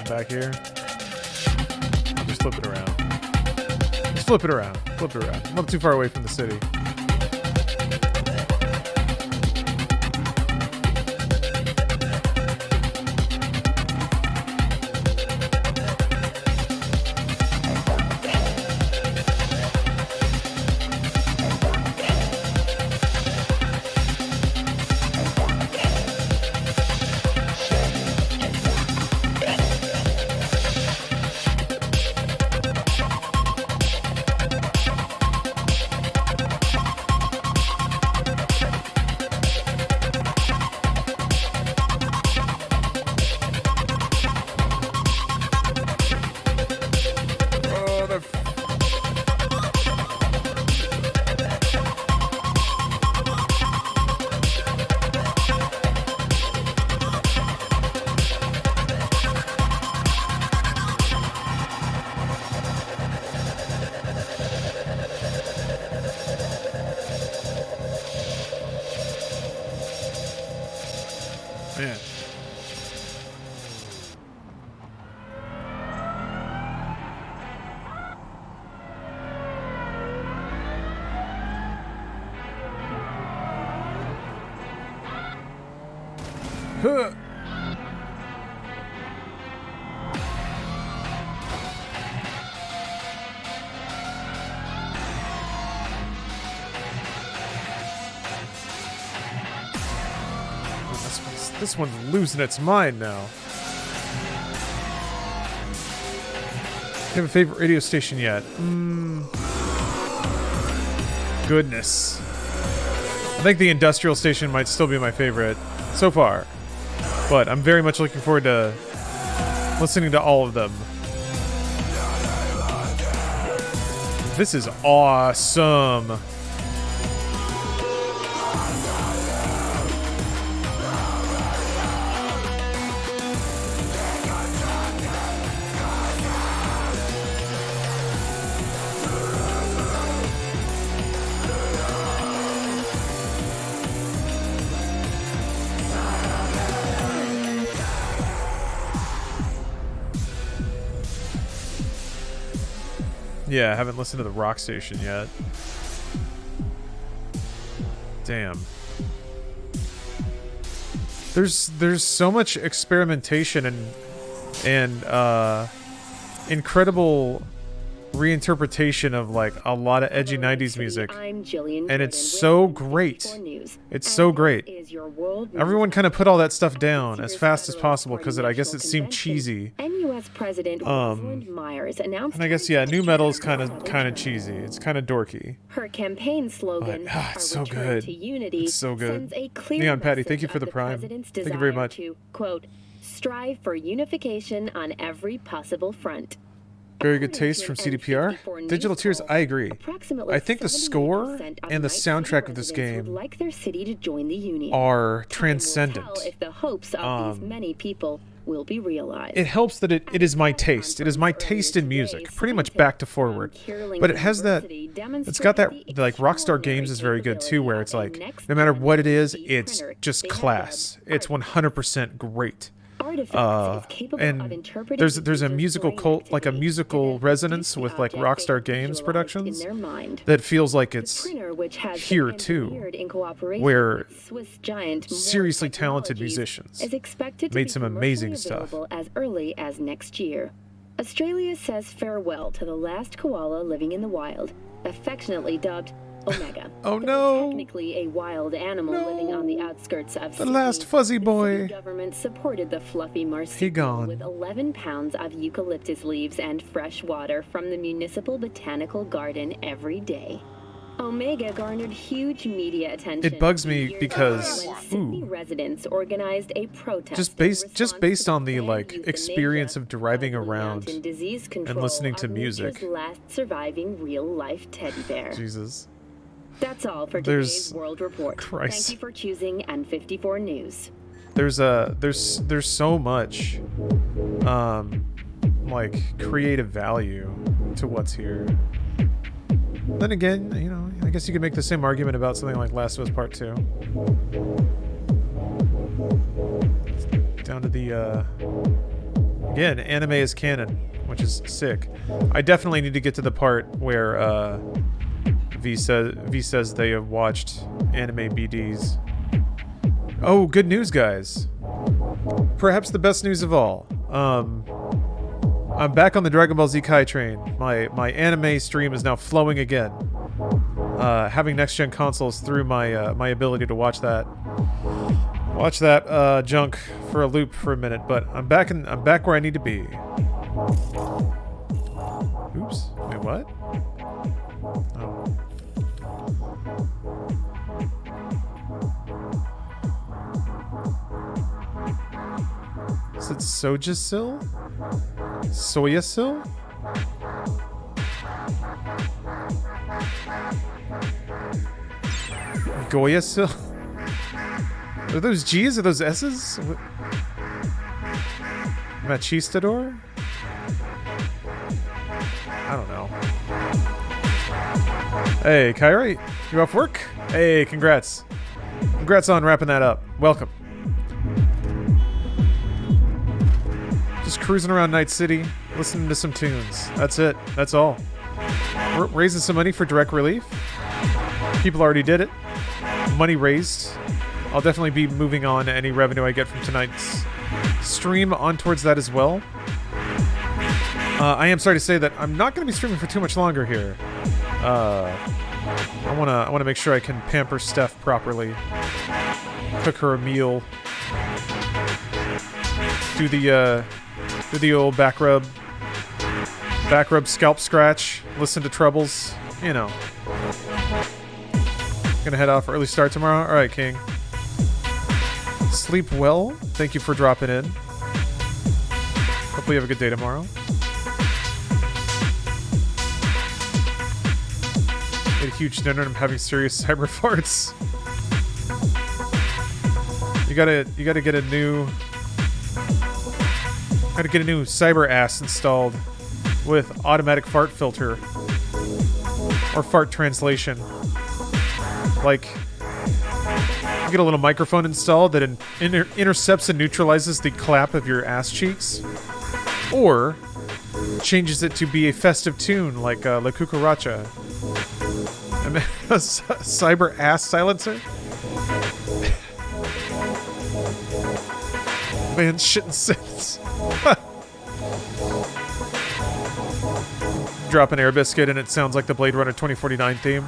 Back here. flip it around. Just flip it around. Flip it around. I'm not too far away from the city. Man. Huh. This one's losing its mind now. You have a favorite radio station yet? Goodness. I think the industrial station might still be my favorite so far. But I'm very much looking forward to listening to all of them. This is awesome. Yeah, I haven't listened to the rock station yet. Damn. There's so much experimentation and incredible reinterpretation of like a lot of edgy 90s music, and it's so great. It's so great. Everyone kind of put all that stuff down as fast as possible because I guess it seemed cheesy. And I guess new metal is kind of cheesy. It's kind of dorky. Her campaign slogan, but, it's so good. It's so good. Neon Patty, thank you for the prime. Thank you very much. To, quote, strive for unification on every possible front. Very good taste from CDPR. Digital Tears, I agree. I think the score and the soundtrack of this game like their city to join the union. are transcendent. If the hopes of these many people will be realized. It helps that it is my taste. It is my taste in music, pretty much back to forward. But it has that, it's got that, like Rockstar Games is very good too, where it's like, no matter what it is, it's just class. It's 100% great. And there's a musical cult, like a musical resonance with like Rockstar Games productions that feels like it's here too, where seriously talented musicians made some amazing stuff. As early as next year. Australia says farewell to the last koala living in the wild, affectionately dubbed Omega. Oh no! Technically a wild animal living on the outskirts of the last fuzzy boy. The government supported the fluffy marsupial with 11 pounds of eucalyptus leaves and fresh water from the municipal botanical garden every day. Omega garnered huge media attention. It bugs me because Sydney residents organized a protest just based on the like experience of driving around and listening to music. Last surviving real-life teddy bear. Jesus. That's all for today's World Report. Christ. Thank you for choosing N54 News. There's so much like creative value to what's here. Then again, you know, I guess you could make the same argument about something like Last of Us Part 2. Down to the again, anime is canon. which is sick. I definitely need to get to the part where V says they have watched anime BDs. Oh, good news, guys. Perhaps the best news of all. I'm back on the Dragon Ball Z Kai train. My anime stream is now flowing again. Having next-gen consoles through my ability to watch that junk for a loop for a minute, but I'm back where I need to be. Oops. Wait, what? Oh. Is it Sojasil? Soyasil? Goyasil? Are those G's? Are those S's? Machistador? I don't know. Hey, Kyrie, you off work? Hey, congrats. Congrats on wrapping that up. Welcome. Just cruising around Night City, listening to some tunes. That's it. That's all. We're raising some money for direct relief. People already did it. Money raised. I'll definitely be moving on to any revenue I get from tonight's stream on towards that as well. I am sorry to say that I'm not going to be streaming for too much longer here. I wanna make sure I can pamper Steph properly, cook her a meal, do the old back rub scalp scratch, listen to Troubles, you know. Gonna head off early start tomorrow. All right, King. Sleep well. Thank you for dropping in. Hopefully you have a good day tomorrow. Ate a huge dinner and I'm having serious cyber farts. You gotta get a new cyber ass installed with automatic fart filter or fart translation. Like, you get a little microphone installed that intercepts and neutralizes the clap of your ass cheeks, or changes it to be a festive tune like La Cucaracha. A cyber ass silencer. Man, shit and sense. Drop an air biscuit and it sounds like the Blade Runner 2049 theme.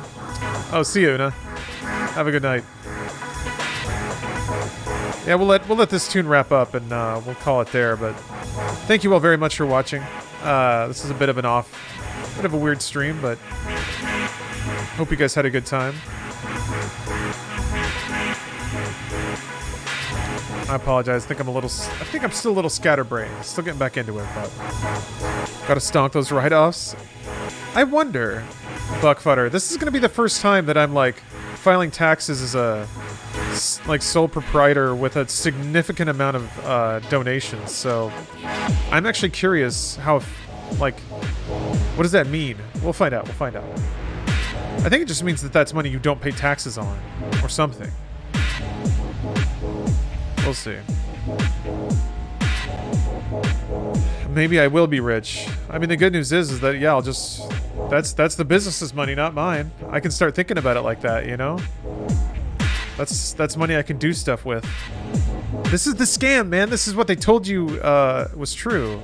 Oh, see you, Una. Have a good night. Yeah, we'll let this tune wrap up and we'll call it there. But thank you all very much for watching. This is a bit of a weird stream, but hope you guys had a good time. I apologize. I think I'm still a little scatterbrained. Still getting back into it, but gotta stonk those write-offs. I wonder, Buckfutter, this is gonna be the first time that I'm like filing taxes as a sole proprietor with a significant amount of donations. So I'm actually curious how, like, what does that mean? We'll find out. I think it just means that that's money you don't pay taxes on, or something. We'll see. Maybe I will be rich. I mean, the good news is that, yeah, that's the business's money, not mine. I can start thinking about it like that, you know? That's money I can do stuff with. This is the scam, man. This is what they told you was true.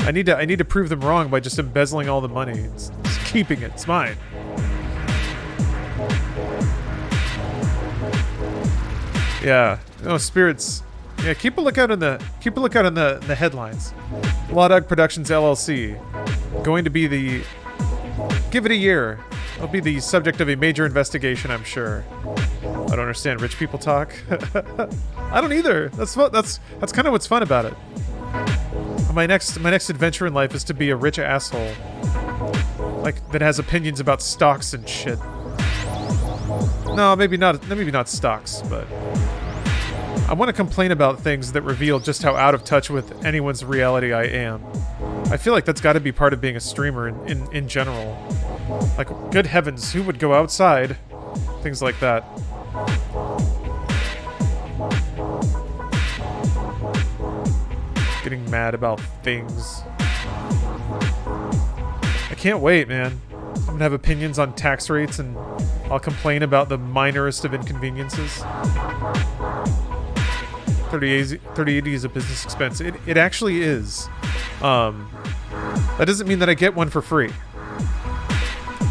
I need to prove them wrong by just embezzling all the money. It's keeping it. It's mine. Yeah. No, spirits. Yeah, keep a lookout on the headlines. Law Dog Productions LLC going to be the. Give it a year. It'll be the subject of a major investigation, I'm sure. I don't understand rich people talk. I don't either. That's kind of what's fun about it. My next adventure in life is to be a rich asshole, like that has opinions about stocks and shit. No, maybe not stocks, but I want to complain about things that reveal just how out of touch with anyone's reality I am. I feel like that's got to be part of being a streamer in general. Like, good heavens, who would go outside? Things like that. Getting mad about things. can't wait, man. I'm gonna have opinions on tax rates, and I'll complain about the minorest of inconveniences. 3080 is a business expense. It actually is. That doesn't mean that I get one for free.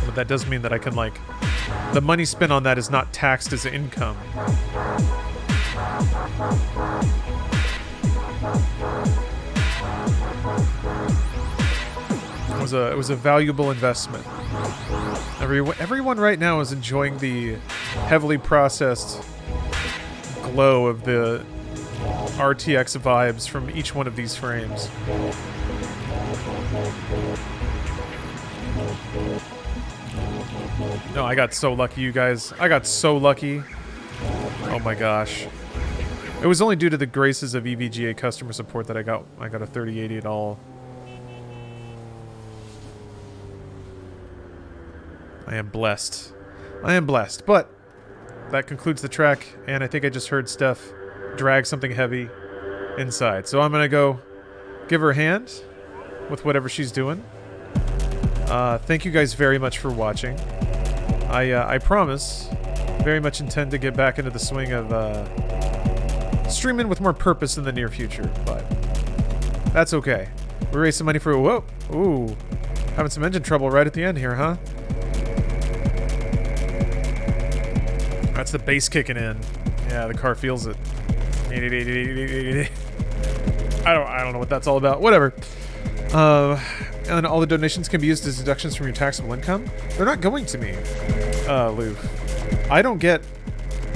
But that does mean that I can, like, the money spent on that is not taxed as income. It was a valuable investment. Everyone right now is enjoying the heavily processed glow of the RTX vibes from each one of these frames. No, I got so lucky, you guys. I got so lucky. Oh my gosh. It was only due to the graces of EVGA customer support that I got a 3080 at all. I am blessed. I am blessed. But that concludes the track, and I think I just heard Steph drag something heavy inside. So I'm going to go give her a hand with whatever she's doing. Thank you guys very much for watching. I promise, very much intend to get back into the swing of streaming with more purpose in the near future, but that's okay. We raised some money for... Whoa! Ooh. Having some engine trouble right at the end here, huh? That's the bass kicking in. Yeah, the car feels it. I don't know what that's all about. Whatever. And all the donations can be used as deductions from your taxable income. They're not going to me, Lou. I don't get...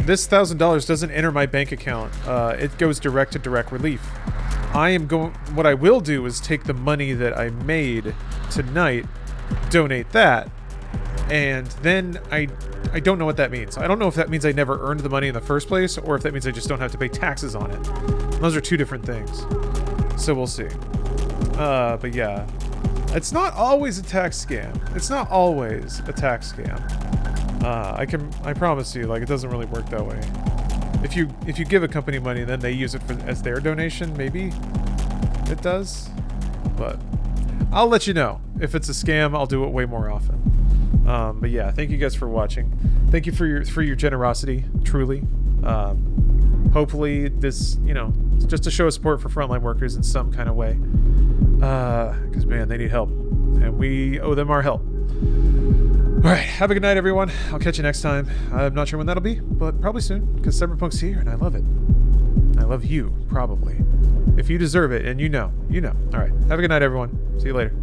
This $1,000 doesn't enter my bank account. It goes direct to direct relief. What I will do is take the money that I made tonight, donate that, and then I don't know what that means. I don't know if that means I never earned the money in the first place, or if that means I just don't have to pay taxes on it. Those are two different things. So we'll see. But yeah. It's not always a tax scam. It's not always a tax scam. I promise you, like, it doesn't really work that way. If you give a company money and then they use it as their donation, maybe it does. But I'll let you know. If it's a scam, I'll do it way more often. But yeah, thank you guys for watching. Thank you for your generosity, truly. Hopefully this, it's just a show of support for frontline workers in some kind of way. Because man, they need help, and we owe them our help. All right, have a good night, everyone. I'll catch you next time. I'm not sure when that'll be, but probably soon, because Cyberpunk's here, and I love it. I love you, probably. If you deserve it, and you know. All right, have a good night, everyone. See you later.